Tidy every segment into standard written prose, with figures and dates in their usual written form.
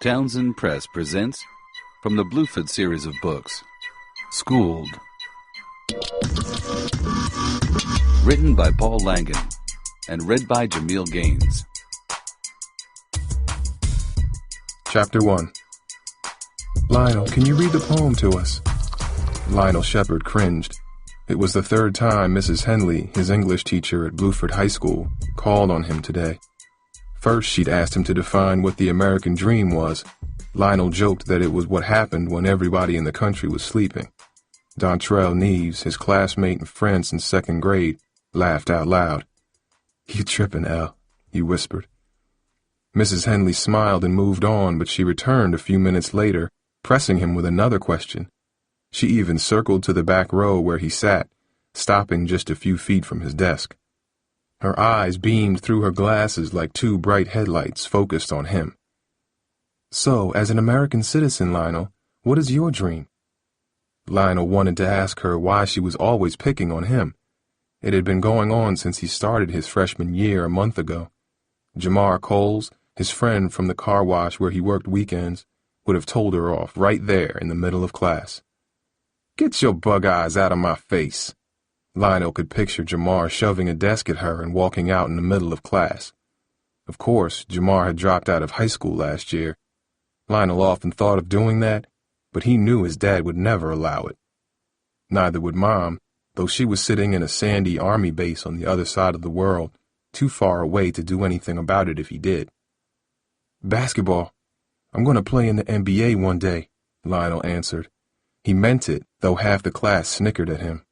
Townsend Press presents from the Bluford series of books, Schooled. Written by Paul Langan and read by Jamil Gaines. Chapter 1. Lionel, can you read the poem to us? Lionel Shephard cringed. It was the third time Mrs. Henley, his English teacher at Bluford High School, called on him today. First, she'd asked him to define what the American dream was. Lionel joked that it was what happened when everybody in the country was sleeping. Dontrell Neves, his classmate and friend since second grade, laughed out loud. "You trippin', Al," he whispered. Mrs. Henley smiled and moved on, but she returned a few minutes later, pressing him with another question. She even circled to the back row where he sat, stopping just a few feet from his desk. Her eyes beamed through her glasses like two bright headlights focused on him. "So, as an American citizen, Lionel, what is your dream?" Lionel wanted to ask her why she was always picking on him. It had been going on since he started his freshman year a month ago. Jamar Coles, his friend from the car wash where he worked weekends, would have told her off right there in the middle of class. "Get your bug eyes out of my face." Lionel could picture Jamar shoving a desk at her and walking out in the middle of class. Of course, Jamar had dropped out of high school last year. Lionel often thought of doing that, but he knew his dad would never allow it. Neither would Mom, though she was sitting in a sandy army base on the other side of the world, too far away to do anything about it if he did. "Basketball. I'm going to play in the NBA one day," Lionel answered. He meant it, though half the class snickered at him.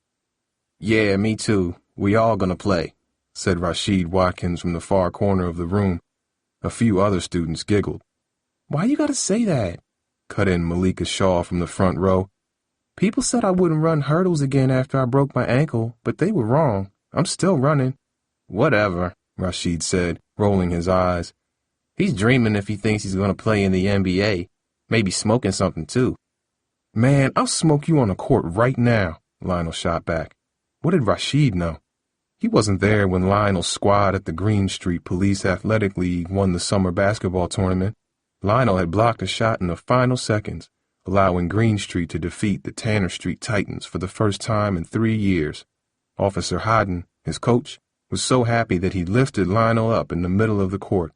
"Yeah, me too. We all gonna play," said Rashid Watkins from the far corner of the room. A few other students giggled. "Why you gotta say that?" cut in Malika Shaw from the front row. "People said I wouldn't run hurdles again after I broke my ankle, but they were wrong. I'm still running." "Whatever," Rashid said, rolling his eyes. "He's dreaming if he thinks he's gonna play in the NBA. Maybe smoking something too." "Man, I'll smoke you on the court right now," Lionel shot back. What did Rashid know? He wasn't there when Lionel's squad at the Green Street Police Athletic League won the summer basketball tournament. Lionel had blocked a shot in the final seconds, allowing Green Street to defeat the Tanner Street Titans for the first time in 3 years. Officer Hodden, his coach, was so happy that he lifted Lionel up in the middle of the court.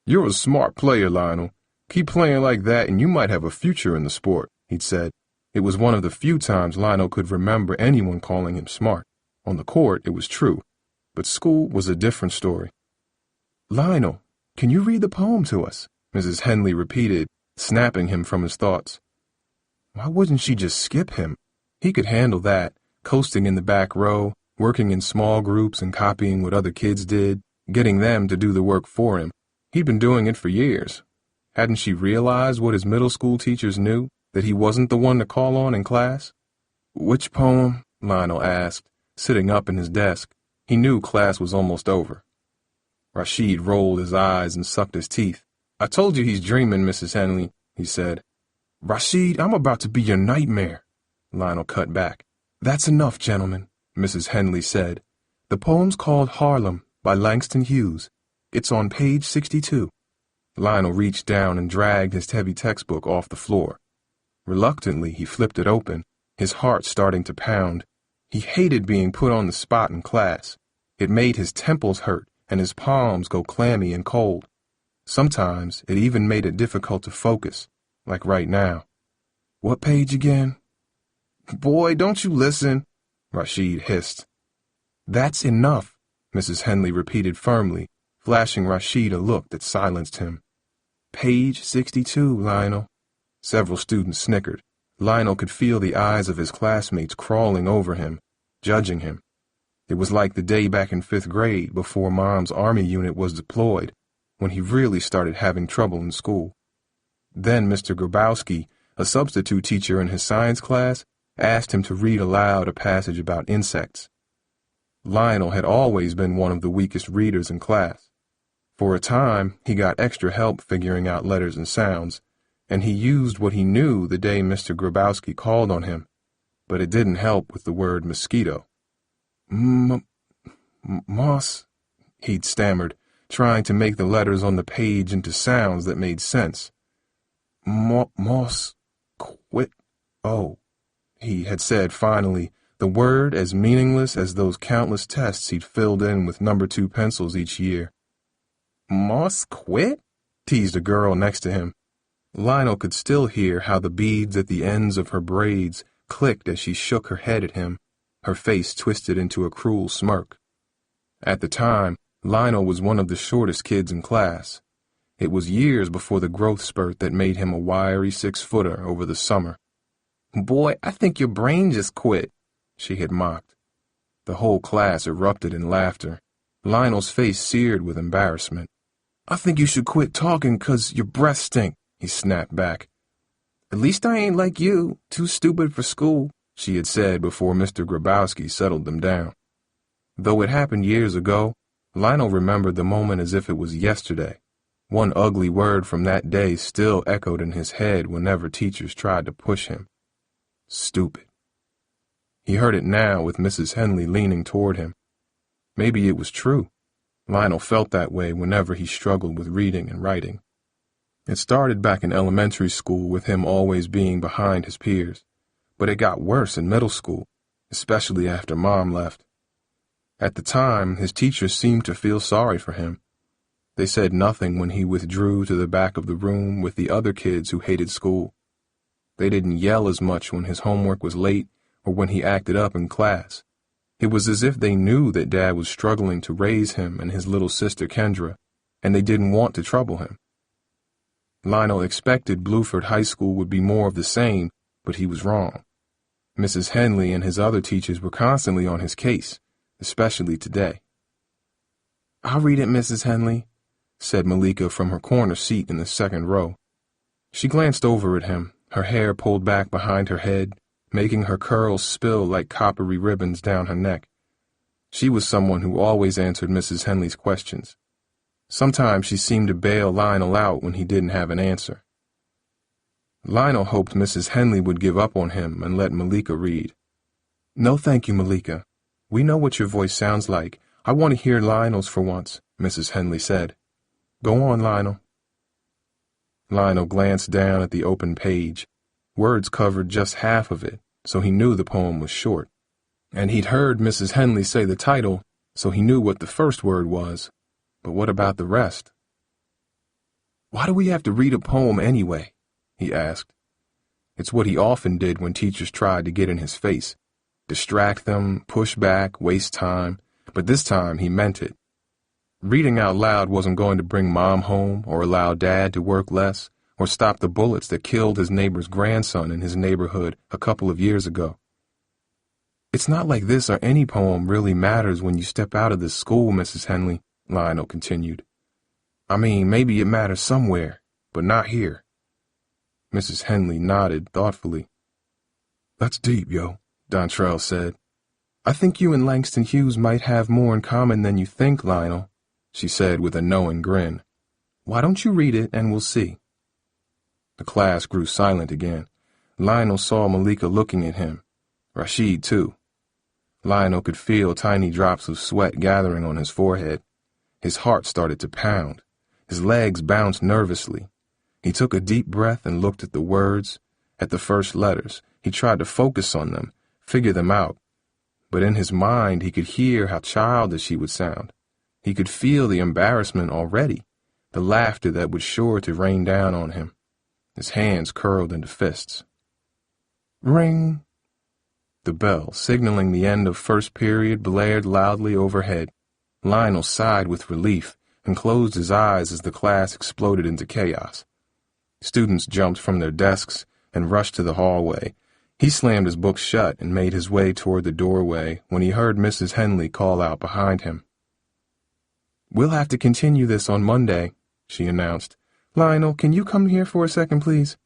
"You're a smart player, Lionel. Keep playing like that and you might have a future in the sport," he'd said. It was one of the few times Lionel could remember anyone calling him smart. On the court, it was true, but school was a different story. "Lionel, can you read the poem to us?" Mrs. Henley repeated, snapping him from his thoughts. Why wouldn't she just skip him? He could handle that, coasting in the back row, working in small groups and copying what other kids did, getting them to do the work for him. He'd been doing it for years. Hadn't she realized what his middle school teachers knew? That he wasn't the one to call on in class? "Which poem?" Lionel asked, sitting up in his desk. He knew class was almost over. Rashid rolled his eyes and sucked his teeth. "I told you he's dreaming, Mrs. Henley," he said. "Rashid, I'm about to be your nightmare," Lionel cut back. "That's enough, gentlemen," Mrs. Henley said. "The poem's called Harlem by Langston Hughes. It's on page 62. Lionel reached down and dragged his heavy textbook off the floor. Reluctantly, he flipped it open, his heart starting to pound. He hated being put on the spot in class. It made his temples hurt and his palms go clammy and cold. Sometimes it even made it difficult to focus, like right now. "What page again?" "Boy, don't you listen," Rashid hissed. "That's enough," Mrs. Henley repeated firmly, flashing Rashid a look that silenced him. "Page 62, Lionel." Several students snickered. Lionel could feel the eyes of his classmates crawling over him, judging him. It was like the day back in 5th grade before Mom's army unit was deployed, when he really started having trouble in school. Then Mr. Grabowski, a substitute teacher in his science class, asked him to read aloud a passage about insects. Lionel had always been one of the weakest readers in class. For a time, he got extra help figuring out letters and sounds, and he used what he knew the day Mr. Grabowski called on him, but it didn't help with the word mosquito. "Moss," he'd stammered, trying to make the letters on the page into sounds that made sense. Moss, quit. Oh, he had said finally, the word as meaningless as those countless tests he'd filled in with number 2 pencils each year. Moss quit? Teased a girl next to him. Lionel could still hear how the beads at the ends of her braids clicked as she shook her head at him, her face twisted into a cruel smirk. At the time, Lionel was one of the shortest kids in class. It was years before the growth spurt that made him a wiry 6-footer over the summer. Boy, I think your brain just quit, she had mocked. The whole class erupted in laughter. Lionel's face seared with embarrassment. I think you should quit talking 'cause your breath stink, he snapped back. At least I ain't like you, too stupid for school, she had said before Mr. Grabowski settled them down. Though it happened years ago, Lionel remembered the moment as if it was yesterday. One ugly word from that day still echoed in his head whenever teachers tried to push him. Stupid. He heard it now with Mrs. Henley leaning toward him. Maybe it was true. Lionel felt that way whenever he struggled with reading and writing. It started back in elementary school with him always being behind his peers, but it got worse in middle school, especially after Mom left. At the time, his teachers seemed to feel sorry for him. They said nothing when he withdrew to the back of the room with the other kids who hated school. They didn't yell as much when his homework was late or when he acted up in class. It was as if they knew that Dad was struggling to raise him and his little sister Kendra, and they didn't want to trouble him. Lionel expected Bluford High School would be more of the same, but he was wrong. Mrs. Henley and his other teachers were constantly on his case, especially today. I'll read it, Mrs. Henley, said Malika from her corner seat in the second row. She glanced over at him, her hair pulled back behind her head, making her curls spill like coppery ribbons down her neck. She was someone who always answered Mrs. Henley's questions. Sometimes she seemed to bail Lionel out when he didn't have an answer. Lionel hoped Mrs. Henley would give up on him and let Malika read. No, thank you, Malika. We know what your voice sounds like. I want to hear Lionel's for once, Mrs. Henley said. Go on, Lionel. Lionel glanced down at the open page. Words covered just half of it, so he knew the poem was short. And he'd heard Mrs. Henley say the title, so he knew what the first word was. But what about the rest? Why do we have to read a poem anyway? He asked. It's what he often did when teachers tried to get in his face. Distract them, push back, waste time, but this time he meant it. Reading out loud wasn't going to bring Mom home or allow Dad to work less or stop the bullets that killed his neighbor's grandson in his neighborhood a couple of years ago. It's not like this or any poem really matters when you step out of this school, Mrs. Henley, Lionel continued. I mean, maybe it matters somewhere, but not here. Mrs. Henley nodded thoughtfully. That's deep, yo, Dontrell said. I think you and Langston Hughes might have more in common than you think, Lionel, she said with a knowing grin. Why don't you read it and we'll see? The class grew silent again. Lionel saw Malika looking at him. Rashid, too. Lionel could feel tiny drops of sweat gathering on his forehead. His heart started to pound. His legs bounced nervously. He took a deep breath and looked at the words, at the first letters. He tried to focus on them, figure them out. But in his mind, he could hear how childish he would sound. He could feel the embarrassment already, the laughter that was sure to rain down on him. His hands curled into fists. Ring! The bell, signaling the end of first period, blared loudly overhead. Lionel sighed with relief and closed his eyes as the class exploded into chaos. Students jumped from their desks and rushed to the hallway. He slammed his books shut and made his way toward the doorway when he heard Mrs. Henley call out behind him. We'll have to continue this on Monday, she announced. Lionel, can you come here for a second, please?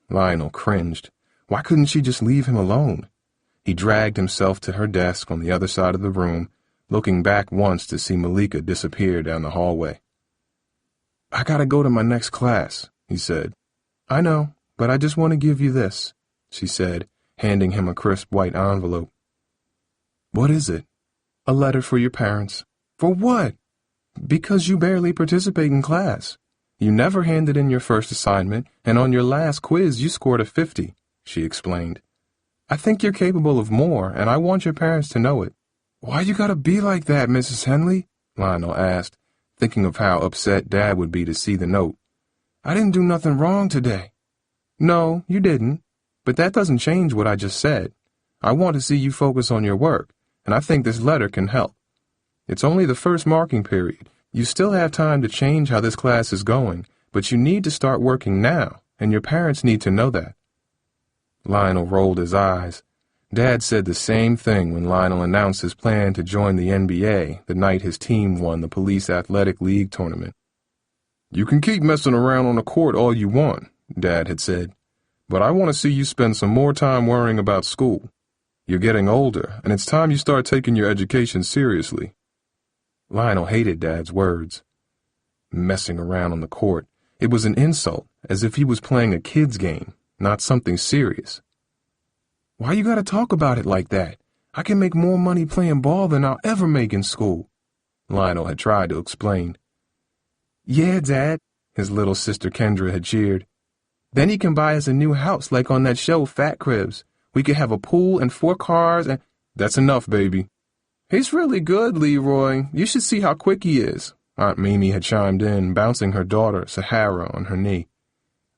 Lionel cringed. Why couldn't she just leave him alone? He dragged himself to her desk on the other side of the room, looking back once to see Malika disappear down the hallway. I gotta go to my next class, he said. I know, but I just want to give you this, she said, handing him a crisp white envelope. What is it? A letter for your parents. For what? Because you barely participate in class. You never handed in your first assignment, and on your last quiz you scored a 50, she explained. I think you're capable of more, and I want your parents to know it. Why you gotta be like that, Mrs. Henley? Lionel asked, thinking of how upset Dad would be to see the note. I didn't do nothing wrong today. No, you didn't, but that doesn't change what I just said. I want to see you focus on your work, and I think this letter can help. It's only the first marking period. You still have time to change how this class is going, but you need to start working now, and your parents need to know that. Lionel rolled his eyes. Dad said the same thing when Lionel announced his plan to join the NBA the night his team won the Police Athletic League tournament. You can keep messing around on the court all you want, Dad had said, but I want to see you spend some more time worrying about school. You're getting older, and it's time you start taking your education seriously. Lionel hated Dad's words. Messing around on the court. It was an insult, as if he was playing a kid's game, not something serious. Why you gotta talk about it like that? I can make more money playing ball than I'll ever make in school, Lionel had tried to explain. Yeah, Dad, his little sister Kendra had cheered. Then he can buy us a new house like on that show Fat Cribs. We could have a pool and 4 cars and... That's enough, baby. He's really good, Leroy. You should see how quick he is, Aunt Mimi had chimed in, bouncing her daughter, Sahara, on her knee.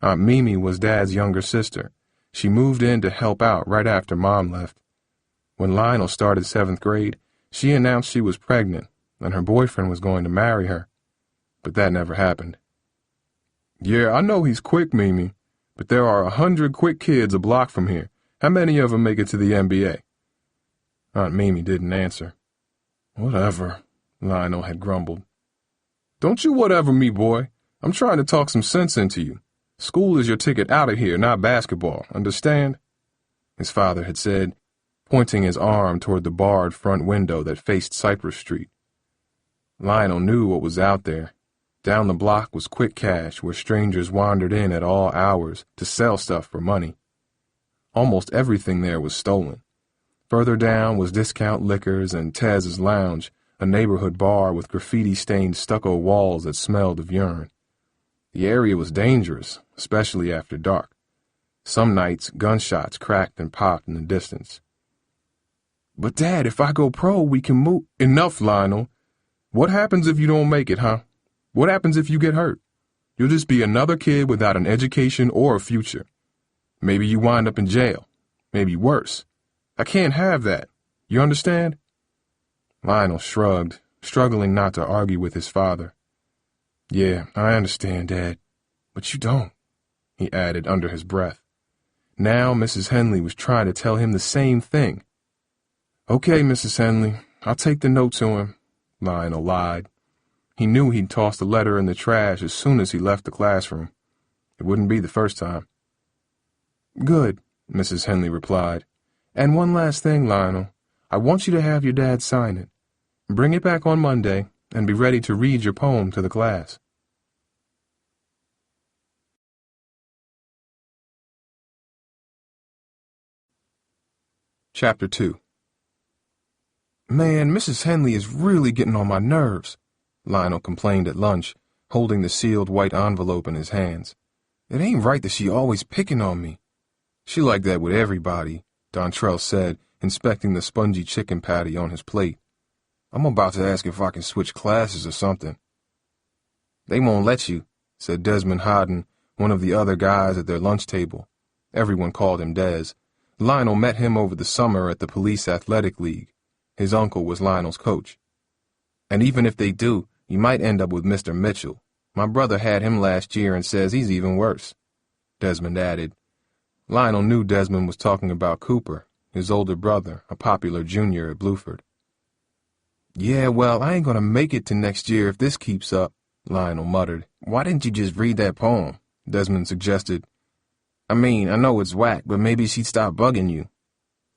Aunt Mimi was Dad's younger sister. She moved in to help out right after Mom left. When Lionel started 7th grade, she announced she was pregnant, and her boyfriend was going to marry her. But that never happened. Yeah, I know he's quick, Mimi, but there are 100 quick kids a block from here. How many of them make it to the NBA? Aunt Mimi didn't answer. Whatever, Lionel had grumbled. Don't you whatever me, boy. I'm trying to talk some sense into you. School is your ticket out of here, not basketball, understand? His father had said, pointing his arm toward the barred front window that faced Cypress Street. Lionel knew what was out there. Down the block was Quick Cash, where strangers wandered in at all hours to sell stuff for money. Almost everything there was stolen. Further down was Discount Liquors and Tez's Lounge, a neighborhood bar with graffiti-stained stucco walls that smelled of urine. The area was dangerous, especially after dark. Some nights, gunshots cracked and popped in the distance. But, Dad, if I go pro, we can move... Enough, Lionel. What happens if you don't make it, huh? What happens if you get hurt? You'll just be another kid without an education or a future. Maybe you wind up in jail. Maybe worse. I can't have that. You understand? Lionel shrugged, struggling not to argue with his father. Yeah, I understand, Dad. But you don't, he added under his breath. Now Mrs. Henley was trying to tell him the same thing. Okay, Mrs. Henley, I'll take the note to him, Lionel lied. He knew he'd toss the letter in the trash as soon as he left the classroom. It wouldn't be the first time. Good, Mrs. Henley replied. And one last thing, Lionel. I want you to have your dad sign it. Bring it back on Monday, and be ready to read your poem to the class. Chapter 2. Man, Mrs. Henley is really getting on my nerves, Lionel complained at lunch, holding the sealed white envelope in his hands. It ain't right that she always picking on me. She like that with everybody, Dontrell said, inspecting the spongy chicken patty on his plate. I'm about to ask if I can switch classes or something. They won't let you, said Desmond Hodden, one of the other guys at their lunch table. Everyone called him Des. Lionel met him over the summer at the Police Athletic League. His uncle was Lionel's coach. And even if they do, you might end up with Mr. Mitchell. My brother had him last year and says he's even worse, Desmond added. Lionel knew Desmond was talking about Cooper, his older brother, a popular junior at Bluford. Yeah, well, I ain't gonna make it to next year if this keeps up, Lionel muttered. Why didn't you just read that poem? Desmond suggested. I mean, I know it's whack, but maybe she'd stop bugging you.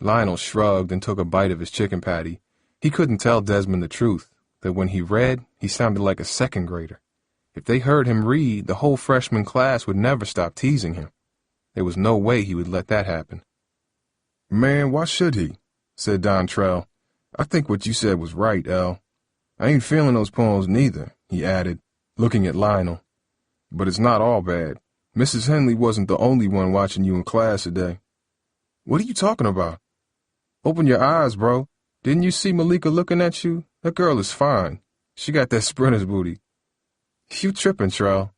Lionel shrugged and took a bite of his chicken patty. He couldn't tell Desmond the truth, that when he read, he sounded like a second grader. If they heard him read, the whole freshman class would never stop teasing him. There was no way he would let that happen. Man, why should he? Said Dontrell. I think what you said was right, El. I ain't feeling those poems neither, he added, looking at Lionel. But it's not all bad. Mrs. Henley wasn't the only one watching you in class today. What are you talking about? Open your eyes, bro. Didn't you see Malika looking at you? That girl is fine. She got that sprinter's booty. You tripping, Trell.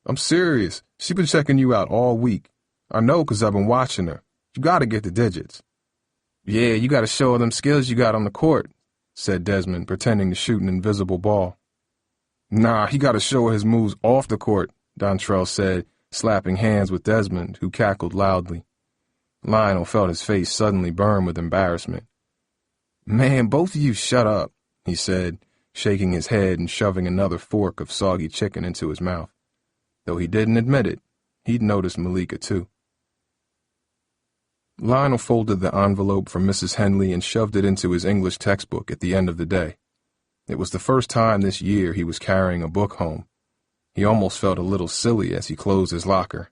I'm serious. She been checking you out all week. I know 'cause I've been watching her. You gotta get the digits. Yeah, you gotta show her them skills you got on the court, said Desmond, pretending to shoot an invisible ball. Nah, he gotta show her his moves off the court, Dontrell said, slapping hands with Desmond, who cackled loudly. Lionel felt his face suddenly burn with embarrassment. Man, both of you shut up, he said, shaking his head and shoving another fork of soggy chicken into his mouth. Though he didn't admit it, he'd noticed Malika too. Lionel folded the envelope from Mrs. Henley and shoved it into his English textbook at the end of the day. It was the first time this year he was carrying a book home. He almost felt a little silly as he closed his locker.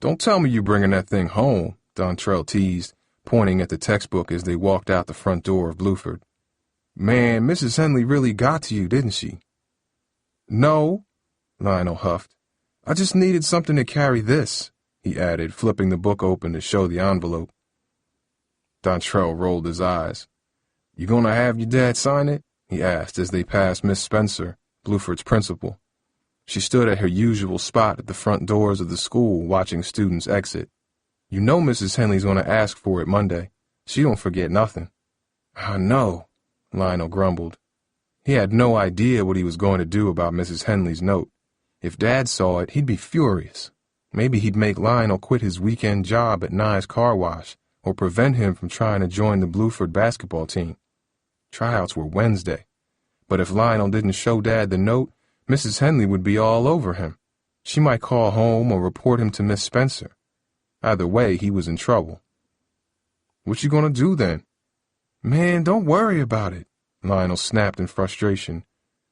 Don't tell me you're bringing that thing home, Dontrell teased, pointing at the textbook as they walked out the front door of Bluford. Man, Mrs. Henley really got to you, didn't she? No, Lionel huffed. I just needed something to carry this, he added, flipping the book open to show the envelope. Dontrell rolled his eyes. You gonna have your dad sign it? He asked as they passed Miss Spencer, Bluford's principal. She stood at her usual spot at the front doors of the school watching students exit. You know Mrs. Henley's going to ask for it Monday. She don't forget nothing. I know, Lionel grumbled. He had no idea what he was going to do about Mrs. Henley's note. If Dad saw it, he'd be furious. Maybe he'd make Lionel quit his weekend job at Nye's car wash or prevent him from trying to join the Bluford basketball team. Tryouts were Wednesday. But if Lionel didn't show Dad the note, Mrs. Henley would be all over him. She might call home or report him to Miss Spencer. Either way, he was in trouble. What you gonna do then? Man, don't worry about it, Lionel snapped in frustration.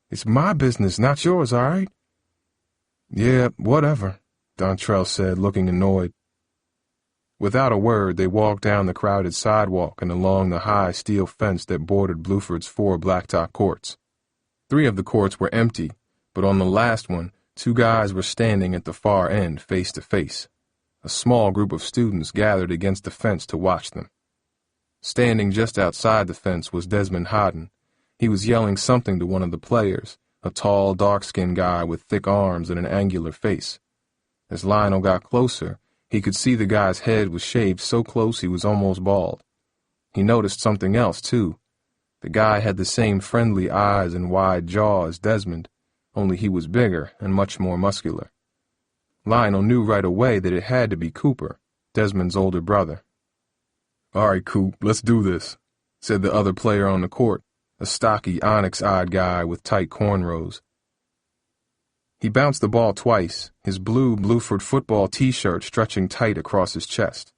It's my business, not yours, all right? Yeah, whatever, Dontrell said, looking annoyed. Without a word, they walked down the crowded sidewalk and along the high steel fence that bordered Bluford's 4 blacktop courts. 3 of the courts were empty, but on the last one, 2 guys were standing at the far end, face to face. A small group of students gathered against the fence to watch them. Standing just outside the fence was Desmond Hodden. He was yelling something to one of the players, a tall, dark-skinned guy with thick arms and an angular face. As Lionel got closer, he could see the guy's head was shaved so close he was almost bald. He noticed something else, too. The guy had the same friendly eyes and wide jaw as Desmond, only he was bigger and much more muscular. Lionel knew right away that it had to be Cooper, Desmond's older brother. All right, Coop, let's do this, said the other player on the court, a stocky, onyx-eyed guy with tight cornrows. He bounced the ball twice, his blue Bluford football T-shirt stretching tight across his chest.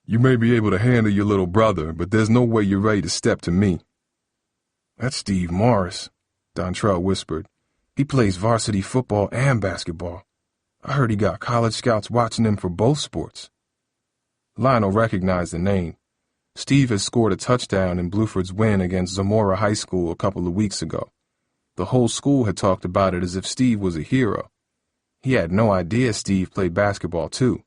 You may be able to handle your little brother, but there's no way you're ready to step to me. That's Steve Morris, Dontrell whispered. He plays varsity football and basketball. I heard he got college scouts watching him for both sports. Lionel recognized the name. Steve had scored a touchdown in Bluford's win against Zamora High School a couple of weeks ago. The whole school had talked about it as if Steve was a hero. He had no idea Steve played basketball, too.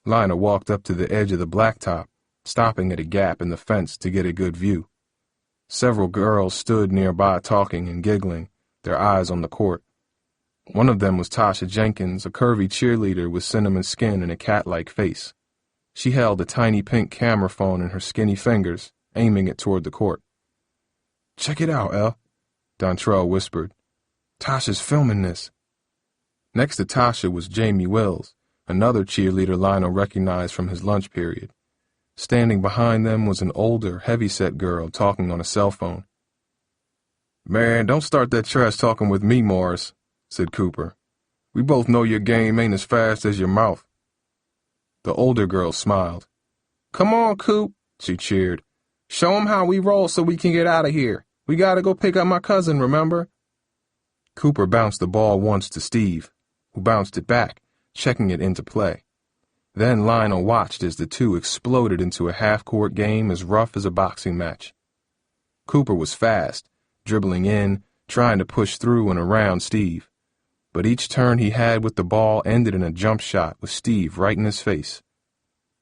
Lionel walked up to the edge of the blacktop, stopping at a gap in the fence to get a good view. Several girls stood nearby talking and giggling, their eyes on the court. One of them was Tasha Jenkins, a curvy cheerleader with cinnamon skin and a cat-like face. She held a tiny pink camera phone in her skinny fingers, aiming it toward the court. Check it out, Elle, Dontrell whispered. Tasha's filming this. Next to Tasha was Jamie Wills, another cheerleader Lionel recognized from his lunch period. Standing behind them was an older, heavy-set girl talking on a cell phone. Man, don't start that trash talking with me, Morris, said Cooper. We both know your game ain't as fast as your mouth. The older girl smiled. Come on, Coop, she cheered. Show 'em how we roll so we can get out of here. We gotta go pick up my cousin, remember? Cooper bounced the ball once to Steve, who bounced it back, checking it into play. Then Lionel watched as the two exploded into a half-court game as rough as a boxing match. Cooper was fast, dribbling in, trying to push through and around Steve. but each turn he had with the ball ended in a jump shot with Steve right in his face.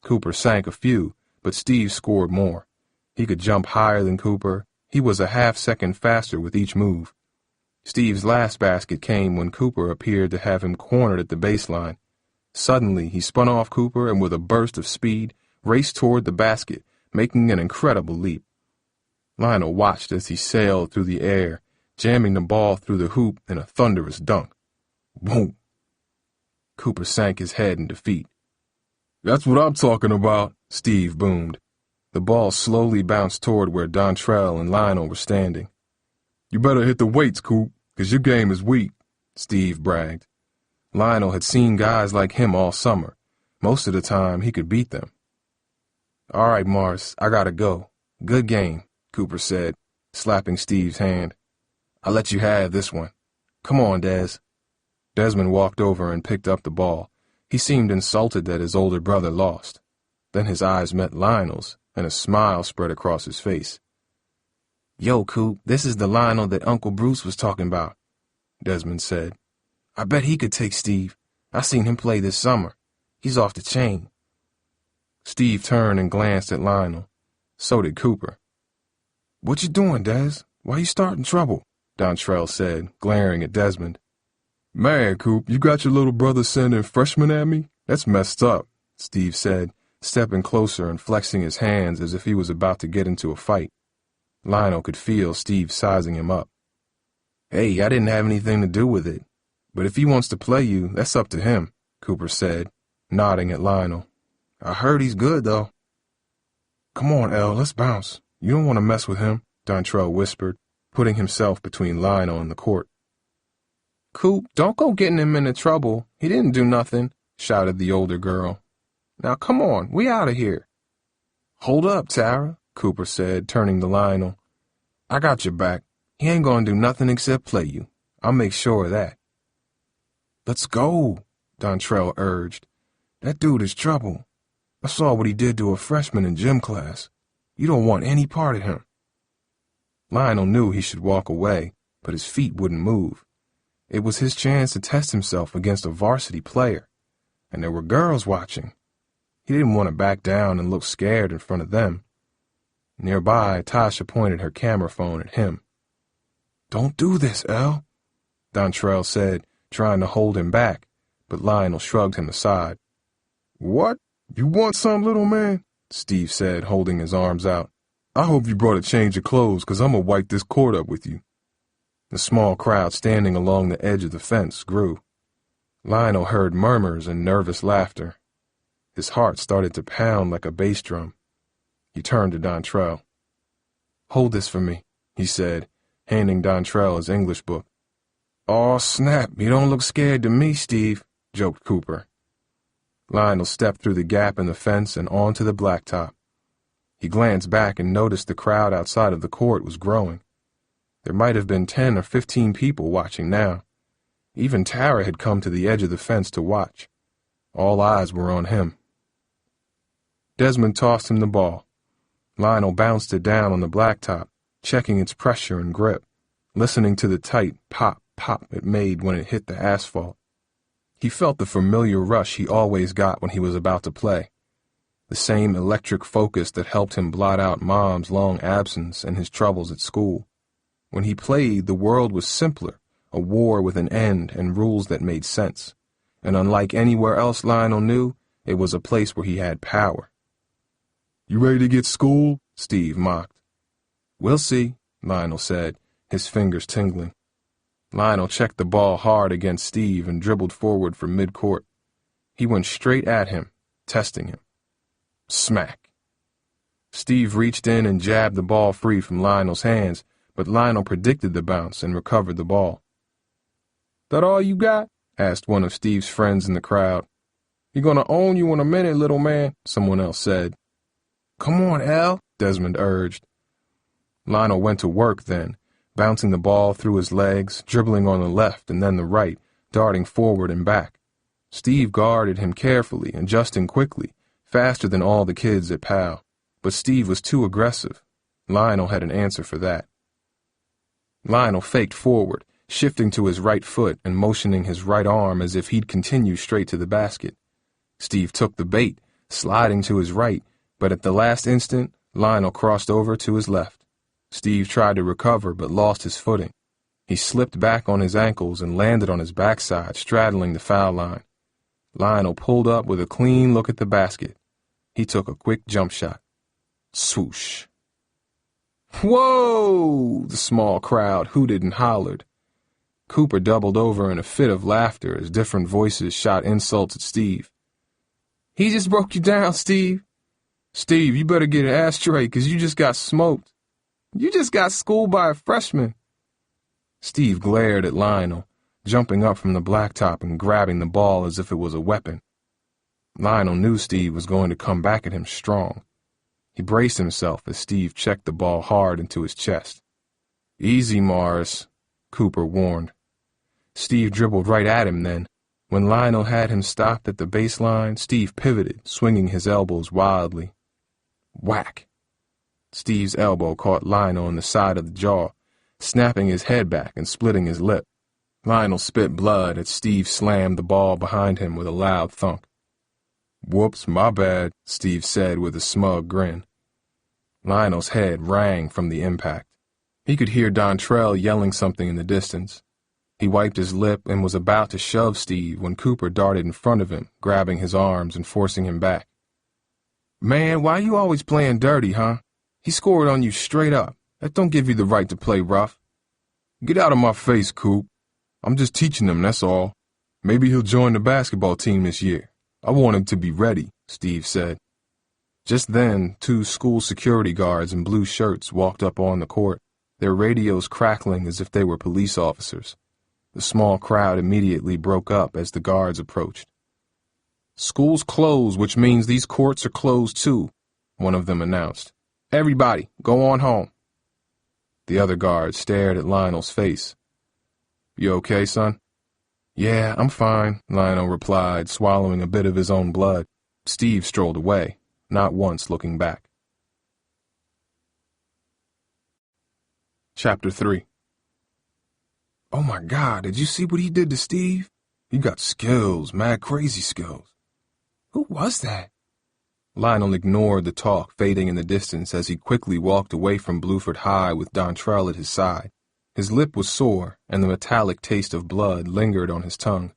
Cooper sank a few, but Steve scored more. He could jump higher than Cooper. He was a half-second faster with each move. Steve's last basket came when Cooper appeared to have him cornered at the baseline. Suddenly, he spun off Cooper and with a burst of speed, raced toward the basket, making an incredible leap. Lionel watched as he sailed through the air, jamming the ball through the hoop in a thunderous dunk. Boom! Cooper sank his head in defeat. "That's what I'm talking about," Steve boomed. The ball slowly bounced toward where Dontrell and Lionel were standing. "You better hit the weights, Coop, 'cause your game is weak," Steve bragged. Lionel had seen guys like him all summer. Most of the time, he could beat them. "All right, Morris, I gotta go. Good game," Cooper said, slapping Steve's hand. "I'll let you have this one. Come on, Des." Desmond walked over and picked up the ball. He seemed insulted that his older brother lost. Then his eyes met Lionel's, and a smile spread across his face. "Yo, Coop, this is the Lionel that Uncle Bruce was talking about," Desmond said. "I bet he could take Steve. I seen him play this summer. He's off the chain." Steve turned and glanced at Lionel. So did Cooper. "What you doing, Des? Why you starting trouble?" Dontrell said, glaring at Desmond. "Man, Coop, you got your little brother sending freshmen at me? That's messed up," Steve said, stepping closer and flexing his hands as if he was about to get into a fight. Lionel could feel Steve sizing him up. "Hey, I didn't have anything to do with it. But if he wants to play you, that's up to him," Cooper said, nodding at Lionel. "I heard he's good, though." "Come on, El, let's bounce. You don't want to mess with him," Dontrell whispered, putting himself between Lionel and the court. "Coop, don't go getting him into trouble. He didn't do nothing," shouted the older girl. "Now come on, we out of here." "Hold up, Tara," Cooper said, turning to Lionel. "I got your back. He ain't gonna do nothing except play you. I'll make sure of that." "Let's go," Dontrell urged. "That dude is trouble. I saw what he did to a freshman in gym class. You don't want any part of him." Lionel knew he should walk away, but his feet wouldn't move. It was his chance to test himself against a varsity player, and there were girls watching. He didn't want to back down and look scared in front of them. Nearby, Tasha pointed her camera phone at him. "Don't do this, El," Dontrell said, trying to hold him back, but Lionel shrugged him aside. "What? You want some, little man?" Steve said, holding his arms out. "I hope you brought a change of clothes, 'cause I'm gonna wipe this court up with you." The small crowd standing along the edge of the fence grew. Lionel heard murmurs and nervous laughter. His heart started to pound like a bass drum. He turned to Dontrell. "Hold this for me," he said, handing Dontrell his English book. "Aw, snap, you don't look scared to me, Steve," joked Cooper. Lionel stepped through the gap in the fence and onto the blacktop. He glanced back and noticed the crowd outside of the court was growing. There might have been 10 or 15 people watching now. Even Tara had come to the edge of the fence to watch. All eyes were on him. Desmond tossed him the ball. Lionel bounced it down on the blacktop, checking its pressure and grip, listening to the tight pop, pop it made when it hit the asphalt. He felt the familiar rush he always got when he was about to play. The same electric focus that helped him blot out Mom's long absence and his troubles at school. When he played, the world was simpler, a war with an end and rules that made sense. And unlike anywhere else Lionel knew, it was a place where he had power. "You ready to get schooled?" Steve mocked. "We'll see," Lionel said, his fingers tingling. Lionel checked the ball hard against Steve and dribbled forward from midcourt. He went straight at him, testing him. Smack. Steve reached in and jabbed the ball free from Lionel's hands, but Lionel predicted the bounce and recovered the ball. "That all you got?" asked one of Steve's friends in the crowd. "You're gonna own you in a minute, little man," someone else said. "Come on, Al," Desmond urged. Lionel went to work then, bouncing the ball through his legs, dribbling on the left and then the right, darting forward and back. Steve guarded him carefully, adjusting quickly, faster than all the kids at PAL. But Steve was too aggressive. Lionel had an answer for that. Lionel faked forward, shifting to his right foot and motioning his right arm as if he'd continue straight to the basket. Steve took the bait, sliding to his right, but at the last instant, Lionel crossed over to his left. Steve tried to recover but lost his footing. He slipped back on his ankles and landed on his backside, straddling the foul line. Lionel pulled up with a clean look at the basket. He took a quick jump shot. Swoosh. "Whoa!" the small crowd hooted and hollered. Cooper doubled over in a fit of laughter as different voices shot insults at Steve. "He just broke you down, Steve." "Steve, you better get an ashtray, 'cause you just got smoked." "You just got schooled by a freshman." Steve glared at Lionel, jumping up from the blacktop and grabbing the ball as if it was a weapon. Lionel knew Steve was going to come back at him strong. He braced himself as Steve checked the ball hard into his chest. "Easy, Morris," Cooper warned. Steve dribbled right at him then. When Lionel had him stopped at the baseline, Steve pivoted, swinging his elbows wildly. Whack! Steve's elbow caught Lionel in the side of the jaw, snapping his head back and splitting his lip. Lionel spit blood as Steve slammed the ball behind him with a loud thunk. "Whoops, my bad," Steve said with a smug grin. Lionel's head rang from the impact. He could hear Dontrell yelling something in the distance. He wiped his lip and was about to shove Steve when Cooper darted in front of him, grabbing his arms and forcing him back. "Man, why you always playing dirty, huh? He scored on you straight up. That don't give you the right to play rough." "Get out of my face, Coop. I'm just teaching him, that's all. Maybe he'll join the basketball team this year. I want him to be ready," Steve said. Just then, 2 school security guards in blue shirts walked up on the court, their radios crackling as if they were police officers. The small crowd immediately broke up as the guards approached. "School's closed, which means these courts are closed too," one of them announced. "Everybody, go on home." The other guard stared at Lionel's face. "You okay, son?" "Yeah, I'm fine," Lionel replied, swallowing a bit of his own blood. Steve strolled away, not once looking back. Chapter 3. "Oh my God, did you see what he did to Steve? He got skills, mad crazy skills." "Who was that?" Lionel ignored the talk fading in the distance as he quickly walked away from Bluford High with Dontrell at his side. His lip was sore, and the metallic taste of blood lingered on his tongue.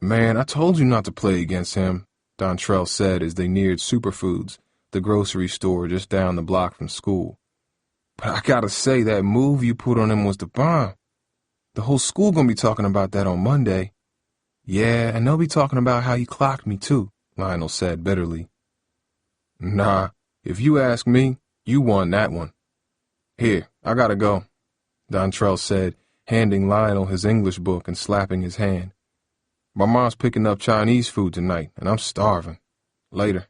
"Man, I told you not to play against him," Dontrell said as they neared Superfoods, the grocery store just down the block from school. "But I gotta say, that move you put on him was the bomb. The whole school gonna be talking about that on Monday." "Yeah, and they'll be talking about how you clocked me too," Lionel said bitterly. "Nah, if you ask me, you won that one. Here, I gotta go," Dontrell said, handing Lionel his English book and slapping his hand. "My mom's picking up Chinese food tonight, and I'm starving. Later."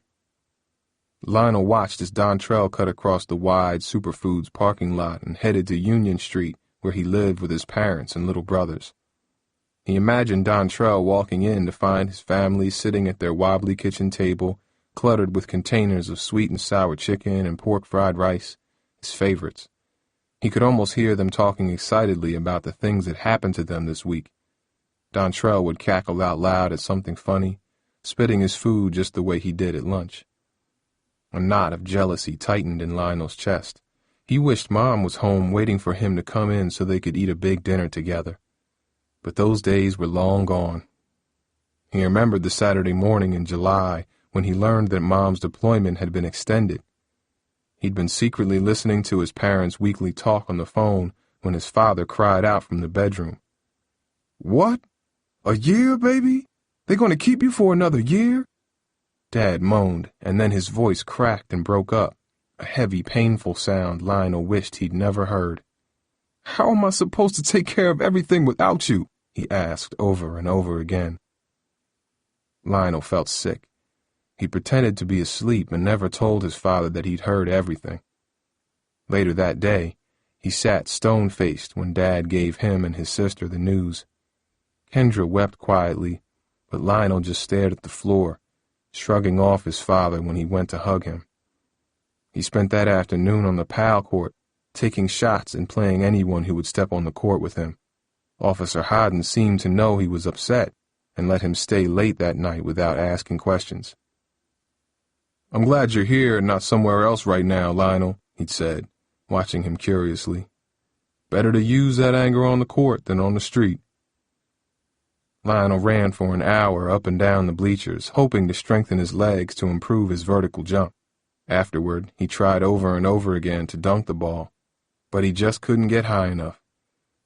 Lionel watched as Dontrell cut across the wide Superfoods parking lot and headed to Union Street, where he lived with his parents and little brothers. He imagined Dontrell walking in to find his family sitting at their wobbly kitchen table, cluttered with containers of sweet and sour chicken and pork fried rice, his favorites. He could almost hear them talking excitedly about the things that happened to them this week. Dontrell would cackle out loud at something funny, spitting his food just the way he did at lunch. A knot of jealousy tightened in Lionel's chest. He wished Mom was home waiting for him to come in so they could eat a big dinner together. But those days were long gone. He remembered the Saturday morning in July when he learned that Mom's deployment had been extended. He'd been secretly listening to his parents' weekly talk on the phone when his father cried out from the bedroom. "What? A year, baby? They're going to keep you for another year?" Dad moaned, and then his voice cracked and broke up, a heavy, painful sound Lionel wished he'd never heard. "How am I supposed to take care of everything without you?" he asked over and over again. Lionel felt sick. He pretended to be asleep and never told his father that he'd heard everything. Later that day, he sat stone-faced when Dad gave him and his sister the news. Kendra wept quietly, but Lionel just stared at the floor, shrugging off his father when he went to hug him. He spent that afternoon on the PAL court, taking shots and playing anyone who would step on the court with him. Officer Hodden seemed to know he was upset and let him stay late that night without asking questions. "I'm glad you're here and not somewhere else right now, Lionel," he'd said, watching him curiously. "Better to use that anger on the court than on the street." Lionel ran for an hour up and down the bleachers, hoping to strengthen his legs to improve his vertical jump. Afterward, he tried over and over again to dunk the ball, but he just couldn't get high enough.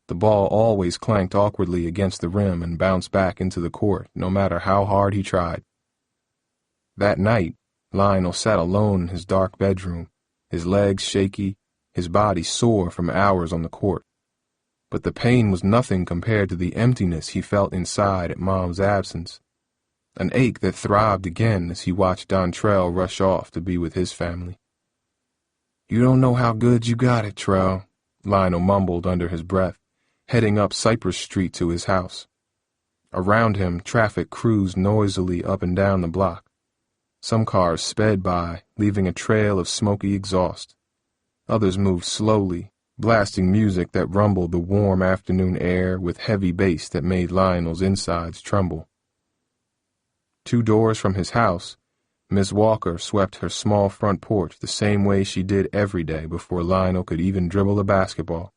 The ball always clanked awkwardly against the rim and bounced back into the court, no matter how hard he tried. That night, Lionel sat alone in his dark bedroom, his legs shaky, his body sore from hours on the court. But the pain was nothing compared to the emptiness he felt inside at Mom's absence, an ache that throbbed again as he watched Dontrell rush off to be with his family. "You don't know how good you got it, Trell," Lionel mumbled under his breath, heading up Cypress Street to his house. Around him, traffic cruised noisily up and down the block. Some cars sped by, leaving a trail of smoky exhaust. Others moved slowly, blasting music that rumbled the warm afternoon air with heavy bass that made Lionel's insides tremble. 2 doors from his house, Miss Walker swept her small front porch the same way she did every day before Lionel could even dribble a basketball.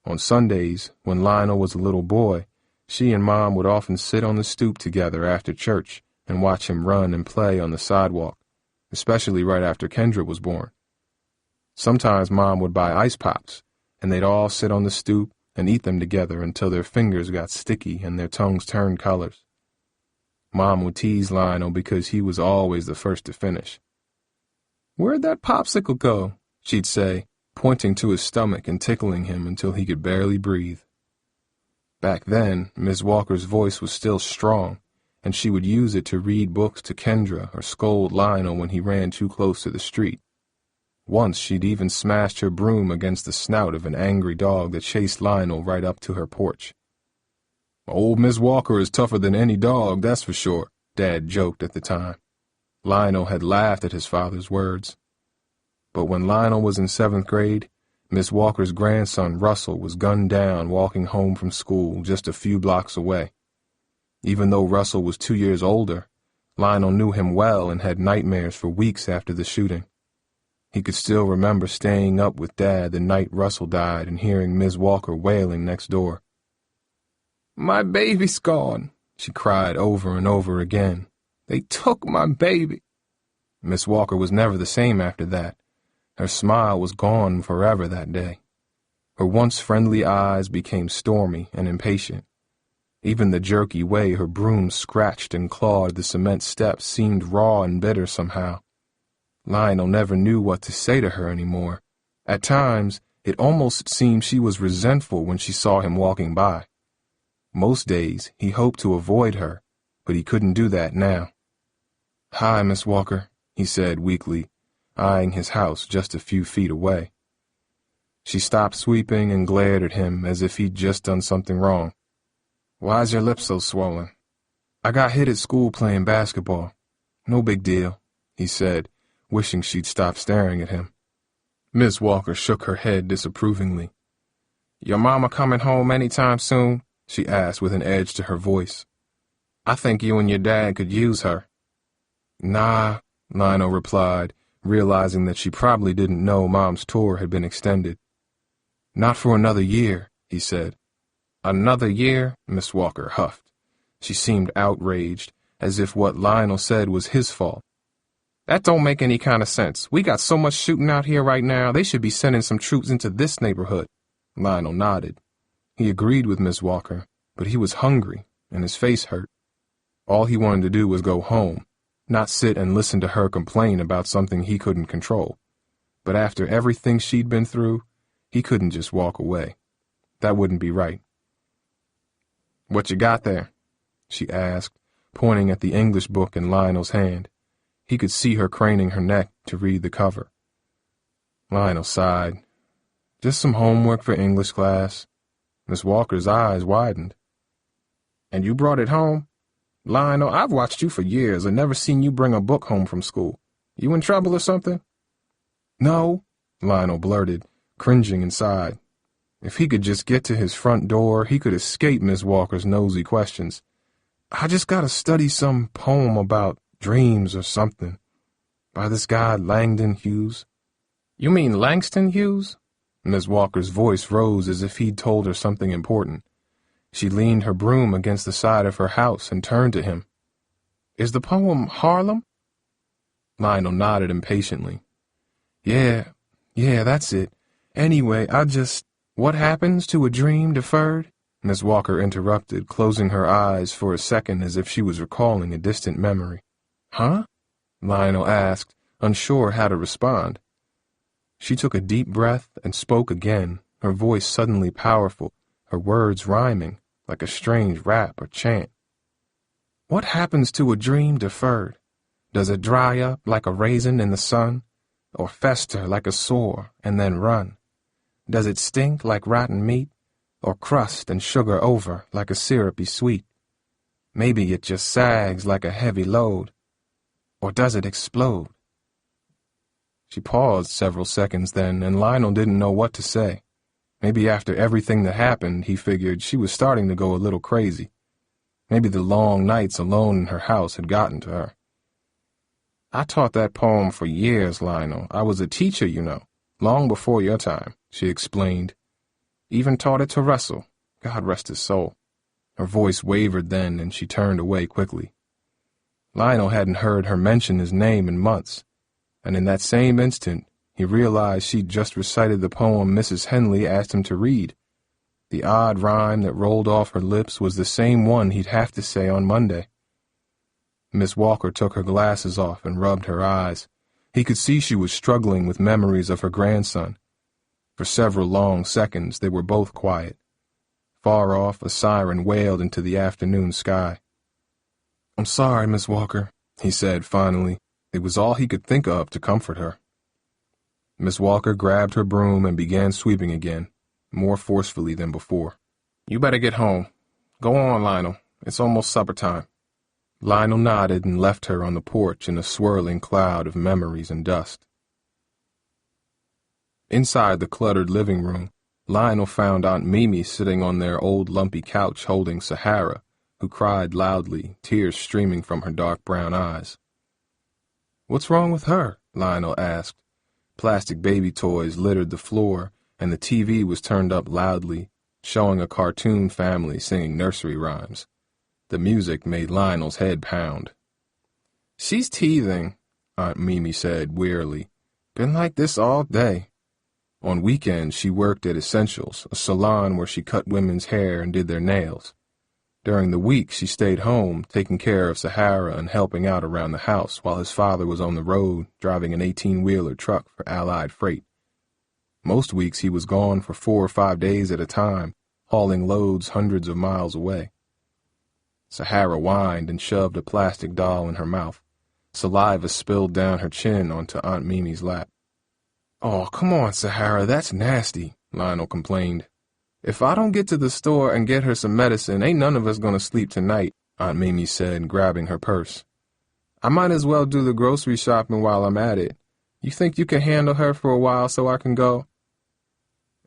On Sundays, when Lionel was a little boy, she and Mom would often sit on the stoop together after church and watch him run and play on the sidewalk, especially right after Kendra was born. Sometimes Mom would buy ice pops, and they'd all sit on the stoop and eat them together until their fingers got sticky and their tongues turned colors. Mom would tease Lionel because he was always the first to finish. "Where'd that popsicle go?" she'd say, pointing to his stomach and tickling him until he could barely breathe. Back then, Miss Walker's voice was still strong, and she would use it to read books to Kendra or scold Lionel when he ran too close to the street. Once she'd even smashed her broom against the snout of an angry dog that chased Lionel right up to her porch. "Old Miss Walker is tougher than any dog, that's for sure," Dad joked at the time. Lionel had laughed at his father's words. But when Lionel was in 7th grade, Miss Walker's grandson Russell was gunned down walking home from school just a few blocks away. Even though Russell was 2 years older, Lionel knew him well and had nightmares for weeks after the shooting. He could still remember staying up with Dad the night Russell died and hearing Miss Walker wailing next door. "My baby's gone," she cried over and over again. "They took my baby." Miss Walker was never the same after that. Her smile was gone forever that day. Her once friendly eyes became stormy and impatient. Even the jerky way her broom scratched and clawed the cement steps seemed raw and bitter somehow. Lionel never knew what to say to her anymore. At times, it almost seemed she was resentful when she saw him walking by. Most days, he hoped to avoid her, but he couldn't do that now. "Hi, Miss Walker," he said weakly, eyeing his house just a few feet away. She stopped sweeping and glared at him as if he'd just done something wrong. "Why's your lip so swollen?" "I got hit at school playing basketball. No big deal," he said, wishing she'd stop staring at him. Miss Walker shook her head disapprovingly. "Your mama coming home anytime soon?" she asked with an edge to her voice. "I think you and your dad could use her." "Nah," Lionel replied, realizing that she probably didn't know Mom's tour had been extended. "Not for another year," he said. "Another year?" Miss Walker huffed. She seemed outraged, as if what Lionel said was his fault. "That don't make any kind of sense. We got so much shooting out here right now, they should be sending some troops into this neighborhood." Lionel nodded. He agreed with Miss Walker, but he was hungry, and his face hurt. All he wanted to do was go home, not sit and listen to her complain about something he couldn't control. But after everything she'd been through, he couldn't just walk away. That wouldn't be right. "What you got there?" she asked, pointing at the English book in Lionel's hand. He could see her craning her neck to read the cover. Lionel sighed. "Just some homework for English class." Miss Walker's eyes widened. "And you brought it home? Lionel, I've watched you for years and never seen you bring a book home from school. You in trouble or something?" "No," Lionel blurted, cringing inside. If he could just get to his front door, he could escape Miss Walker's nosy questions. I just gotta study some poem about dreams or something, by this guy Langdon Hughes. You mean Langston Hughes? Miss Walker's voice rose as if he'd told her something important. She leaned her broom against the side of her house and turned to him. Is the poem Harlem? Lionel nodded impatiently. Yeah, that's it. Anyway, What happens to a dream deferred? Miss Walker interrupted, closing her eyes for a second as if she was recalling a distant memory. Huh? Lionel asked, unsure how to respond. She took a deep breath and spoke again, her voice suddenly powerful, her words rhyming, like a strange rap or chant. What happens to a dream deferred? Does it dry up like a raisin in the sun, or fester like a sore and then run? Does it stink like rotten meat, or crust and sugar over like a syrupy sweet? Maybe it just sags like a heavy load, or does it explode? She paused several seconds then, and Lionel didn't know what to say. Maybe after everything that happened, he figured she was starting to go a little crazy. Maybe the long nights alone in her house had gotten to her. I taught that poem for years, Lionel. I was a teacher, you know, long before your time, she explained. Even taught it to Russell, God rest his soul. Her voice wavered then, and she turned away quickly. Lionel hadn't heard her mention his name in months, and in that same instant, he realized she'd just recited the poem Mrs. Henley asked him to read. The odd rhyme that rolled off her lips was the same one he'd have to say on Monday. Miss Walker took her glasses off and rubbed her eyes. He could see she was struggling with memories of her grandson. For several long seconds, they were both quiet. Far off, a siren wailed into the afternoon sky. I'm sorry, Miss Walker, he said finally. It was all he could think of to comfort her. Miss Walker grabbed her broom and began sweeping again, more forcefully than before. You better get home. Go on, Lionel. It's almost supper time. Lionel nodded and left her on the porch in a swirling cloud of memories and dust. Inside the cluttered living room, Lionel found Aunt Mimi sitting on their old lumpy couch holding Sahara, who cried loudly, tears streaming from her dark brown eyes. What's wrong with her? Lionel asked. Plastic baby toys littered the floor, and the TV was turned up loudly, showing a cartoon family singing nursery rhymes. The music made Lionel's head pound. She's teething, Aunt Mimi said wearily. Been like this all day. On weekends, she worked at Essentials, a salon where she cut women's hair and did their nails. During the week, she stayed home, taking care of Sahara and helping out around the house while his father was on the road, driving an 18-wheeler truck for Allied Freight. Most weeks, he was gone for 4 or 5 days at a time, hauling loads hundreds of miles away. Sahara whined and shoved a plastic doll in her mouth. Saliva spilled down her chin onto Aunt Mimi's lap. Oh, come on, Sahara, that's nasty, Lionel complained. If I don't get to the store and get her some medicine, ain't none of us gonna sleep tonight, Aunt Mimi said, grabbing her purse. I might as well do the grocery shopping while I'm at it. You think you can handle her for a while so I can go?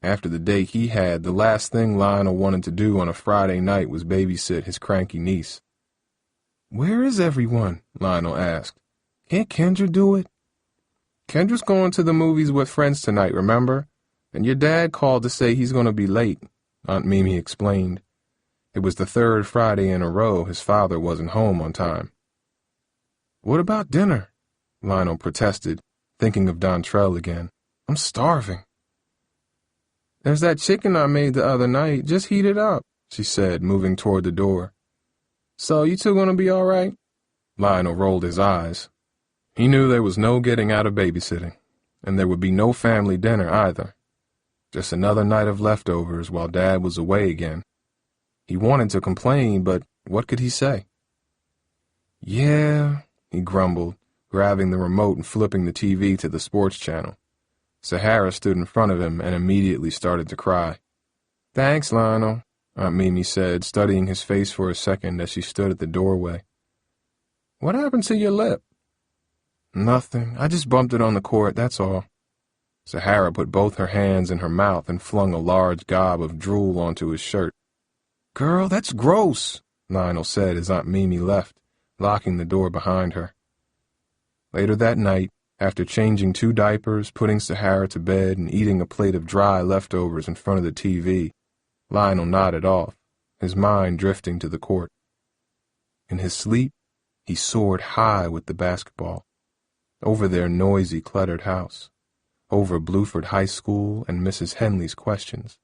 After the day he had, the last thing Lionel wanted to do on a Friday night was babysit his cranky niece. Where is everyone? Lionel asked. Can't Kendra do it? Kendra's going to the movies with friends tonight, remember? And your dad called to say he's going to be late, Aunt Mimi explained. It was the 3rd Friday in a row his father wasn't home on time. What about dinner? Lionel protested, thinking of Dontrell again. I'm starving. There's that chicken I made the other night. Just heat it up, she said, moving toward the door. So you two going to be all right? Lionel rolled his eyes. He knew there was no getting out of babysitting, and there would be no family dinner either. Just another night of leftovers while Dad was away again. He wanted to complain, but what could he say? Yeah, he grumbled, grabbing the remote and flipping the TV to the sports channel. Sahara stood in front of him and immediately started to cry. Thanks, Lionel, Aunt Mimi said, studying his face for a second as she stood at the doorway. What happened to your lip? Nothing. I just bumped it on the court, that's all. Sahara put both her hands in her mouth and flung a large gob of drool onto his shirt. "Girl, that's gross," Lionel said as Aunt Mimi left, locking the door behind her. Later that night, after changing 2 diapers, putting Sahara to bed, and eating a plate of dry leftovers in front of the TV, Lionel nodded off, his mind drifting to the court. In his sleep, he soared high with the basketball, over their noisy, cluttered house, over Bluford High School and Mrs. Henley's questions,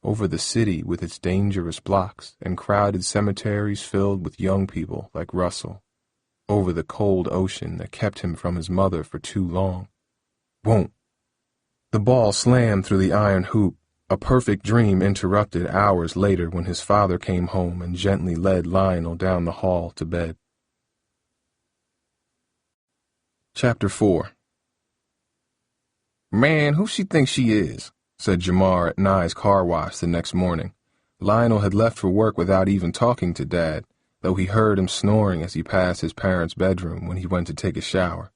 over the city with its dangerous blocks and crowded cemeteries filled with young people like Russell, over the cold ocean that kept him from his mother for too long. Won't. The ball slammed through the iron hoop, a perfect dream interrupted hours later when his father came home and gently led Lionel down the hall to bed. Chapter 4. "Man, who she thinks she is?" said Jamar at Nye's car wash the next morning. Lionel had left for work without even talking to Dad, though he heard him snoring as he passed his parents' bedroom when he went to take a shower.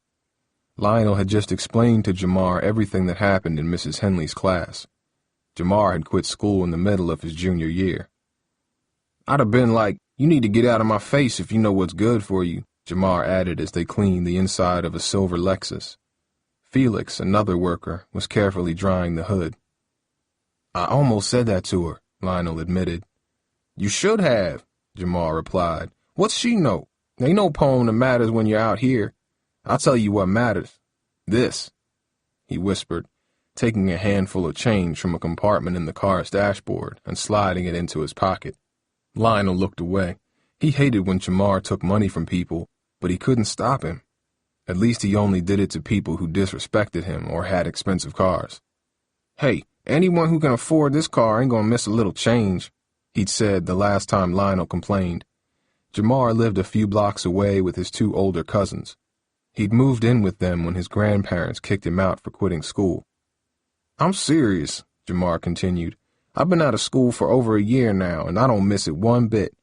Lionel had just explained to Jamar everything that happened in Mrs. Henley's class. Jamar had quit school in the middle of his junior year. "I'd have been like, you need to get out of my face if you know what's good for you," Jamar added as they cleaned the inside of a silver Lexus. Felix, another worker, was carefully drying the hood. "I almost said that to her," Lionel admitted. "You should have," Jamar replied. "What's she know? Ain't no poem that matters when you're out here. I'll tell you what matters. This," he whispered, taking a handful of change from a compartment in the car's dashboard and sliding it into his pocket. Lionel looked away. He hated when Jamar took money from people, but he couldn't stop him. At least he only did it to people who disrespected him or had expensive cars. "Hey, anyone who can afford this car ain't gonna miss a little change," he'd said the last time Lionel complained. Jamar lived a few blocks away with his 2 older cousins. He'd moved in with them when his grandparents kicked him out for quitting school. "I'm serious," Jamar continued. "I've been out of school for over a year now, and I don't miss it one bit.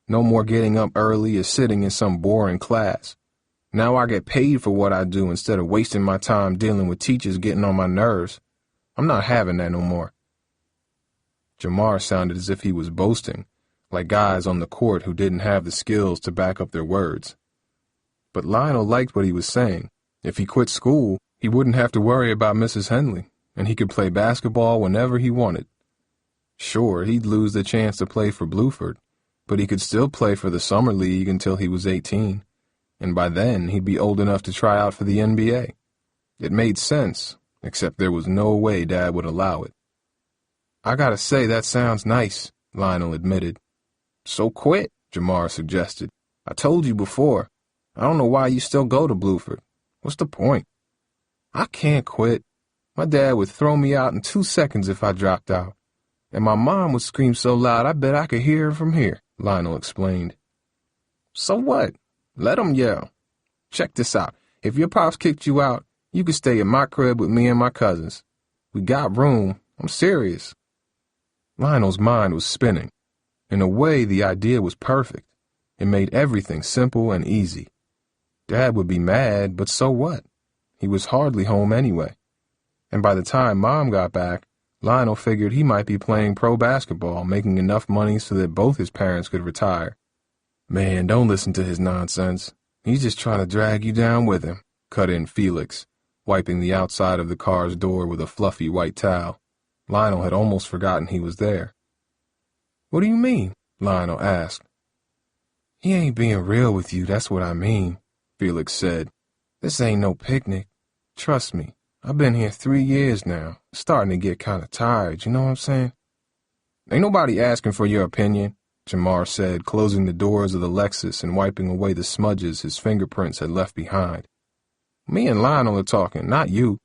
No more getting up early or sitting in some boring class. Now I get paid for what I do instead of wasting my time dealing with teachers getting on my nerves. I'm not having that no more." Jamar sounded as if he was boasting, like guys on the court who didn't have the skills to back up their words. But Lionel liked what he was saying. If he quit school, he wouldn't have to worry about Mrs. Henley, and he could play basketball whenever he wanted. Sure, he'd lose the chance to play for Bluford, but he could still play for the summer league until he was 18, and by then he'd be old enough to try out for the NBA. It made sense, except there was no way Dad would allow it. "I gotta say, that sounds nice," Lionel admitted. "So quit," Jamar suggested. "I told you before. I don't know why you still go to Bluford. What's the point?" "I can't quit. My dad would throw me out in 2 seconds if I dropped out. And my mom would scream so loud I bet I could hear her from here," Lionel explained. "So what? Let him yell. Check this out. If your pops kicked you out, you could stay in my crib with me and my cousins. We got room. I'm serious." Lionel's mind was spinning. In a way, the idea was perfect. It made everything simple and easy. Dad would be mad, but so what? He was hardly home anyway. And by the time Mom got back, Lionel figured he might be playing pro basketball, making enough money so that both his parents could retire. "Man, don't listen to his nonsense. He's just trying to drag you down with him," cut in Felix, wiping the outside of the car's door with a fluffy white towel. Lionel had almost forgotten he was there. "What do you mean?" Lionel asked. "He ain't being real with you, that's what I mean," Felix said. "This ain't no picnic. Trust me, I've been here 3 years now. Starting to get kind of tired, you know what I'm saying?" "Ain't nobody asking for your opinion," Jamar said, closing the doors of the Lexus and wiping away the smudges his fingerprints had left behind. "Me and Lionel are talking, not you."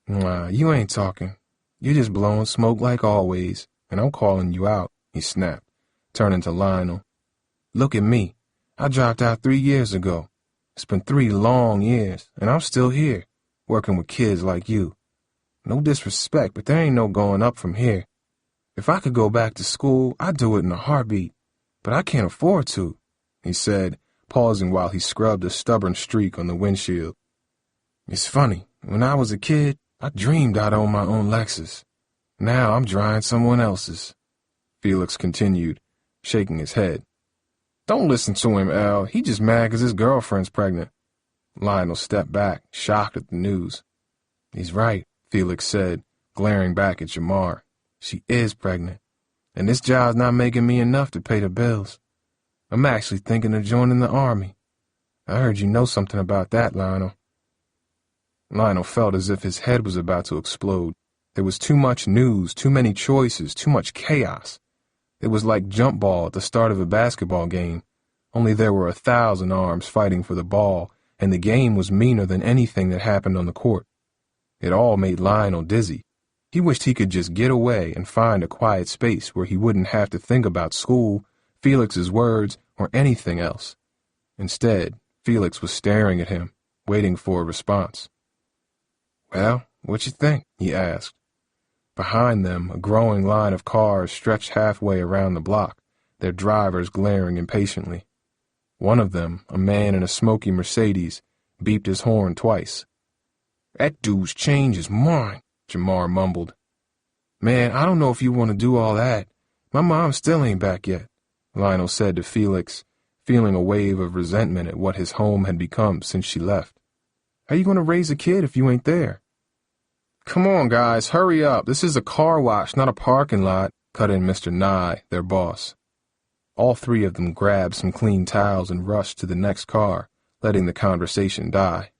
"Nah, you ain't talking. You're just blowing smoke like always, and I'm calling you out," he snapped, turning to Lionel. "Look at me. I dropped out 3 years ago. It's been 3 long years, and I'm still here, working with kids like you. No disrespect, but there ain't no going up from here. If I could go back to school, I'd do it in a heartbeat, but I can't afford to," he said, pausing while he scrubbed a stubborn streak on the windshield. "It's funny, when I was a kid, I dreamed I'd own my own Lexus. Now I'm drying someone else's. Felix continued, shaking his head. Don't listen to him, Al. He just mad 'cause his girlfriend's pregnant. Lionel stepped back, shocked at the news. He's right, Felix said, glaring back at Jamar. She is pregnant, and this job's not making me enough to pay the bills. I'm actually thinking of joining the army. I heard you know something about that, Lionel. Lionel felt as if his head was about to explode. There was too much news, too many choices, too much chaos. It was like jump ball at the start of a basketball game, only there were 1,000 arms fighting for the ball, and the game was meaner than anything that happened on the court. It all made Lionel dizzy. He wished he could just get away and find a quiet space where he wouldn't have to think about school, Felix's words, or anything else. Instead, Felix was staring at him, waiting for a response. Well, what you think? He asked. Behind them, a growing line of cars stretched halfway around the block, their drivers glaring impatiently. One of them, a man in a smoky Mercedes, beeped his horn twice. That dude's changed his mind, Jamar mumbled. Man, I don't know if you want to do all that. My mom still ain't back yet, Lionel said to Felix, feeling a wave of resentment at what his home had become since she left. How you going to raise a kid if you ain't there? Come on, guys, hurry up. This is a car wash, not a parking lot, cut in Mr. Nye, their boss. All three of them grabbed some clean towels and rushed to the next car, letting the conversation die.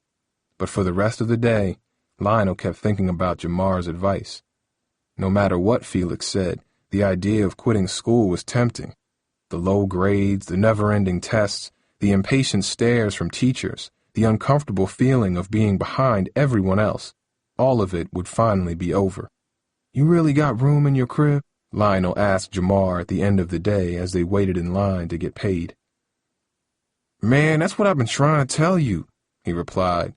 But for the rest of the day, Lionel kept thinking about Jamar's advice. No matter what Felix said, the idea of quitting school was tempting. The low grades, the never-ending tests, the impatient stares from teachers, the uncomfortable feeling of being behind everyone else, all of it would finally be over. You really got room in your crib? Lionel asked Jamar at the end of the day as they waited in line to get paid. Man, that's what I've been trying to tell you, he replied.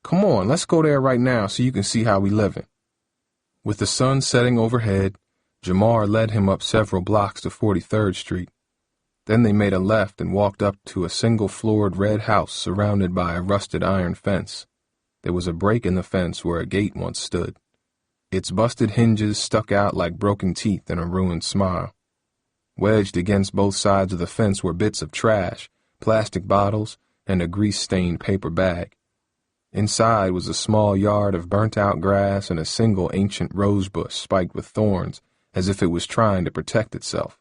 Come on, let's go there right now so you can see how we livin'. With the sun setting overhead, Jamar led him up several blocks to 43rd Street. Then they made a left and walked up to a single-floored red house surrounded by a rusted iron fence. There was a break in the fence where a gate once stood. Its busted hinges stuck out like broken teeth in a ruined smile. Wedged against both sides of the fence were bits of trash, plastic bottles, and a grease-stained paper bag. Inside was a small yard of burnt-out grass and a single ancient rose bush spiked with thorns, as if it was trying to protect itself.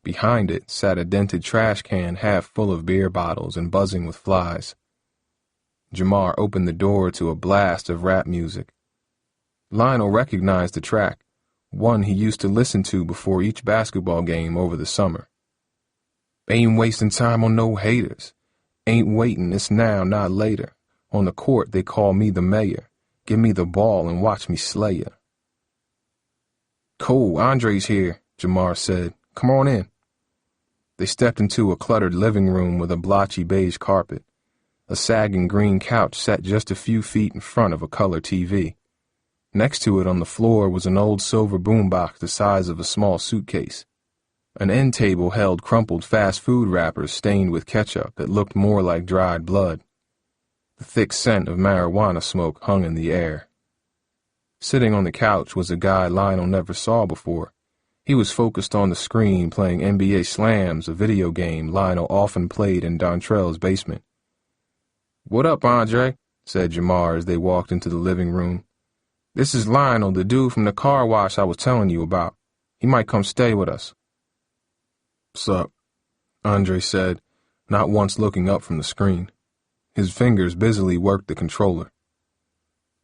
Behind it sat a dented trash can half full of beer bottles and buzzing with flies. Jamar opened the door to a blast of rap music. Lionel recognized the track, one he used to listen to before each basketball game over the summer. Ain't wasting time on no haters. Ain't waiting, it's now, not later. On the court, they call me the mayor. Give me the ball and watch me slay ya. Cool, Andre's here, Jamar said. Come on in. They stepped into a cluttered living room with a blotchy beige carpet. A sagging green couch sat just a few feet in front of a color TV. Next to it on the floor was an old silver boombox the size of a small suitcase. An end table held crumpled fast food wrappers stained with ketchup that looked more like dried blood. The thick scent of marijuana smoke hung in the air. Sitting on the couch was a guy Lionel never saw before. He was focused on the screen playing NBA Slams, a video game Lionel often played in Dontrell's basement. What up, Andre? Said Jamar as they walked into the living room. This is Lionel, the dude from the car wash I was telling you about. He might come stay with us. Sup? Andre said, not once looking up from the screen. His fingers busily worked the controller.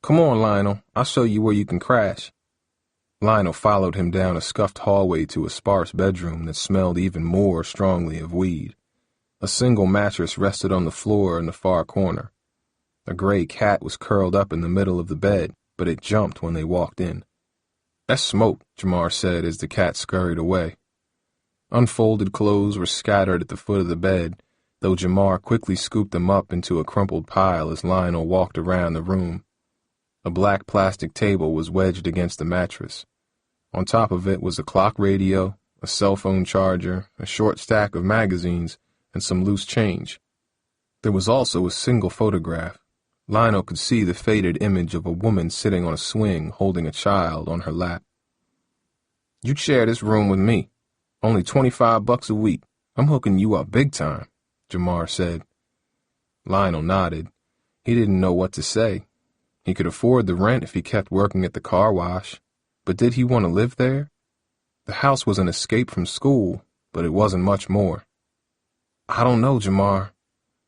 Come on, Lionel. I'll show you where you can crash. Lionel followed him down a scuffed hallway to a sparse bedroom that smelled even more strongly of weed. A single mattress rested on the floor in the far corner. A gray cat was curled up in the middle of the bed, but it jumped when they walked in. That's smoke, Jamar said as the cat scurried away. Unfolded clothes were scattered at the foot of the bed, though Jamar quickly scooped them up into a crumpled pile as Lionel walked around the room. A black plastic table was wedged against the mattress. On top of it was a clock radio, a cell phone charger, a short stack of magazines, and some loose change. There was also a single photograph, Lionel could see the faded image of a woman sitting on a swing holding a child on her lap. "You'd share this room with me. Only $25 a week. I'm hooking you up big time," Jamar said. Lionel nodded. He didn't know what to say. He could afford the rent if he kept working at the car wash, but did he want to live there? The house was an escape from school, but it wasn't much more. "I don't know, Jamar.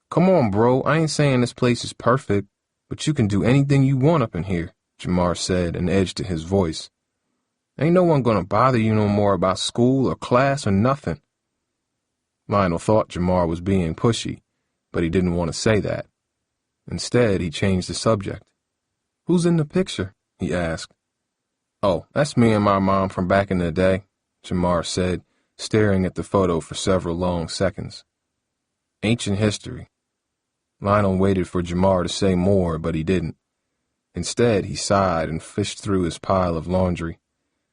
Come on, bro, I ain't saying this place is perfect, but you can do anything you want up in here," Jamar said, an edge to his voice. "Ain't no one gonna bother you no more about school or class or nothing." Lionel thought Jamar was being pushy, but he didn't want to say that. Instead, he changed the subject. "Who's in the picture?" he asked. "Oh, that's me and my mom from back in the day," Jamar said, staring at the photo for several long seconds. "Ancient history." Lionel waited for Jamar to say more, but he didn't. Instead, he sighed and fished through his pile of laundry.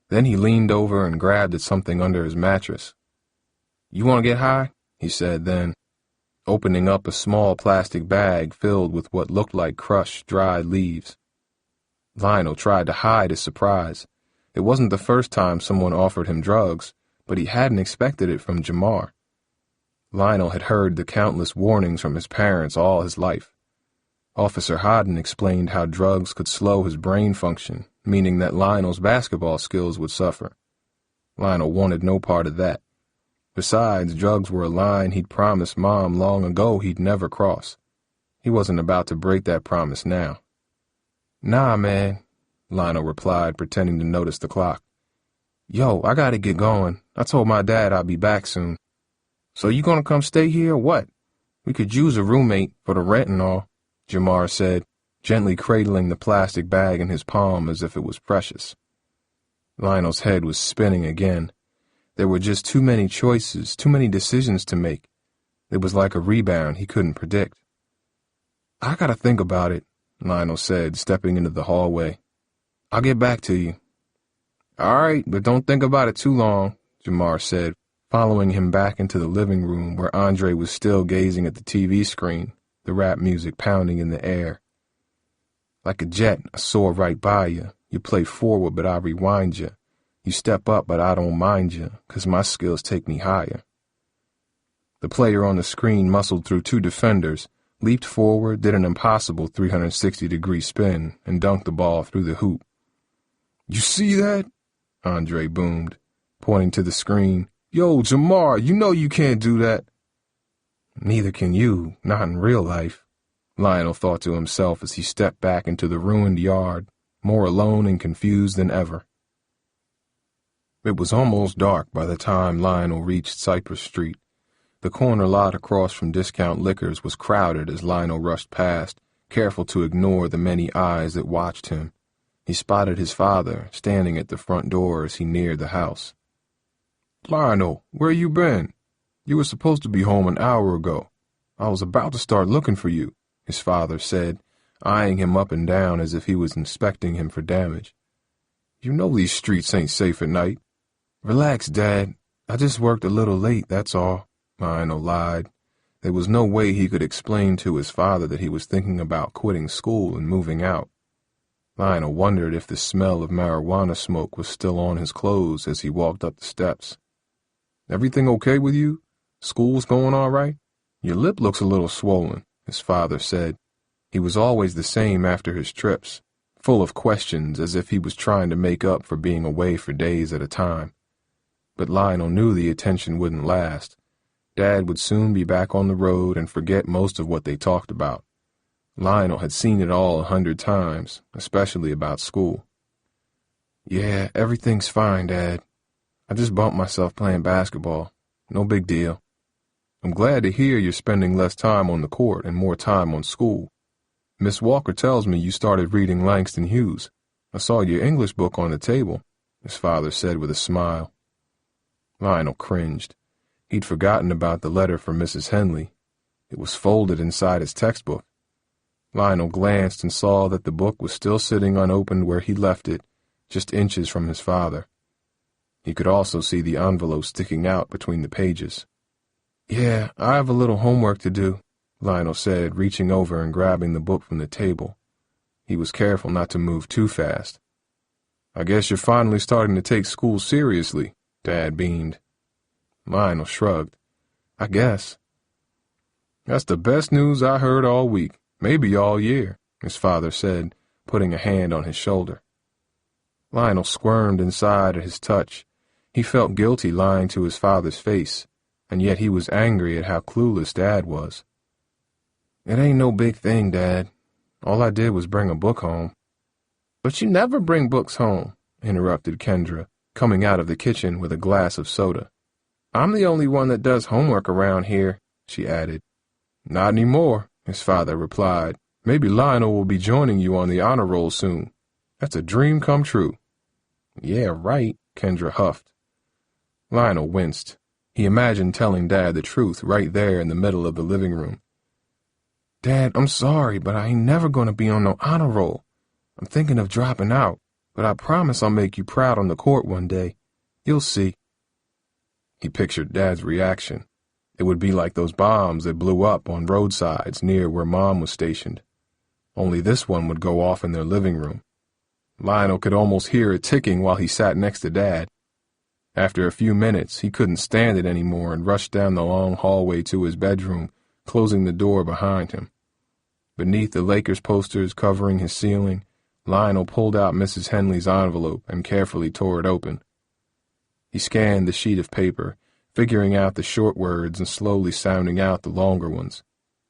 Then he leaned over and grabbed at something under his mattress. "You want to get high?" he said then, opening up a small plastic bag filled with what looked like crushed, dried leaves. Lionel tried to hide his surprise. It wasn't the first time someone offered him drugs, but he hadn't expected it from Jamar. Lionel had heard the countless warnings from his parents all his life. Officer Hodden explained how drugs could slow his brain function, meaning that Lionel's basketball skills would suffer. Lionel wanted no part of that. Besides, drugs were a line he'd promised Mom long ago he'd never cross. He wasn't about to break that promise now. "Nah, man," Lionel replied, pretending to notice the clock. "Yo, I gotta get going. I told my dad I'd be back soon." "So you gonna come stay here or what? We could use a roommate for the rent and all," Jamar said, gently cradling the plastic bag in his palm as if it was precious. Lionel's head was spinning again. There were just too many choices, too many decisions to make. It was like a rebound he couldn't predict. "I gotta think about it," Lionel said, stepping into the hallway. "I'll get back to you." "All right, but don't think about it too long," Jamar said, following him back into the living room where Andre was still gazing at the TV screen, the rap music pounding in the air. "Like a jet, I soar right by you. You play forward, but I rewind you. You step up, but I don't mind you, 'cause my skills take me higher." The player on the screen muscled through two defenders, leaped forward, did an impossible 360-degree spin, and dunked the ball through the hoop. "You see that?" Andre boomed, pointing to the screen. "Yo, Jamar, you know you can't do that." "Neither can you, not in real life," Lionel thought to himself as he stepped back into the ruined yard, more alone and confused than ever. It was almost dark by the time Lionel reached Cypress Street. The corner lot across from Discount Liquors was crowded as Lionel rushed past, careful to ignore the many eyes that watched him. He spotted his father, standing at the front door as he neared the house. "Lionel, where you been? You were supposed to be home an hour ago. I was about to start looking for you," his father said, eyeing him up and down as if he was inspecting him for damage. "You know these streets ain't safe at night." "Relax, Dad. I just worked a little late, that's all," Lionel lied. There was no way he could explain to his father that he was thinking about quitting school and moving out. Lionel wondered if the smell of marijuana smoke was still on his clothes as he walked up the steps. "Everything okay with you? School's going all right? Your lip looks a little swollen," his father said. He was always the same after his trips, full of questions as if he was trying to make up for being away for days at a time. But Lionel knew the attention wouldn't last. Dad would soon be back on the road and forget most of what they talked about. Lionel had seen it all 100 times, especially about school. "Yeah, everything's fine, Dad. I just bumped myself playing basketball. No big deal. I'm glad to hear you're spending less time on the court and more time on school. Miss Walker tells me you started reading Langston Hughes. I saw your English book on the table," his father said with a smile. Lionel cringed. He'd forgotten about the letter from Mrs. Henley. It was folded inside his textbook. Lionel glanced and saw that the book was still sitting unopened where he left it, just inches from his father. He could also see the envelope sticking out between the pages. "Yeah, I have a little homework to do," Lionel said, reaching over and grabbing the book from the table. He was careful not to move too fast. I guess you're finally starting to take school seriously, Dad beamed. Lionel shrugged. I guess. That's the best news I heard all week, maybe all year, his father said, putting a hand on his shoulder. Lionel squirmed inside at his touch. He felt guilty lying to his father's face, and yet he was angry at how clueless Dad was. It ain't no big thing, Dad. All I did was bring a book home. But you never bring books home, interrupted Kendra, coming out of the kitchen with a glass of soda. I'm the only one that does homework around here, she added. Not anymore, his father replied. Maybe Lionel will be joining you on the honor roll soon. That's a dream come true. Yeah, right, Kendra huffed. Lionel winced. He imagined telling Dad the truth right there in the middle of the living room. Dad, I'm sorry, but I ain't never gonna be on no honor roll. I'm thinking of dropping out, but I promise I'll make you proud on the court one day. You'll see. He pictured Dad's reaction. It would be like those bombs that blew up on roadsides near where Mom was stationed. Only this one would go off in their living room. Lionel could almost hear it ticking while he sat next to Dad. After a few minutes, he couldn't stand it anymore and rushed down the long hallway to his bedroom, closing the door behind him. Beneath the Lakers posters covering his ceiling, Lionel pulled out Mrs. Henley's envelope and carefully tore it open. He scanned the sheet of paper, figuring out the short words and slowly sounding out the longer ones.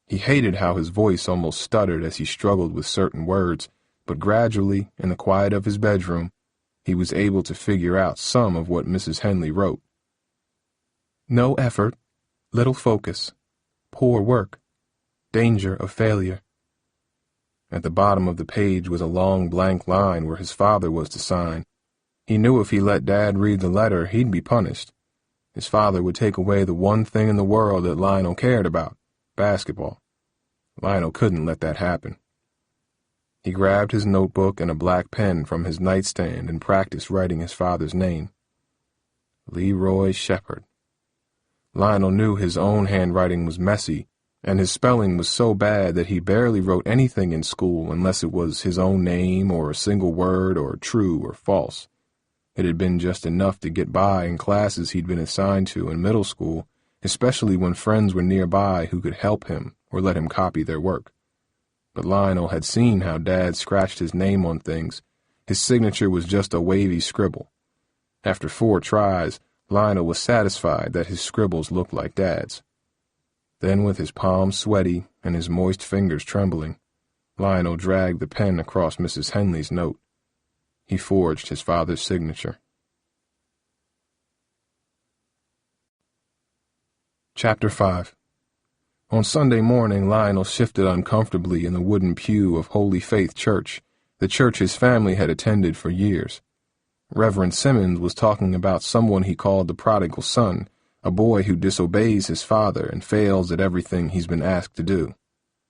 He hated how his voice almost stuttered as he struggled with certain words, but gradually, in the quiet of his bedroom, he was able to figure out some of what Mrs. Henley wrote. No effort, little focus, poor work, danger of failure. At the bottom of the page was a long blank line where his father was to sign. He knew if he let Dad read the letter, he'd be punished. His father would take away the one thing in the world that Lionel cared about, basketball. Lionel couldn't let that happen. He grabbed his notebook and a black pen from his nightstand and practiced writing his father's name. Leroy Shephard. Lionel knew his own handwriting was messy, and his spelling was so bad that he barely wrote anything in school unless it was his own name or a single word or true or false. It had been just enough to get by in classes he'd been assigned to in middle school, especially when friends were nearby who could help him or let him copy their work. But Lionel had seen how Dad scratched his name on things. His signature was just a wavy scribble. After 4 tries, Lionel was satisfied that his scribbles looked like Dad's. Then, with his palms sweaty and his moist fingers trembling, Lionel dragged the pen across Mrs. Henley's note. He forged his father's signature. Chapter 5. On Sunday morning, Lionel shifted uncomfortably in the wooden pew of Holy Faith Church, the church his family had attended for years. Reverend Simmons was talking about someone he called the prodigal son, a boy who disobeys his father and fails at everything he's been asked to do.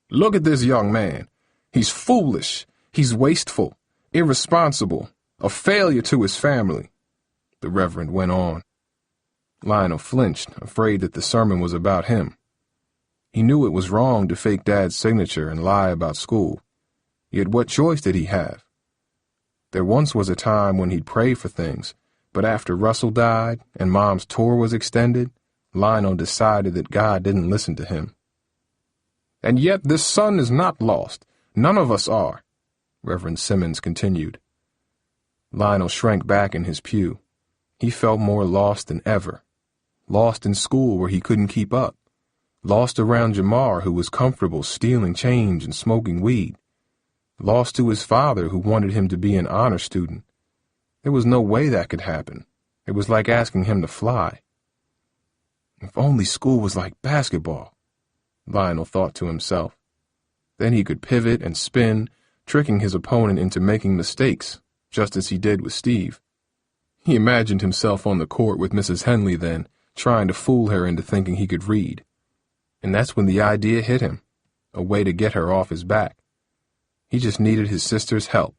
Look at this young man. He's foolish. He's wasteful, irresponsible, a failure to his family, the Reverend went on. Lionel flinched, afraid that the sermon was about him. He knew it was wrong to fake Dad's signature and lie about school. Yet what choice did he have? There once was a time when he'd pray for things, but after Russell died and Mom's tour was extended, Lionel decided that God didn't listen to him. And yet this son is not lost. None of us are, Reverend Simmons continued. Lionel shrank back in his pew. He felt more lost than ever. Lost in school where he couldn't keep up. Lost around Jamar, who was comfortable stealing change and smoking weed. Lost to his father, who wanted him to be an honor student. There was no way that could happen. It was like asking him to fly. If only school was like basketball, Lionel thought to himself. Then he could pivot and spin, tricking his opponent into making mistakes, just as he did with Steve. He imagined himself on the court with Mrs. Henley then, trying to fool her into thinking he could read. And that's when the idea hit him, a way to get her off his back. He just needed his sister's help.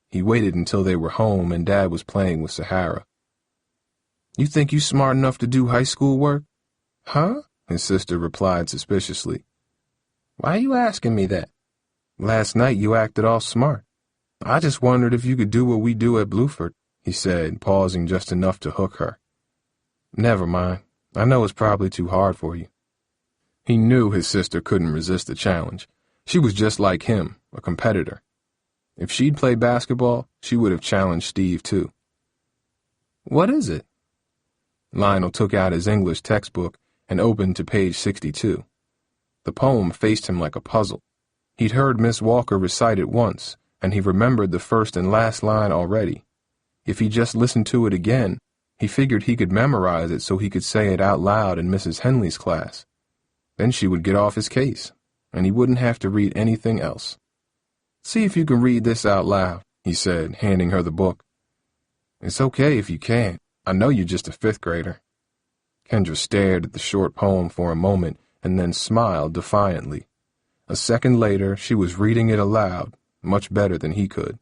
He waited until they were home and Dad was playing with Sahara. You think you smart enough to do high school work? Huh? His sister replied suspiciously. Why are you asking me that? Last night you acted all smart. I just wondered if you could do what we do at Bluford, he said, pausing just enough to hook her. Never mind. I know it's probably too hard for you. He knew his sister couldn't resist the challenge. She was just like him, a competitor. If she'd played basketball, she would have challenged Steve too. What is it? Lionel took out his English textbook and opened to page 62. The poem faced him like a puzzle. He'd heard Miss Walker recite it once, and he remembered the first and last line already. If he just listened to it again, he figured he could memorize it so he could say it out loud in Mrs. Henley's class. Then she would get off his case, and he wouldn't have to read anything else. See if you can read this out loud, he said, handing her the book. It's okay if you can't. I know you're just a fifth grader. Kendra stared at the short poem for a moment and then smiled defiantly. A second later, she was reading it aloud, much better than he could.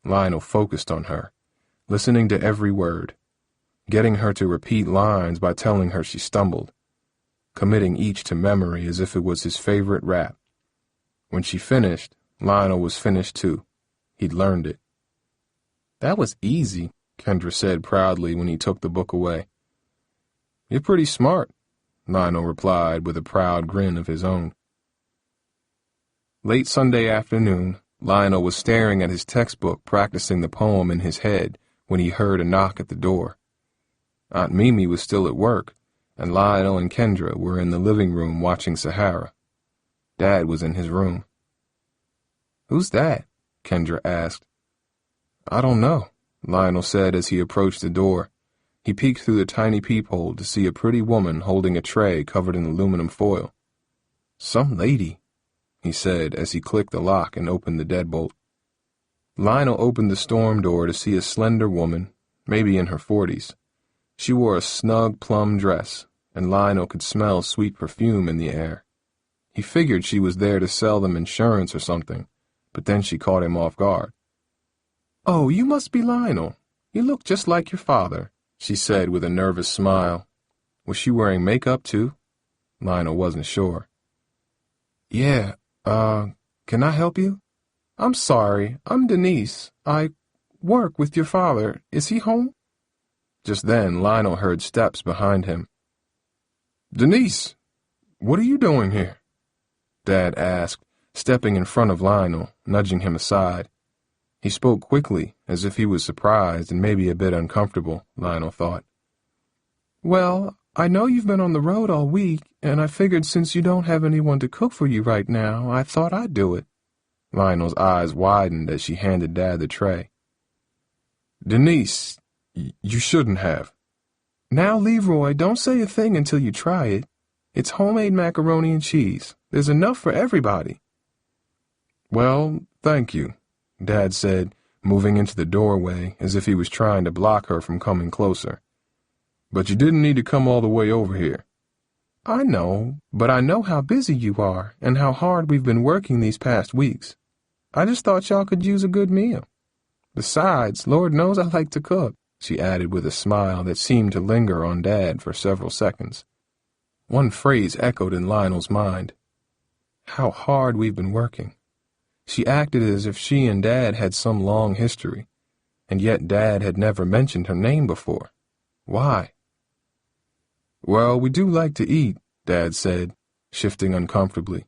Lionel focused on her, listening to every word, getting her to repeat lines by telling her she stumbled, committing each to memory as if it was his favorite rap. When she finished, Lionel was finished too. He'd learned it. That was easy, Kendra said proudly when he took the book away. You're pretty smart, Lionel replied with a proud grin of his own. Late Sunday afternoon, Lionel was staring at his textbook practicing the poem in his head when he heard a knock at the door. Aunt Mimi was still at work, and Lionel and Kendra were in the living room watching Sahara. Dad was in his room. Who's that? Kendra asked. I don't know, Lionel said as he approached the door. He peeked through the tiny peephole to see a pretty woman holding a tray covered in aluminum foil. Some lady, he said as he clicked the lock and opened the deadbolt. Lionel opened the storm door to see a slender woman, maybe in her 40s. She wore a snug plum dress, and Lionel could smell sweet perfume in the air. He figured she was there to sell them insurance or something, but then she caught him off guard. Oh, you must be Lionel. You look just like your father, she said with a nervous smile. Was she wearing makeup too? Lionel wasn't sure. Yeah, can I help you? I'm sorry, I'm Denise. I work with your father. Is he home? Just then, Lionel heard steps behind him. Denise, what are you doing here? Dad asked, stepping in front of Lionel, nudging him aside. He spoke quickly, as if he was surprised and maybe a bit uncomfortable, Lionel thought. Well, I know you've been on the road all week, and I figured since you don't have anyone to cook for you right now, I thought I'd do it. Lionel's eyes widened as she handed Dad the tray. Denise, you shouldn't have. Now, Leroy, don't say a thing until you try it. It's homemade macaroni and cheese. There's enough for everybody. Well, thank you, Dad said, moving into the doorway as if he was trying to block her from coming closer. But you didn't need to come all the way over here. I know, but I know how busy you are and how hard we've been working these past weeks. I just thought y'all could use a good meal. Besides, Lord knows I like to cook, she added with a smile that seemed to linger on Dad for several seconds. One phrase echoed in Lionel's mind. How hard we've been working. She acted as if she and Dad had some long history, and yet Dad had never mentioned her name before. Why? Well, we do like to eat, Dad said, shifting uncomfortably.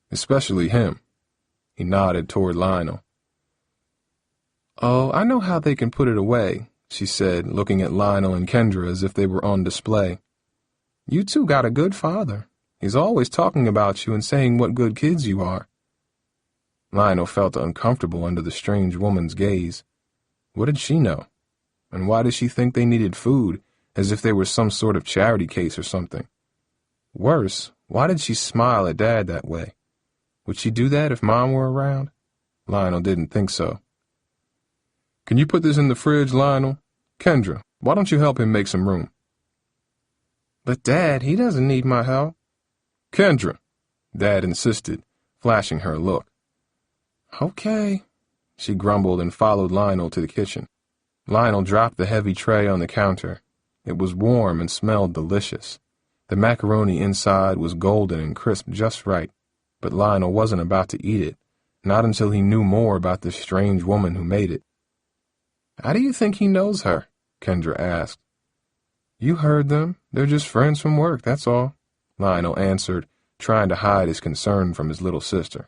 Especially him. He nodded toward Lionel. Oh, I know how they can put it away, she said, looking at Lionel and Kendra as if they were on display. You two got a good father. He's always talking about you and saying what good kids you are. Lionel felt uncomfortable under the strange woman's gaze. What did she know? And why did she think they needed food, as if they were some sort of charity case or something? Worse, why did she smile at Dad that way? Would she do that if Mom were around? Lionel didn't think so. Can you put this in the fridge, Lionel? Kendra, why don't you help him make some room? But Dad, he doesn't need my help. Kendra, Dad insisted, flashing her a look. Okay, she grumbled and followed Lionel to the kitchen. Lionel dropped the heavy tray on the counter. It was warm and smelled delicious. The macaroni inside was golden and crisp just right. but Lionel wasn't about to eat it, not until he knew more about the strange woman who made it. "How do you think he knows her?" Kendra asked. "You heard them. They're just friends from work, that's all," Lionel answered, trying to hide his concern from his little sister.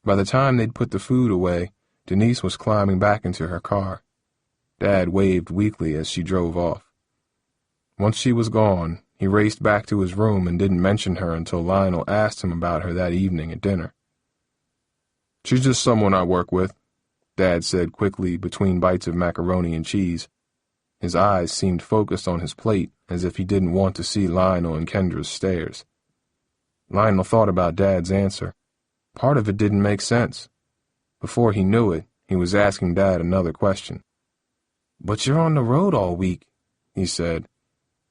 By the time they'd put the food away, Denise was climbing back into her car. Dad waved weakly as she drove off. Once she was gone, he raced back to his room and didn't mention her until Lionel asked him about her that evening at dinner. "She's just someone I work with," Dad said quickly between bites of macaroni and cheese. His eyes seemed focused on his plate, as if he didn't want to see Lionel and Kendra's stares. Lionel thought about Dad's answer. Part of it didn't make sense. Before he knew it, he was asking Dad another question. "But you're on the road all week," he said.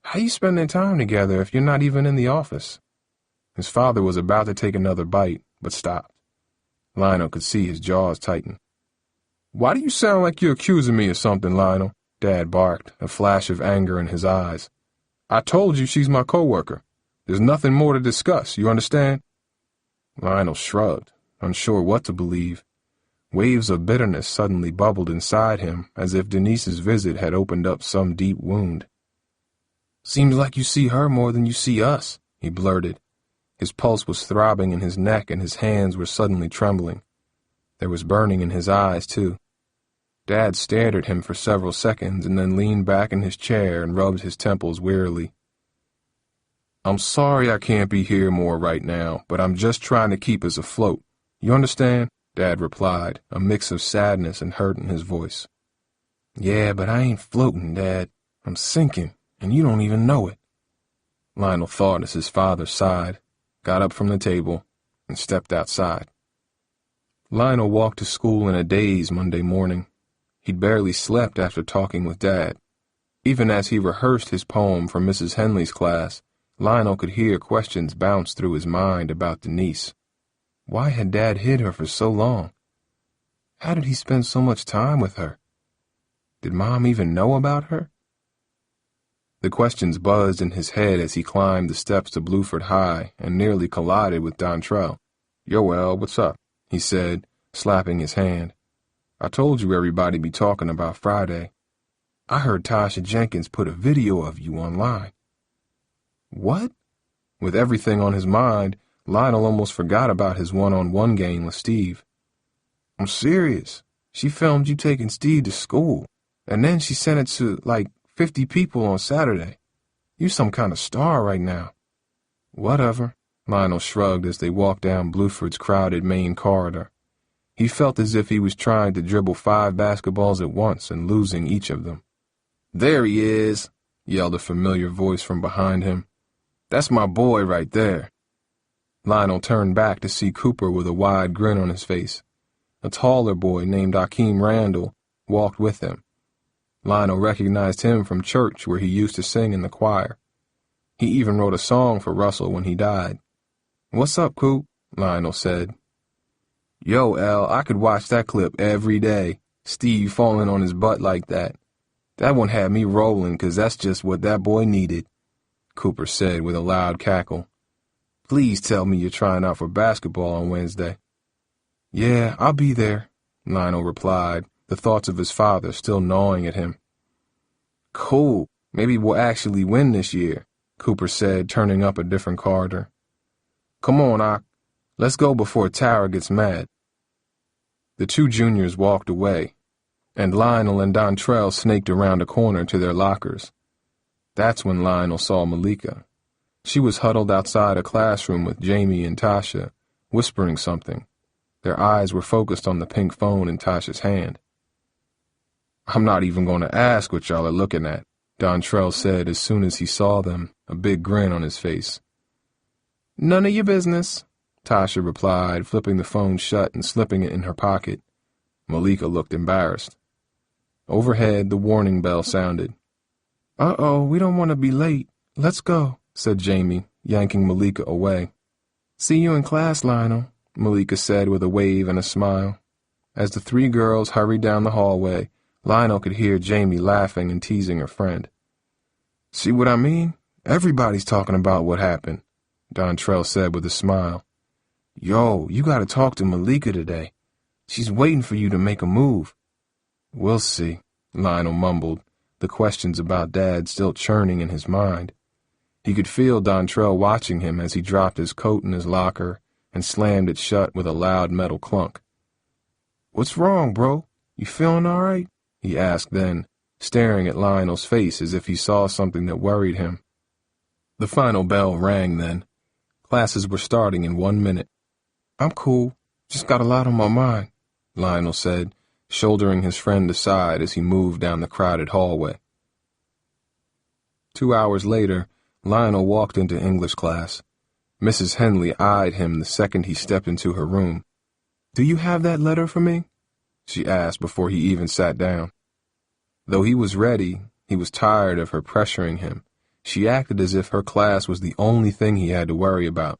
"How you spending time together if you're not even in the office?" His father was about to take another bite, but stopped. Lionel could see his jaws tighten. "Why do you sound like you're accusing me of something, Lionel?" Dad barked, a flash of anger in his eyes. "I told you she's my coworker. There's nothing more to discuss, you understand?" Lionel shrugged, unsure what to believe. Waves of bitterness suddenly bubbled inside him, as if Denise's visit had opened up some deep wound. "Seems like you see her more than you see us," he blurted. His pulse was throbbing in his neck and his hands were suddenly trembling. There was burning in his eyes, too. Dad stared at him for several seconds and then leaned back in his chair and rubbed his temples wearily. "I'm sorry I can't be here more right now, but I'm just trying to keep us afloat. You understand?" Dad replied, a mix of sadness and hurt in his voice. "Yeah, but I ain't floating, Dad. I'm sinking, and you don't even know it." Lionel thought as his father sighed, got up from the table, and stepped outside. Lionel walked to school in a daze Monday morning. He'd barely slept after talking with Dad. Even as he rehearsed his poem for Mrs. Henley's class, Lionel could hear questions bounce through his mind about Denise. Why had Dad hid her for so long? How did he spend so much time with her? Did Mom even know about her? The questions buzzed in his head as he climbed the steps to Bluford High and nearly collided with Dontrell. "Yo, El, what's up?" he said, slapping his hand. "I told you everybody'd be talking about Friday. I heard Tasha Jenkins put a video of you online." "What?" With everything on his mind, Lionel almost forgot about his one-on-one game with Steve. "I'm serious. She filmed you taking Steve to school, and then she sent it to, 50 people on Saturday. You some kind of star right now." "Whatever," Lionel shrugged as they walked down Bluford's crowded main corridor. He felt as if he was trying to dribble 5 basketballs at once and losing each of them. "There he is," yelled a familiar voice from behind him. "That's my boy right there." Lionel turned back to see Cooper with a wide grin on his face. A taller boy named Akeem Randall walked with him. Lionel recognized him from church where he used to sing in the choir. He even wrote a song for Russell when he died. "What's up, Coop?" Lionel said. "Yo, El, I could watch that clip every day. Steve falling on his butt like that. That one had me rolling 'cause that's just what that boy needed," Cooper said with a loud cackle. "Please tell me you're trying out for basketball on Wednesday." "Yeah, I'll be there," Lionel replied, the thoughts of his father still gnawing at him. "Cool. Maybe we'll actually win this year," Cooper said, turning up a different corridor. "Come on, Ak. Let's go before Tara gets mad." The 2 juniors walked away, and Lionel and Dontrell snaked around a corner to their lockers. That's when Lionel saw Malika. She was huddled outside a classroom with Jamie and Tasha, whispering something. Their eyes were focused on the pink phone in Tasha's hand. "I'm not even going to ask what y'all are looking at," Dontrell said as soon as he saw them, a big grin on his face. "None of your business," Tasha replied, flipping the phone shut and slipping it in her pocket. Malika looked embarrassed. Overhead, the warning bell sounded. "Uh-oh, we don't want to be late. Let's go," said Jamie, yanking Malika away. "See you in class, Lionel," Malika said with a wave and a smile. As the 3 girls hurried down the hallway, Lionel could hear Jamie laughing and teasing her friend. "See what I mean? Everybody's talking about what happened," Dontrell said with a smile. Yo, you gotta talk to Malika today. She's waiting for you to make a move. We'll see, Lionel mumbled, the questions about Dad still churning in his mind. He could feel Dontrell watching him as he dropped his coat in his locker and slammed it shut with a loud metal clunk. What's wrong, bro? You feeling all right? He asked then, staring at Lionel's face as if he saw something that worried him. The final bell rang then. Classes were starting in 1 minute. I'm cool. Just got a lot on my mind, Lionel said, shouldering his friend aside as he moved down the crowded hallway. 2 hours later, Lionel walked into English class. Mrs. Henley eyed him the second he stepped into her room. Do you have that letter for me? She asked before he even sat down. Though he was ready, he was tired of her pressuring him. She acted as if her class was the only thing he had to worry about.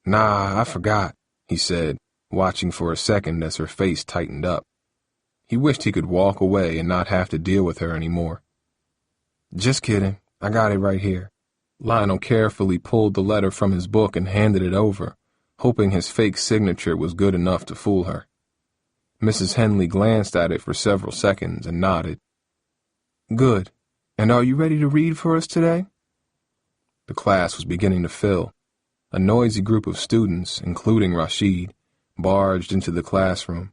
Nah, I forgot, he said, watching for a second as her face tightened up. He wished he could walk away and not have to deal with her anymore. Just kidding. I got it right here. Lionel carefully pulled the letter from his book and handed it over, hoping his fake signature was good enough to fool her. Mrs. Henley glanced at it for several seconds and nodded. Good. And are you ready to read for us today? The class was beginning to fill. A noisy group of students, including Rashid, barged into the classroom.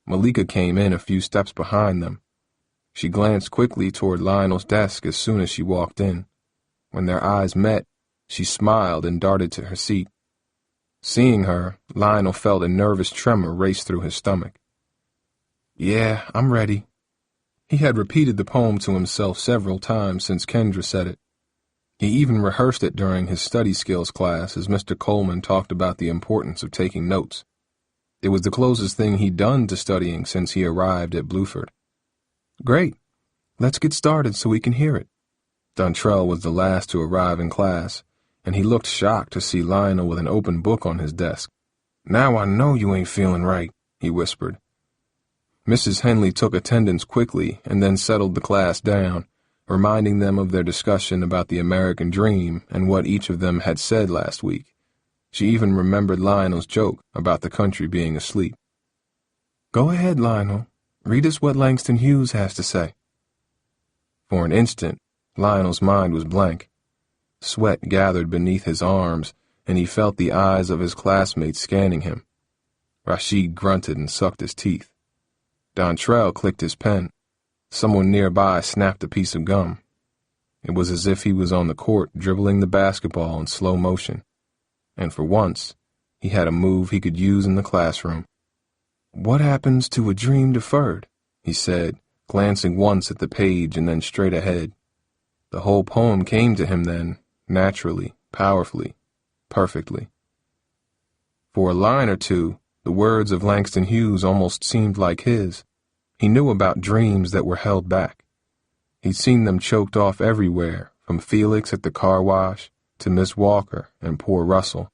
Malika came in a few steps behind them. She glanced quickly toward Lionel's desk as soon as she walked in. When their eyes met, she smiled and darted to her seat. Seeing her, Lionel felt a nervous tremor race through his stomach. Yeah, I'm ready. He had repeated the poem to himself several times since Kendra said it. He even rehearsed it during his study skills class as Mr. Coleman talked about the importance of taking notes. It was the closest thing he'd done to studying since he arrived at Bluford. Great. Let's get started so we can hear it. Dontrell was the last to arrive in class, and he looked shocked to see Lionel with an open book on his desk. Now I know you ain't feeling right, he whispered. Mrs. Henley took attendance quickly and then settled the class down, reminding them of their discussion about the American dream and what each of them had said last week. She even remembered Lionel's joke about the country being asleep. Go ahead, Lionel. Read us what Langston Hughes has to say. For an instant, Lionel's mind was blank. Sweat gathered beneath his arms, and he felt the eyes of his classmates scanning him. Rashid grunted and sucked his teeth. Dontrell clicked his pen. Someone nearby snapped a piece of gum. It was as if he was on the court dribbling the basketball in slow motion. And for once, he had a move he could use in the classroom. What happens to a dream deferred? He said, glancing once at the page and then straight ahead. The whole poem came to him then, naturally, powerfully, perfectly. For a line or two, the words of Langston Hughes almost seemed like his. He knew about dreams that were held back. He'd seen them choked off everywhere, from Felix at the car wash to Miss Walker and poor Russell.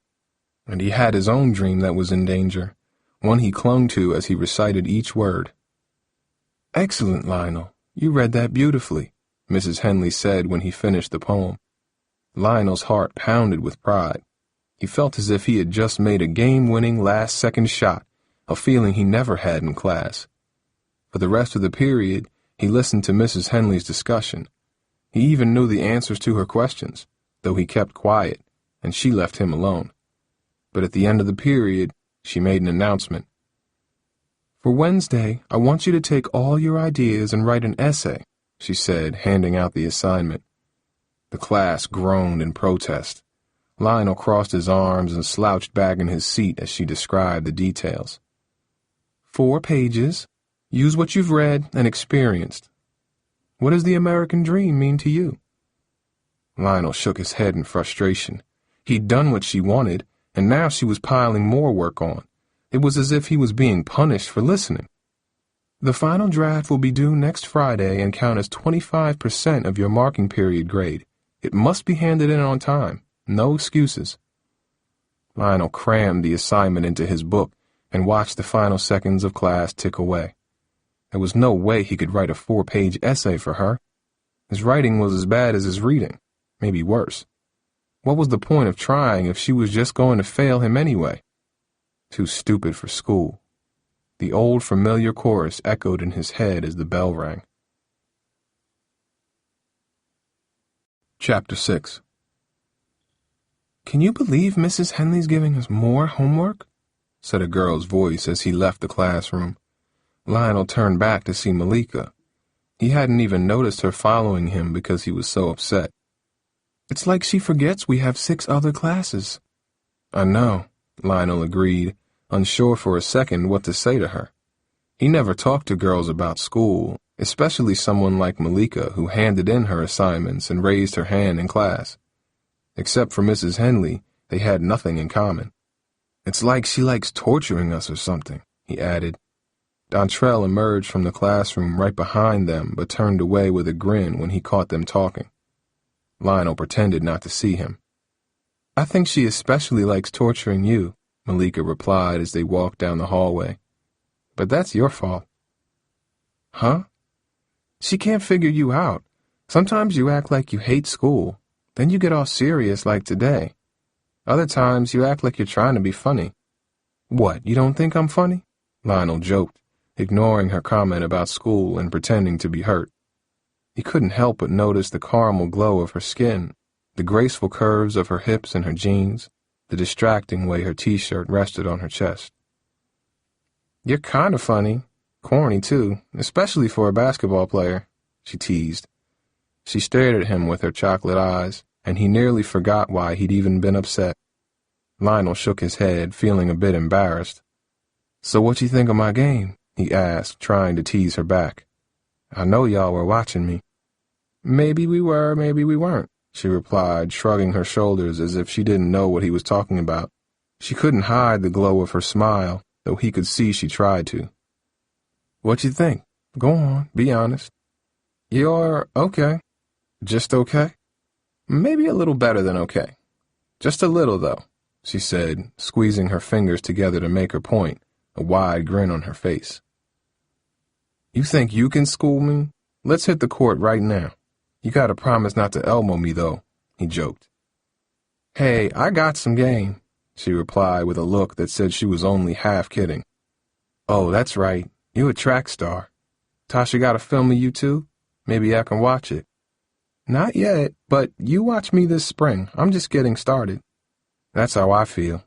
And he had his own dream that was in danger, one he clung to as he recited each word. Excellent, Lionel. You read that beautifully, Mrs. Henley said when he finished the poem. Lionel's heart pounded with pride. He felt as if he had just made a game-winning last-second shot, a feeling he never had in class. For the rest of the period, he listened to Mrs. Henley's discussion. He even knew the answers to her questions, though he kept quiet, and she left him alone. But at the end of the period, she made an announcement. For Wednesday, I want you to take all your ideas and write an essay, she said, handing out the assignment. The class groaned in protest. Lionel crossed his arms and slouched back in his seat as she described the details. 4 pages. Use what you've read and experienced. What does the American dream mean to you? Lionel shook his head in frustration. He'd done what she wanted, and now she was piling more work on. It was as if he was being punished for listening. The final draft will be due next Friday and count as 25% of your marking period grade. It must be handed in on time. No excuses. Lionel crammed the assignment into his book and watched the final seconds of class tick away. There was no way he could write a 4-page essay for her. His writing was as bad as his reading, maybe worse. What was the point of trying if she was just going to fail him anyway? too stupid for school. The old familiar chorus echoed in his head as the bell rang. Chapter 6. "Can you believe Mrs. Henley's giving us more homework?" said a girl's voice as he left the classroom. Lionel turned back to see Malika. He hadn't even noticed her following him because he was so upset. "It's like she forgets we have 6 other classes." "I know," Lionel agreed, unsure for a second what to say to her. He never talked to girls about school, especially someone like Malika who handed in her assignments and raised her hand in class. Except for Mrs. Henley, they had nothing in common. "It's like she likes torturing us or something," he added. Dontrell emerged from the classroom right behind them but turned away with a grin when he caught them talking. Lionel pretended not to see him. "I think she especially likes torturing you," Malika replied as they walked down the hallway. "But that's your fault." "Huh? She can't figure you out. Sometimes you act like you hate school. Then you get all serious like today. Other times you act like you're trying to be funny." "What, you don't think I'm funny?" Lionel joked, ignoring her comment about school and pretending to be hurt. He couldn't help but notice the caramel glow of her skin, the graceful curves of her hips and her jeans, the distracting way her t-shirt rested on her chest. "You're kind of funny. Corny, too, especially for a basketball player," she teased. She stared at him with her chocolate eyes, and he nearly forgot why he'd even been upset. Lionel shook his head, feeling a bit embarrassed. "So what you think of my game?" he asked, trying to tease her back. "I know y'all were watching me." "Maybe we were, maybe we weren't," she replied, shrugging her shoulders as if she didn't know what he was talking about. She couldn't hide the glow of her smile, though he could see she tried to. "What you think? Go on, be honest." "You're okay." "Just okay?" "Maybe a little better than okay. Just a little, though," she said, squeezing her fingers together to make her point, a wide grin on her face. "You think you can school me? Let's hit the court right now. You gotta promise not to elbow me, though," he joked. "Hey, I got some game," she replied with a look that said she was only half kidding. "Oh, that's right. You a track star. Tasha got a film of you, too? Maybe I can watch it." "Not yet, but you watch me this spring. I'm just getting started." "That's how I feel.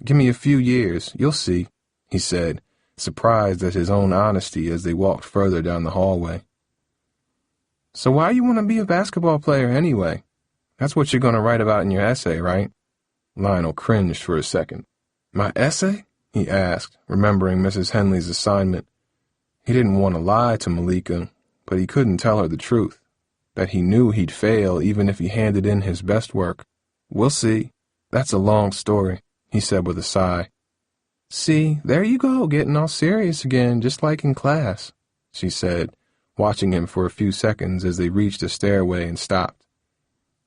Give me a few years, you'll see," he said, surprised at his own honesty as they walked further down the hallway. "So why you want to be a basketball player anyway? That's what you're going to write about in your essay, right?" Lionel cringed for a second. "My essay?" he asked, remembering Mrs. Henley's assignment. He didn't want to lie to Malika, but he couldn't tell her the truth, that he knew he'd fail even if he handed in his best work. "We'll see. That's a long story," he said with a sigh. "See, there you go, getting all serious again, just like in class," she said, watching him for a few seconds as they reached a stairway and stopped.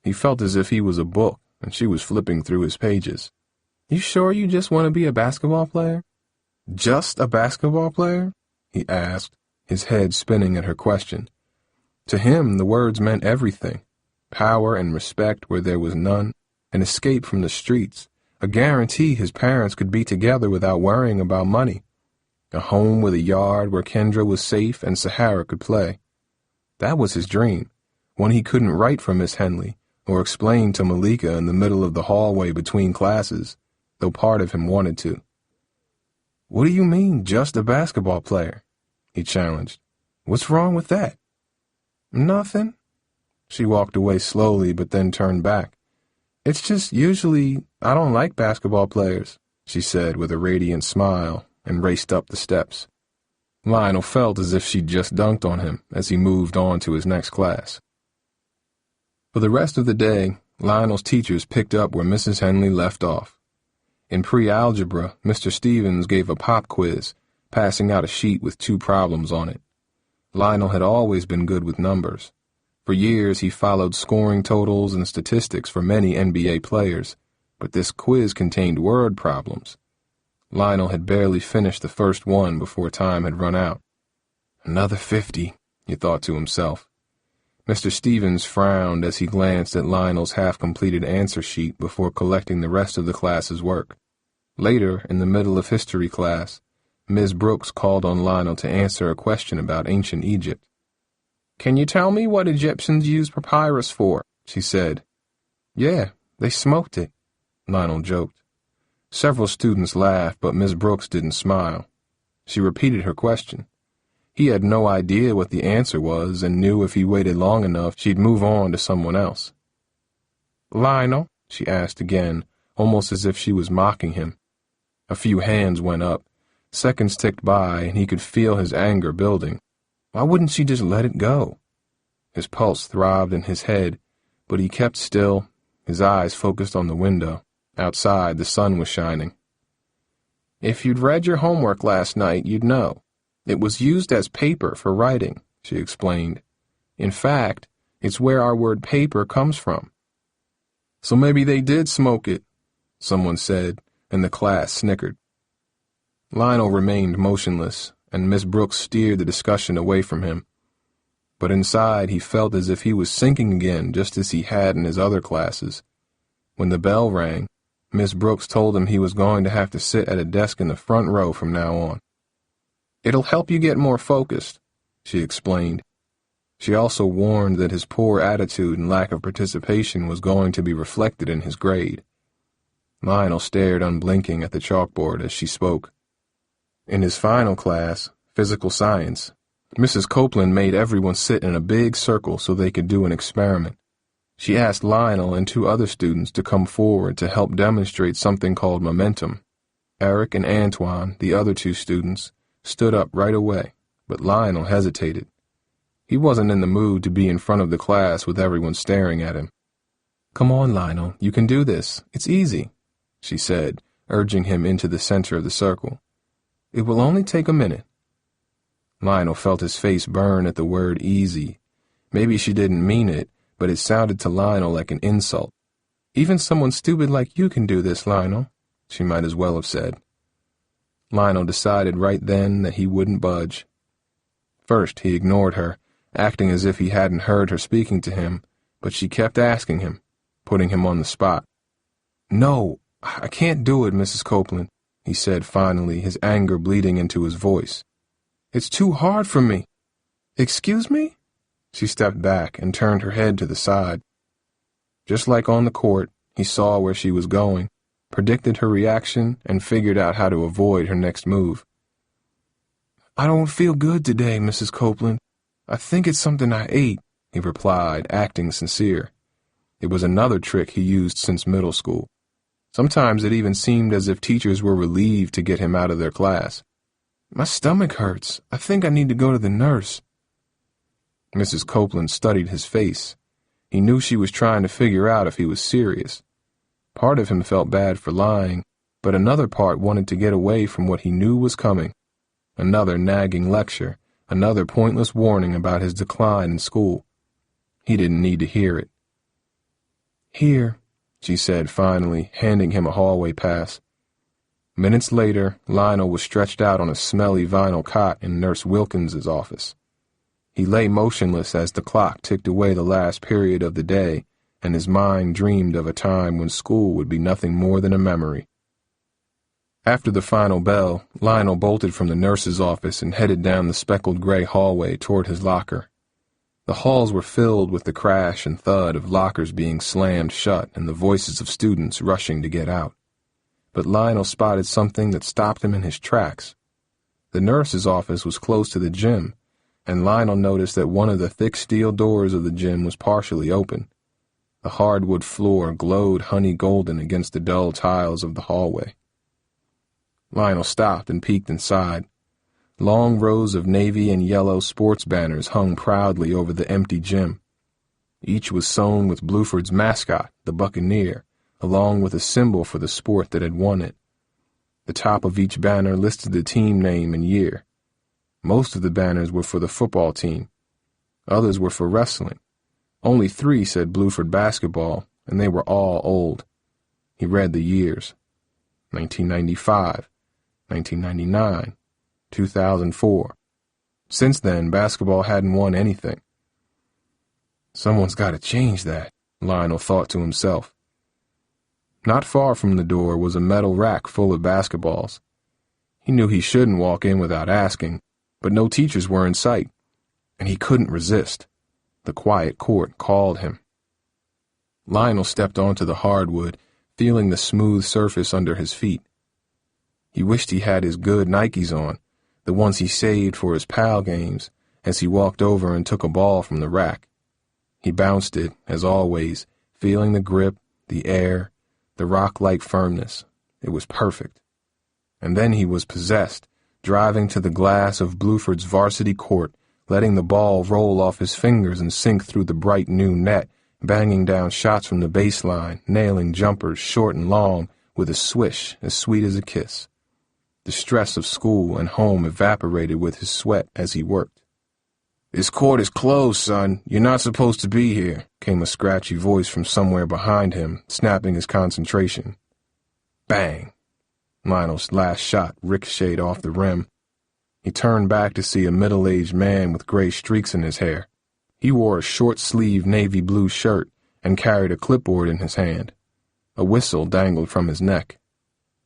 He felt as if he was a book and she was flipping through his pages. "You sure you just want to be a basketball player?" "Just a basketball player?" he asked, his head spinning at her question. To him, the words meant everything: power and respect where there was none, an escape from the streets, a guarantee his parents could be together without worrying about money, a home with a yard where Kendra was safe and Sahara could play. That was his dream, one he couldn't write for Miss Henley or explain to Malika in the middle of the hallway between classes, though part of him wanted to. "What do you mean, just a basketball player?" he challenged. "What's wrong with that?" "Nothing." She walked away slowly but then turned back. "It's just usually I don't like basketball players," she said with a radiant smile and raced up the steps. Lionel felt as if she'd just dunked on him as he moved on to his next class. For the rest of the day, Lionel's teachers picked up where Mrs. Henley left off. In pre-algebra, Mr. Stevens gave a pop quiz, passing out a sheet with 2 problems on it. Lionel had always been good with numbers. For years, he followed scoring totals and statistics for many NBA players, but this quiz contained word problems. Lionel had barely finished the first one before time had run out. "Another 50, he thought to himself. Mr. Stevens frowned as he glanced at Lionel's half-completed answer sheet before collecting the rest of the class's work. Later, in the middle of history class, Ms. Brooks called on Lionel to answer a question about ancient Egypt. "Can you tell me what Egyptians used papyrus for?" she said. "Yeah, they smoked it," Lionel joked. Several students laughed, but Ms. Brooks didn't smile. She repeated her question. He had no idea what the answer was and knew if he waited long enough she'd move on to someone else. "Lionel," she asked again, almost as if she was mocking him. A few hands went up. Seconds ticked by, and he could feel his anger building. Why wouldn't she just let it go? His pulse throbbed in his head, but he kept still, his eyes focused on the window. Outside, the sun was shining. "If you'd read your homework last night, you'd know. It was used as paper for writing," she explained. "In fact, it's where our word paper comes from." "So maybe they did smoke it," someone said, and the class snickered. Lionel remained motionless, and Miss Brooks steered the discussion away from him. But inside he felt as if he was sinking again, just as he had in his other classes. When the bell rang, Miss Brooks told him he was going to have to sit at a desk in the front row from now on. "It'll help you get more focused," she explained. She also warned that his poor attitude and lack of participation was going to be reflected in his grade. Lionel stared unblinking at the chalkboard as she spoke. In his final class, physical science, Mrs. Copeland made everyone sit in a big circle so they could do an experiment. She asked Lionel and 2 other students to come forward to help demonstrate something called momentum. Eric and Antoine, the other 2 students, stood up right away, but Lionel hesitated. He wasn't in the mood to be in front of the class with everyone staring at him. "Come on, Lionel, you can do this. It's easy," she said, urging him into the center of the circle. "It will only take a minute." Lionel felt his face burn at the word easy. Maybe she didn't mean it, but it sounded to Lionel like an insult. "Even someone stupid like you can do this, Lionel," she might as well have said. Lionel decided right then that he wouldn't budge. First, he ignored her, acting as if he hadn't heard her speaking to him, but she kept asking him, putting him on the spot. "No, I can't do it, Mrs. Copeland," he said finally, his anger bleeding into his voice. "It's too hard for me." "Excuse me?" She stepped back and turned her head to the side. Just like on the court, he saw where she was going, predicted her reaction, and figured out how to avoid her next move. "I don't feel good today, Mrs. Copeland. I think it's something I ate," he replied, acting sincere. It was another trick he used since middle school. Sometimes it even seemed as if teachers were relieved to get him out of their class. "My stomach hurts. I think I need to go to the nurse." Mrs. Copeland studied his face. He knew she was trying to figure out if he was serious. Part of him felt bad for lying, but another part wanted to get away from what he knew was coming. Another nagging lecture, another pointless warning about his decline in school. He didn't need to hear it. "Here," she said finally, handing him a hallway pass. Minutes later, Lionel was stretched out on a smelly vinyl cot in Nurse Wilkins's office. He lay motionless as the clock ticked away the last period of the day, and his mind dreamed of a time when school would be nothing more than a memory. After the final bell, Lionel bolted from the nurse's office and headed down the speckled gray hallway toward his locker. The halls were filled with the crash and thud of lockers being slammed shut and the voices of students rushing to get out. But Lionel spotted something that stopped him in his tracks. The nurse's office was close to the gym, and Lionel noticed that one of the thick steel doors of the gym was partially open. The hardwood floor glowed honey golden against the dull tiles of the hallway. Lionel stopped and peeked inside. Long rows of navy and yellow sports banners hung proudly over the empty gym. Each was sewn with Bluford's mascot, the Buccaneer, along with a symbol for the sport that had won it. The top of each banner listed the team name and year. Most of the banners were for the football team. Others were for wrestling. Only 3 said Bluford basketball, and they were all old. He read the years. 1995, 1999, 2004. Since then, basketball hadn't won anything. Someone's got to change that, Lionel thought to himself. Not far from the door was a metal rack full of basketballs. He knew he shouldn't walk in without asking, but no teachers were in sight, and he couldn't resist. The quiet court called him. Lionel stepped onto the hardwood, feeling the smooth surface under his feet. He wished he had his good Nikes on, the ones he saved for his PAL games, as he walked over and took a ball from the rack. He bounced it, as always, feeling the grip, the air, the rock-like firmness. It was perfect. And then he was possessed, driving to the glass of Bluford's varsity court, letting the ball roll off his fingers and sink through the bright new net, banging down shots from the baseline, nailing jumpers short and long with a swish as sweet as a kiss. The stress of school and home evaporated with his sweat as he worked. "This court is closed, son. You're not supposed to be here," came a scratchy voice from somewhere behind him, snapping his concentration. Bang! Lionel's last shot ricocheted off the rim. He turned back to see a middle-aged man with gray streaks in his hair. He wore a short-sleeved navy blue shirt and carried a clipboard in his hand. A whistle dangled from his neck.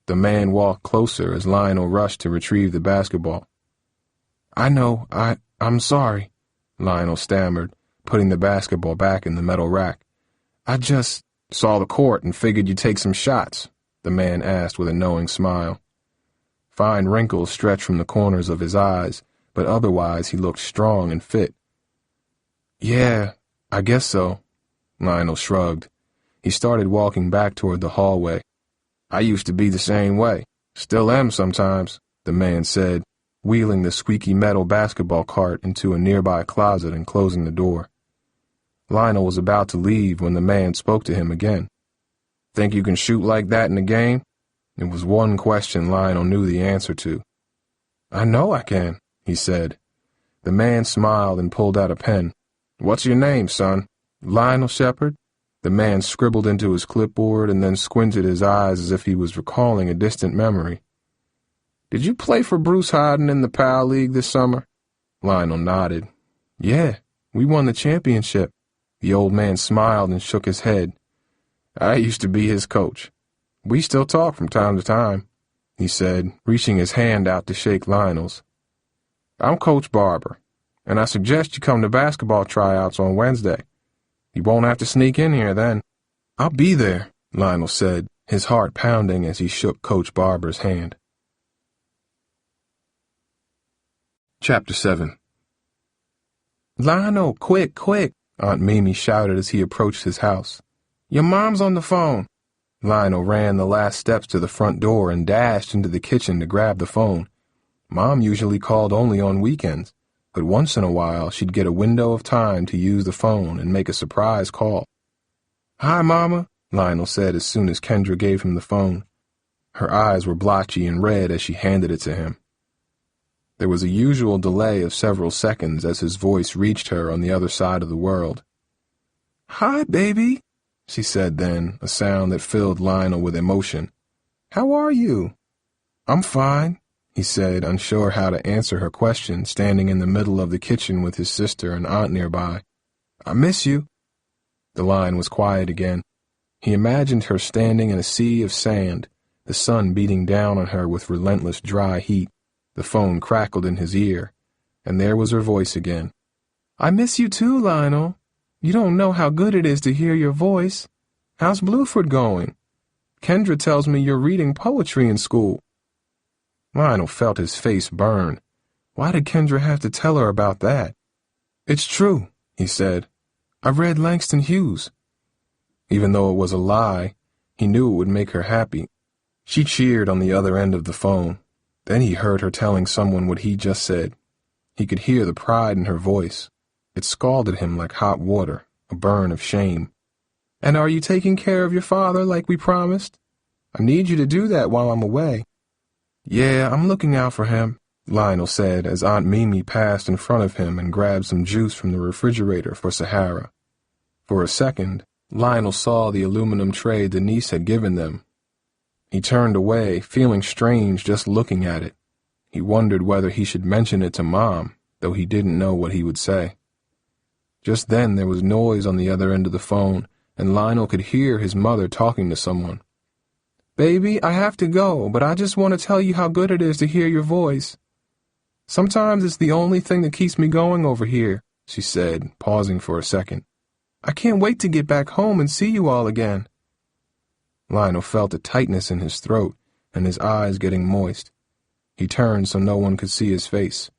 The man walked closer as Lionel rushed to retrieve the basketball. I'm sorry," Lionel stammered, putting the basketball back in the metal rack. "I just saw the court and figured you'd take some shots," the man asked with a knowing smile. Fine wrinkles stretched from the corners of his eyes, but otherwise he looked strong and fit. "Yeah, I guess so," Lionel shrugged. He started walking back toward the hallway. "I used to be the same way. Still am sometimes," the man said, wheeling the squeaky metal basketball cart into a nearby closet and closing the door. Lionel was about to leave when the man spoke to him again. "Think you can shoot like that in a game?" It was one question Lionel knew the answer to. "I know I can," he said. The man smiled and pulled out a pen. "What's your name, son?" "Lionel Shephard." The man scribbled into his clipboard and then squinted his eyes as if he was recalling a distant memory. "Did you play for Bruce Hyden in the PAL League this summer?" Lionel nodded. "Yeah, we won the championship." The old man smiled and shook his head. "I used to be his coach. We still talk from time to time," he said, reaching his hand out to shake Lionel's. "I'm Coach Barber, and I suggest you come to basketball tryouts on Wednesday. You won't have to sneak in here then." "I'll be there," Lionel said, his heart pounding as he shook Coach Barber's hand. Chapter 7. "Lionel, quick, quick," Aunt Mimi shouted as he approached his house. "Your mom's on the phone." Lionel ran the last steps to the front door and dashed into the kitchen to grab the phone. Mom usually called only on weekends, but once in a while she'd get a window of time to use the phone and make a surprise call. "Hi, Mama," Lionel said as soon as Kendra gave him the phone. Her eyes were blotchy and red as she handed it to him. There was a usual delay of several seconds as his voice reached her on the other side of the world. "Hi, baby," she said then, a sound that filled Lionel with emotion. "How are you?" "I'm fine," he said, unsure how to answer her question, standing in the middle of the kitchen with his sister and aunt nearby. "I miss you." The line was quiet again. He imagined her standing in a sea of sand, the sun beating down on her with relentless dry heat. The phone crackled in his ear, and there was her voice again. "I miss you too, Lionel. You don't know how good it is to hear your voice. How's Bluford going? Kendra tells me you're reading poetry in school." Lionel felt his face burn. Why did Kendra have to tell her about that? "It's true," he said. "I read Langston Hughes." Even though it was a lie, he knew it would make her happy. She cheered on the other end of the phone. Then he heard her telling someone what he just said. He could hear the pride in her voice. It scalded him like hot water, a burn of shame. "And are you taking care of your father like we promised? I need you to do that while I'm away." "Yeah, I'm looking out for him," Lionel said as Aunt Mimi passed in front of him and grabbed some juice from the refrigerator for Sahara. For a second, Lionel saw the aluminum tray Denise had given them. He turned away, feeling strange just looking at it. He wondered whether he should mention it to Mom, though he didn't know what he would say. Just then there was noise on the other end of the phone, and Lionel could hear his mother talking to someone. Baby, I have to go, but I just want to tell you how good it is to hear your voice. Sometimes it's the only thing that keeps me going over here, she said, pausing for a second. I can't wait to get back home and see you all again. Lionel felt a tightness in his throat and his eyes getting moist. He turned so no one could see his face.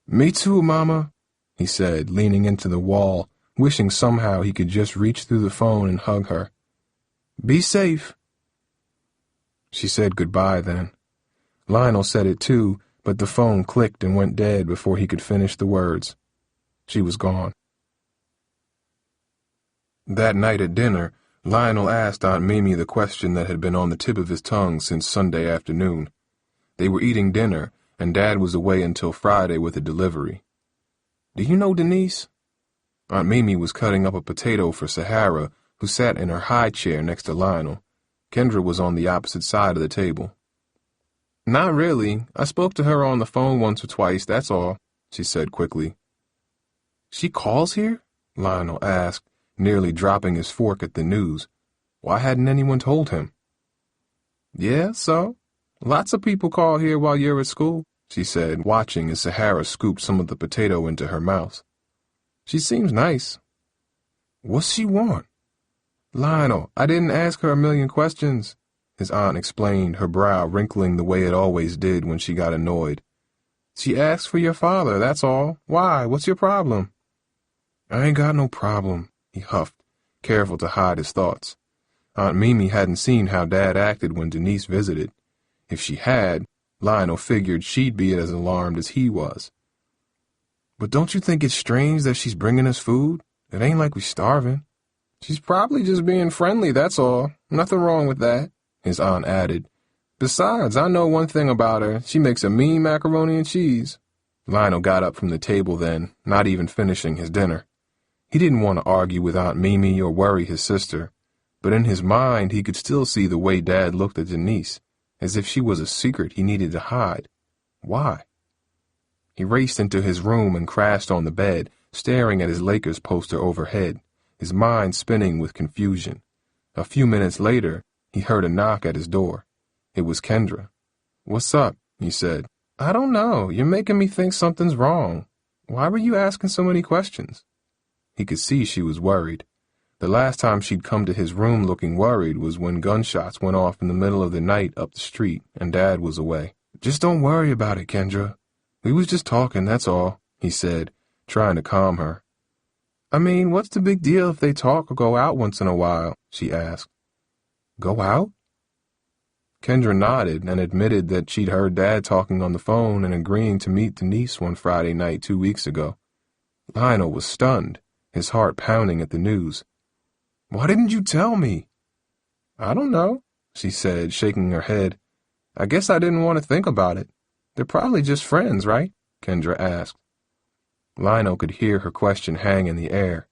Me too, Mama, he said, leaning into the wall, wishing somehow he could just reach through the phone and hug her. Be safe. She said goodbye then. Lionel said it too, but the phone clicked and went dead before he could finish the words. She was gone. That night at dinner, Lionel asked Aunt Mimi the question that had been on the tip of his tongue since Sunday afternoon. They were eating dinner, and Dad was away until Friday with a delivery. Do you know Denise? Aunt Mimi was cutting up a potato for Sahara, who sat in her high chair next to Lionel. Kendra was on the opposite side of the table. Not really. I spoke to her on the phone once or twice, that's all, she said quickly. She calls here? Lionel asked, nearly dropping his fork at the news. Why hadn't anyone told him? Yeah, so? Lots of people call here while you're at school, she said, watching as Sahara scooped some of the potato into her mouth. She seems nice. What's she want? Lionel, I didn't ask her a million questions, his aunt explained, her brow wrinkling the way it always did when she got annoyed. She asked for your father, that's all. Why? What's your problem? I ain't got no problem, he huffed, careful to hide his thoughts. Aunt Mimi hadn't seen how Dad acted when Denise visited. If she had, Lionel figured she'd be as alarmed as he was. But don't you think it's strange that she's bringing us food? It ain't like we're starving. She's probably just being friendly, that's all. Nothing wrong with that, his aunt added. Besides, I know one thing about her. She makes a mean macaroni and cheese. Lionel got up from the table then, not even finishing his dinner. He didn't want to argue with Aunt Mimi or worry his sister, but in his mind he could still see the way Dad looked at Denise, as if she was a secret he needed to hide. Why? He raced into his room and crashed on the bed, staring at his Lakers poster overhead, his mind spinning with confusion. A few minutes later, he heard a knock at his door. It was Kendra. What's up? He said. I don't know. You're making me think something's wrong. Why were you asking so many questions? He could see she was worried. The last time she'd come to his room looking worried was when gunshots went off in the middle of the night up the street and Dad was away. Just don't worry about it, Kendra. We was just talking, that's all, he said, trying to calm her. I mean, what's the big deal if they talk or go out once in a while? She asked. Go out? Kendra nodded and admitted that she'd heard Dad talking on the phone and agreeing to meet Denise one Friday night 2 weeks ago. Lionel was stunned, his heart pounding at the news. Why didn't you tell me? I don't know, she said, shaking her head. I guess I didn't want to think about it. They're probably just friends, right? Kendra asked. Lionel could hear her question hang in the air.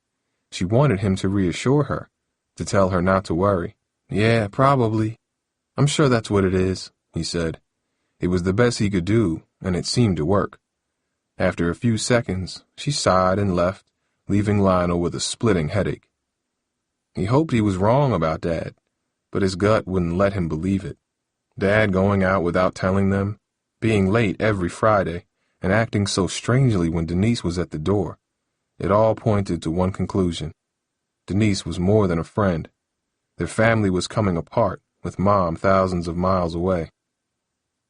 She wanted him to reassure her, to tell her not to worry. Yeah, probably. I'm sure that's what it is, he said. It was the best he could do, and it seemed to work. After a few seconds, she sighed and left, leaving Lionel with a splitting headache. He hoped he was wrong about Dad, but his gut wouldn't let him believe it. Dad going out without telling them, being late every Friday, and acting so strangely when Denise was at the door. It all pointed to one conclusion. Denise was more than a friend. Their family was coming apart, with Mom thousands of miles away.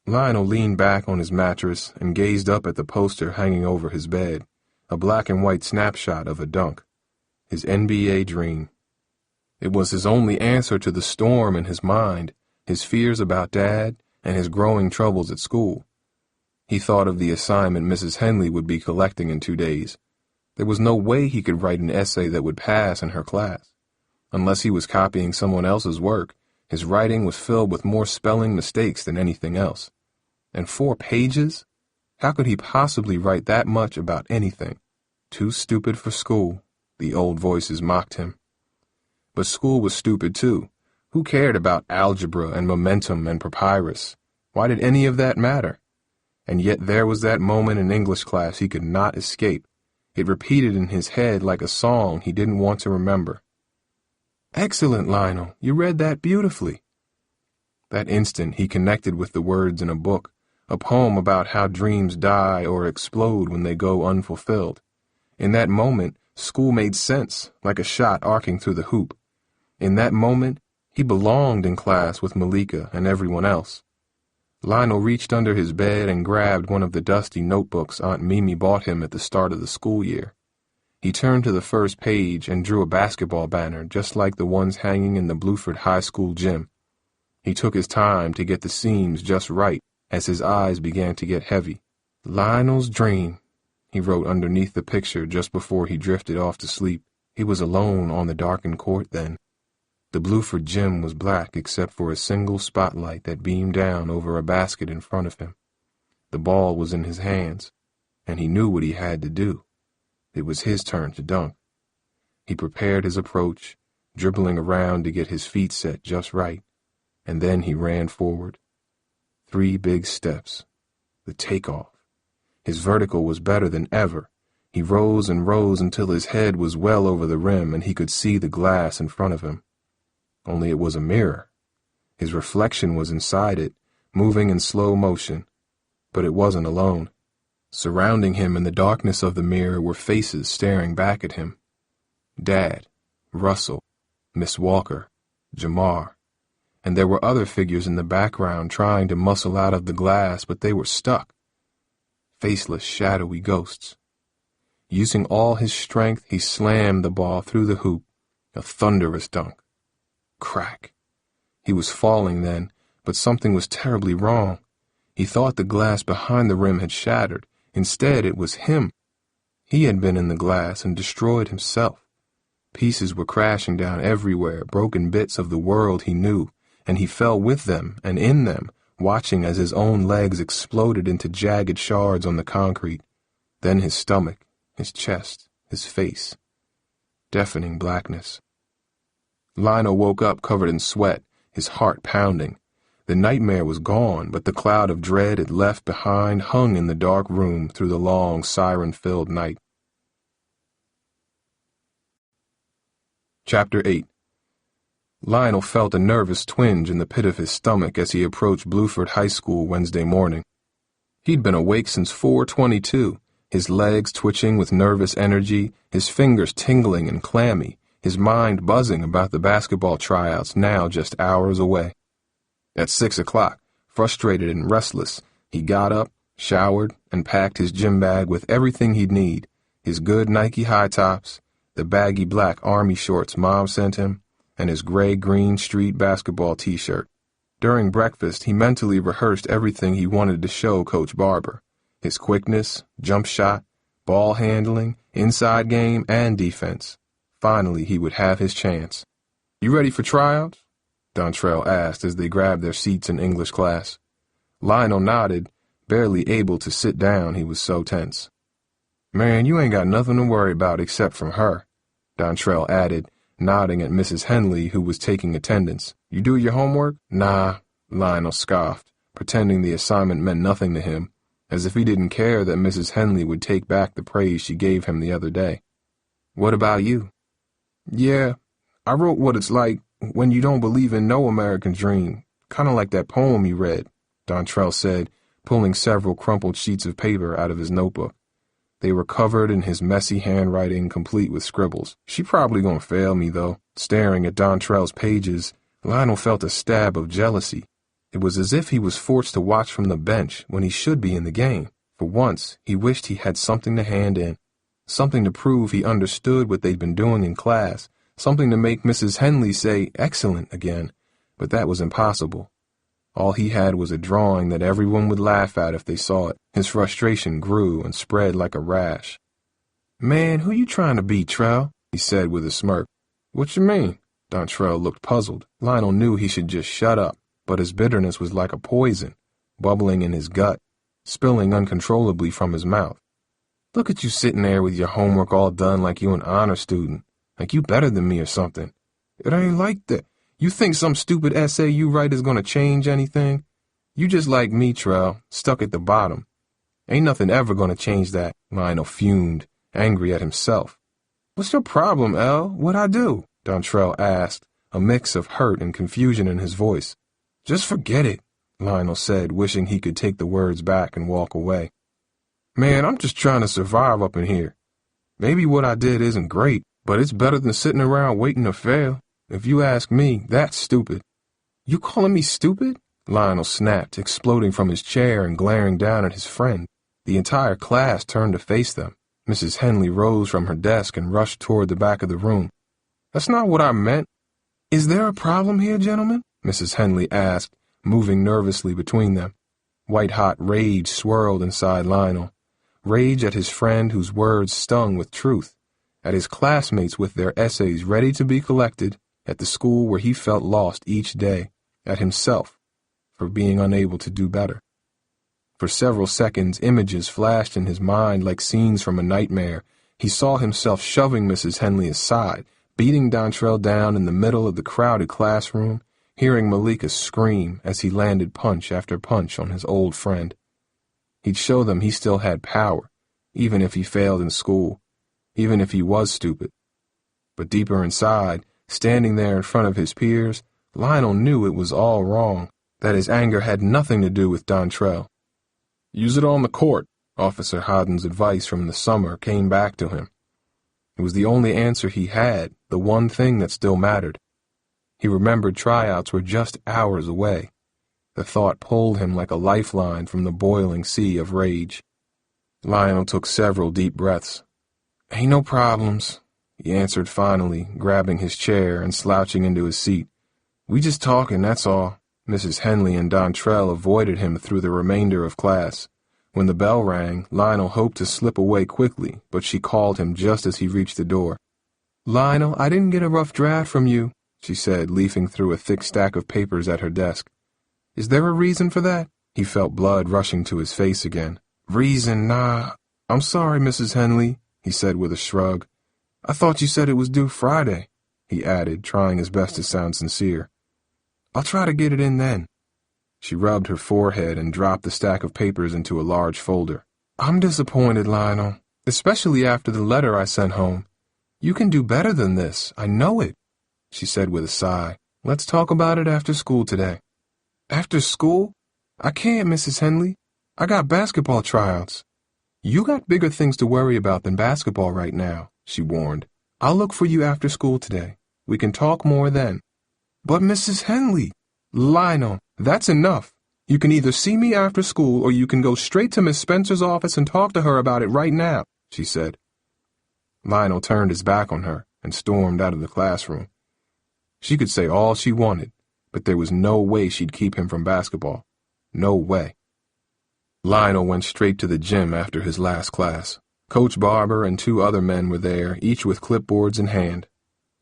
Lionel leaned back on his mattress and gazed up at the poster hanging over his bed, a black and white snapshot of a dunk. His NBA dream. It was his only answer to the storm in his mind, his fears about Dad, and his growing troubles at school. He thought of the assignment Mrs. Henley would be collecting in 2 days. There was no way he could write an essay that would pass in her class. Unless he was copying someone else's work, his writing was filled with more spelling mistakes than anything else. And 4 pages? How could he possibly write that much about anything? Too stupid for school, the old voices mocked him. But school was stupid too. Who cared about algebra and momentum and papyrus? Why did any of that matter? And yet there was that moment in English class he could not escape. It repeated in his head like a song he didn't want to remember. Excellent, Lionel. You read that beautifully. That instant, he connected with the words in a book, a poem about how dreams die or explode when they go unfulfilled. In that moment, school made sense, like a shot arcing through the hoop. In that moment, he belonged in class with Malika and everyone else. Lionel reached under his bed and grabbed one of the dusty notebooks Aunt Mimi bought him at the start of the school year. He turned to the first page and drew a basketball banner just like the ones hanging in the Bluford High School gym. He took his time to get the seams just right as his eyes began to get heavy. Lionel's dream, he wrote underneath the picture just before he drifted off to sleep. He was alone on the darkened court then. The Bluford gym was black except for a single spotlight that beamed down over a basket in front of him. The ball was in his hands, and he knew what he had to do. It was his turn to dunk. He prepared his approach, dribbling around to get his feet set just right, and then he ran forward. 3 big steps. The takeoff. His vertical was better than ever. He rose and rose until his head was well over the rim and he could see the glass in front of him. Only it was a mirror. His reflection was inside it, moving in slow motion. But it wasn't alone. Surrounding him in the darkness of the mirror were faces staring back at him. Dad, Russell, Miss Walker, Jamar. And there were other figures in the background trying to muscle out of the glass, but they were stuck. Faceless, shadowy ghosts. Using all his strength, he slammed the ball through the hoop, a thunderous dunk. Crack. He was falling then, but something was terribly wrong. He thought the glass behind the rim had shattered. Instead, it was him. He had been in the glass and destroyed himself. Pieces were crashing down everywhere, broken bits of the world he knew, and he fell with them and in them, watching as his own legs exploded into jagged shards on the concrete. Then his stomach, his chest, his face. Deafening blackness. Lionel woke up covered in sweat, his heart pounding. The nightmare was gone, but the cloud of dread it left behind hung in the dark room through the long, siren-filled night. Chapter 8. Lionel felt a nervous twinge in the pit of his stomach as he approached Bluford High School Wednesday morning. He'd been awake since 4:22, his legs twitching with nervous energy, his fingers tingling and clammy, his mind buzzing about the basketball tryouts now just hours away. At 6 o'clock, frustrated and restless, he got up, showered, and packed his gym bag with everything he'd need, his good Nike high tops, the baggy black army shorts Mom sent him, and his gray-green street basketball t-shirt. During breakfast, he mentally rehearsed everything he wanted to show Coach Barber: his quickness, jump shot, ball handling, inside game, and defense. Finally, he would have his chance. "You ready for tryouts?" Dontrell asked as they grabbed their seats in English class. Lionel nodded, barely able to sit down, he was so tense. "Man, you ain't got nothing to worry about except from her," Dontrell added, nodding at Mrs. Henley, who was taking attendance. "You do your homework?" "Nah," Lionel scoffed, pretending the assignment meant nothing to him, as if he didn't care that Mrs. Henley would take back the praise she gave him the other day. "What about you?" "Yeah, I wrote what it's like when you don't believe in no American dream, kind of like that poem you read," Dontrell said, pulling several crumpled sheets of paper out of his notebook. They were covered in his messy handwriting, complete with scribbles. "She probably gonna fail me, though." Staring at Dontrell's pages, Lionel felt a stab of jealousy. It was as if he was forced to watch from the bench when he should be in the game. For once, he wished he had something to hand in, something to prove he understood what they'd been doing in class, something to make Mrs. Henley say "excellent" again, but that was impossible. All he had was a drawing that everyone would laugh at if they saw it. His frustration grew and spread like a rash. "Man, who you trying to be, Trell?" he said with a smirk. "What you mean?" Dontrell looked puzzled. Lionel knew he should just shut up, but his bitterness was like a poison, bubbling in his gut, spilling uncontrollably from his mouth. "Look at you sitting there with your homework all done like you an honor student, like you better than me or something. It ain't like that. You think some stupid essay you write is gonna change anything? You just like me, Trell, stuck at the bottom. Ain't nothing ever gonna change that," Lionel fumed, angry at himself. "What's your problem, El? What'd I do?" Dontrell asked, a mix of hurt and confusion in his voice. Just forget it, Lionel said, wishing he could take the words back and walk away. Man, I'm just trying to survive up in here. Maybe what I did isn't great, but it's better than sitting around waiting to fail. If you ask me, that's stupid. You calling me stupid? Lionel snapped, exploding from his chair and glaring down at his friend. The entire class turned to face them. Mrs. Henley rose from her desk and rushed toward the back of the room. That's not what I meant. Is there a problem here, gentlemen? Mrs. Henley asked, moving nervously between them. White-hot rage swirled inside Lionel. Rage at his friend whose words stung with truth, at his classmates with their essays ready to be collected, at the school where he felt lost each day, at himself for being unable to do better. For several seconds, images flashed in his mind like scenes from a nightmare. He saw himself shoving Mrs. Henley aside, beating Dontrell down in the middle of the crowded classroom, hearing Malika scream as he landed punch after punch on his old friend. He'd show them he still had power, even if he failed in school, even if he was stupid. But deeper inside, standing there in front of his peers, Lionel knew it was all wrong, that his anger had nothing to do with Dontrell. Use it on the court, Officer Hodden's advice from the summer came back to him. It was the only answer he had, the one thing that still mattered. He remembered tryouts were just hours away. The thought pulled him like a lifeline from the boiling sea of rage. Lionel took several deep breaths. Ain't no problems, he answered finally, grabbing his chair and slouching into his seat. We just talking, that's all. Mrs. Henley and Dontrell avoided him through the remainder of class. When the bell rang, Lionel hoped to slip away quickly, but she called him just as he reached the door. Lionel, I didn't get a rough draft from you, she said, leafing through a thick stack of papers at her desk. Is there a reason for that? He felt blood rushing to his face again. Reason, nah. I'm sorry, Mrs. Henley, he said with a shrug. I thought you said it was due Friday, he added, trying his best to sound sincere. I'll try to get it in then. She rubbed her forehead and dropped the stack of papers into a large folder. I'm disappointed, Lionel, especially after the letter I sent home. You can do better than this, I know it, she said with a sigh. Let's talk about it after school today. After school? I can't, Mrs. Henley. I got basketball tryouts. You got bigger things to worry about than basketball right now, she warned. I'll look for you after school today. We can talk more then. But Mrs. Henley, Lionel, that's enough. You can either see me after school or you can go straight to Miss Spencer's office and talk to her about it right now, she said. Lionel turned his back on her and stormed out of the classroom. She could say all she wanted, but there was no way she'd keep him from basketball. No way. Lionel went straight to the gym after his last class. Coach Barber and 2 other men were there, each with clipboards in hand.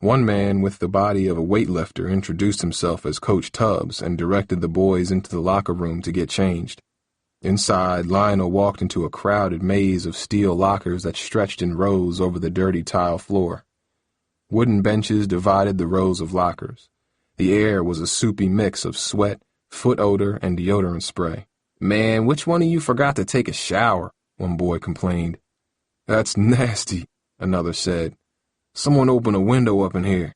One man with the body of a weightlifter introduced himself as Coach Tubbs and directed the boys into the locker room to get changed. Inside, Lionel walked into a crowded maze of steel lockers that stretched in rows over the dirty tile floor. Wooden benches divided the rows of lockers. The air was a soupy mix of sweat, foot odor, and deodorant spray. Man, which one of you forgot to take a shower? One boy complained. That's nasty, another said. Someone open a window up in here.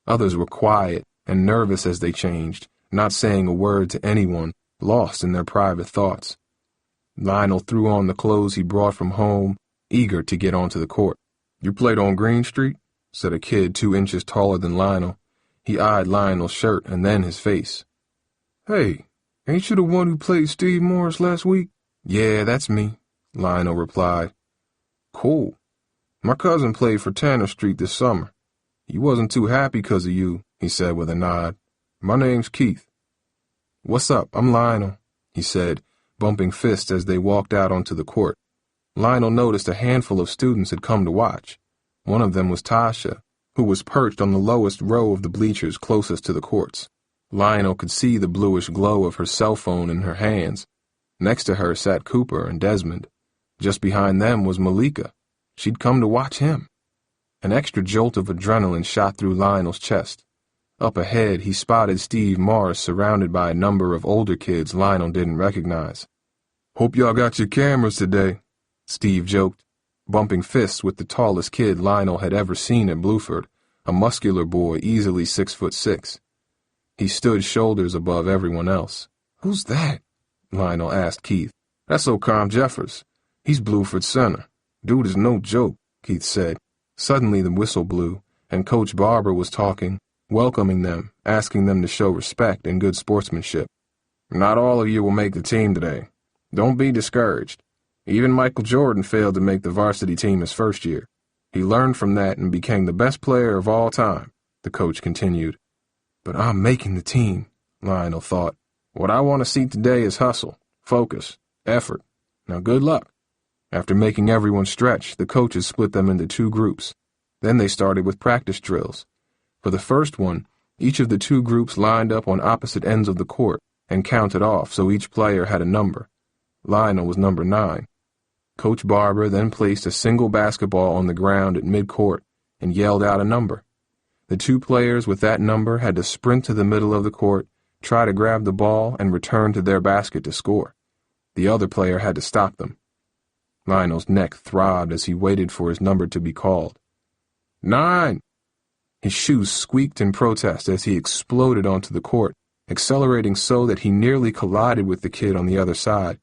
Others were quiet and nervous as they changed, not saying a word to anyone, lost in their private thoughts. Lionel threw on the clothes he brought from home, eager to get onto the court. You played on Green Street? Said a kid 2 inches taller than Lionel. He eyed Lionel's shirt and then his face. Hey, ain't you the one who played Steve Morris last week? Yeah, that's me, Lionel replied. Cool. My cousin played for Tanner Street this summer. He wasn't too happy 'cause of you, he said with a nod. My name's Keith. What's up? I'm Lionel, he said, bumping fists as they walked out onto the court. Lionel noticed a handful of students had come to watch. One of them was Tasha, who was perched on the lowest row of the bleachers closest to the courts. Lionel could see the bluish glow of her cell phone in her hands. Next to her sat Cooper and Desmond. Just behind them was Malika. She'd come to watch him. An extra jolt of adrenaline shot through Lionel's chest. Up ahead, he spotted Steve Morris surrounded by a number of older kids Lionel didn't recognize. Hope y'all got your cameras today, Steve joked, bumping fists with the tallest kid Lionel had ever seen at Bluford, a muscular boy easily 6'6". He stood shoulders above everyone else. "Who's that?" Lionel asked Keith. "That's Ocam Jeffers. He's Bluford's center. Dude is no joke," Keith said. Suddenly the whistle blew, and Coach Barber was talking, welcoming them, asking them to show respect and good sportsmanship. "Not all of you will make the team today. Don't be discouraged. Even Michael Jordan failed to make the varsity team his first year. He learned from that and became the best player of all time," the coach continued. "But I'm making the team," Lionel thought. "What I want to see today is hustle, focus, effort. Now good luck." After making everyone stretch, the coaches split them into 2 groups. Then they started with practice drills. For the first one, each of the 2 groups lined up on opposite ends of the court and counted off so each player had a number. Lionel was number 9. Coach Barber then placed a single basketball on the ground at midcourt and yelled out a number. The 2 players with that number had to sprint to the middle of the court, try to grab the ball, and return to their basket to score. The other player had to stop them. Lionel's neck throbbed as he waited for his number to be called. 9! His shoes squeaked in protest as he exploded onto the court, accelerating so that he nearly collided with the kid on the other side.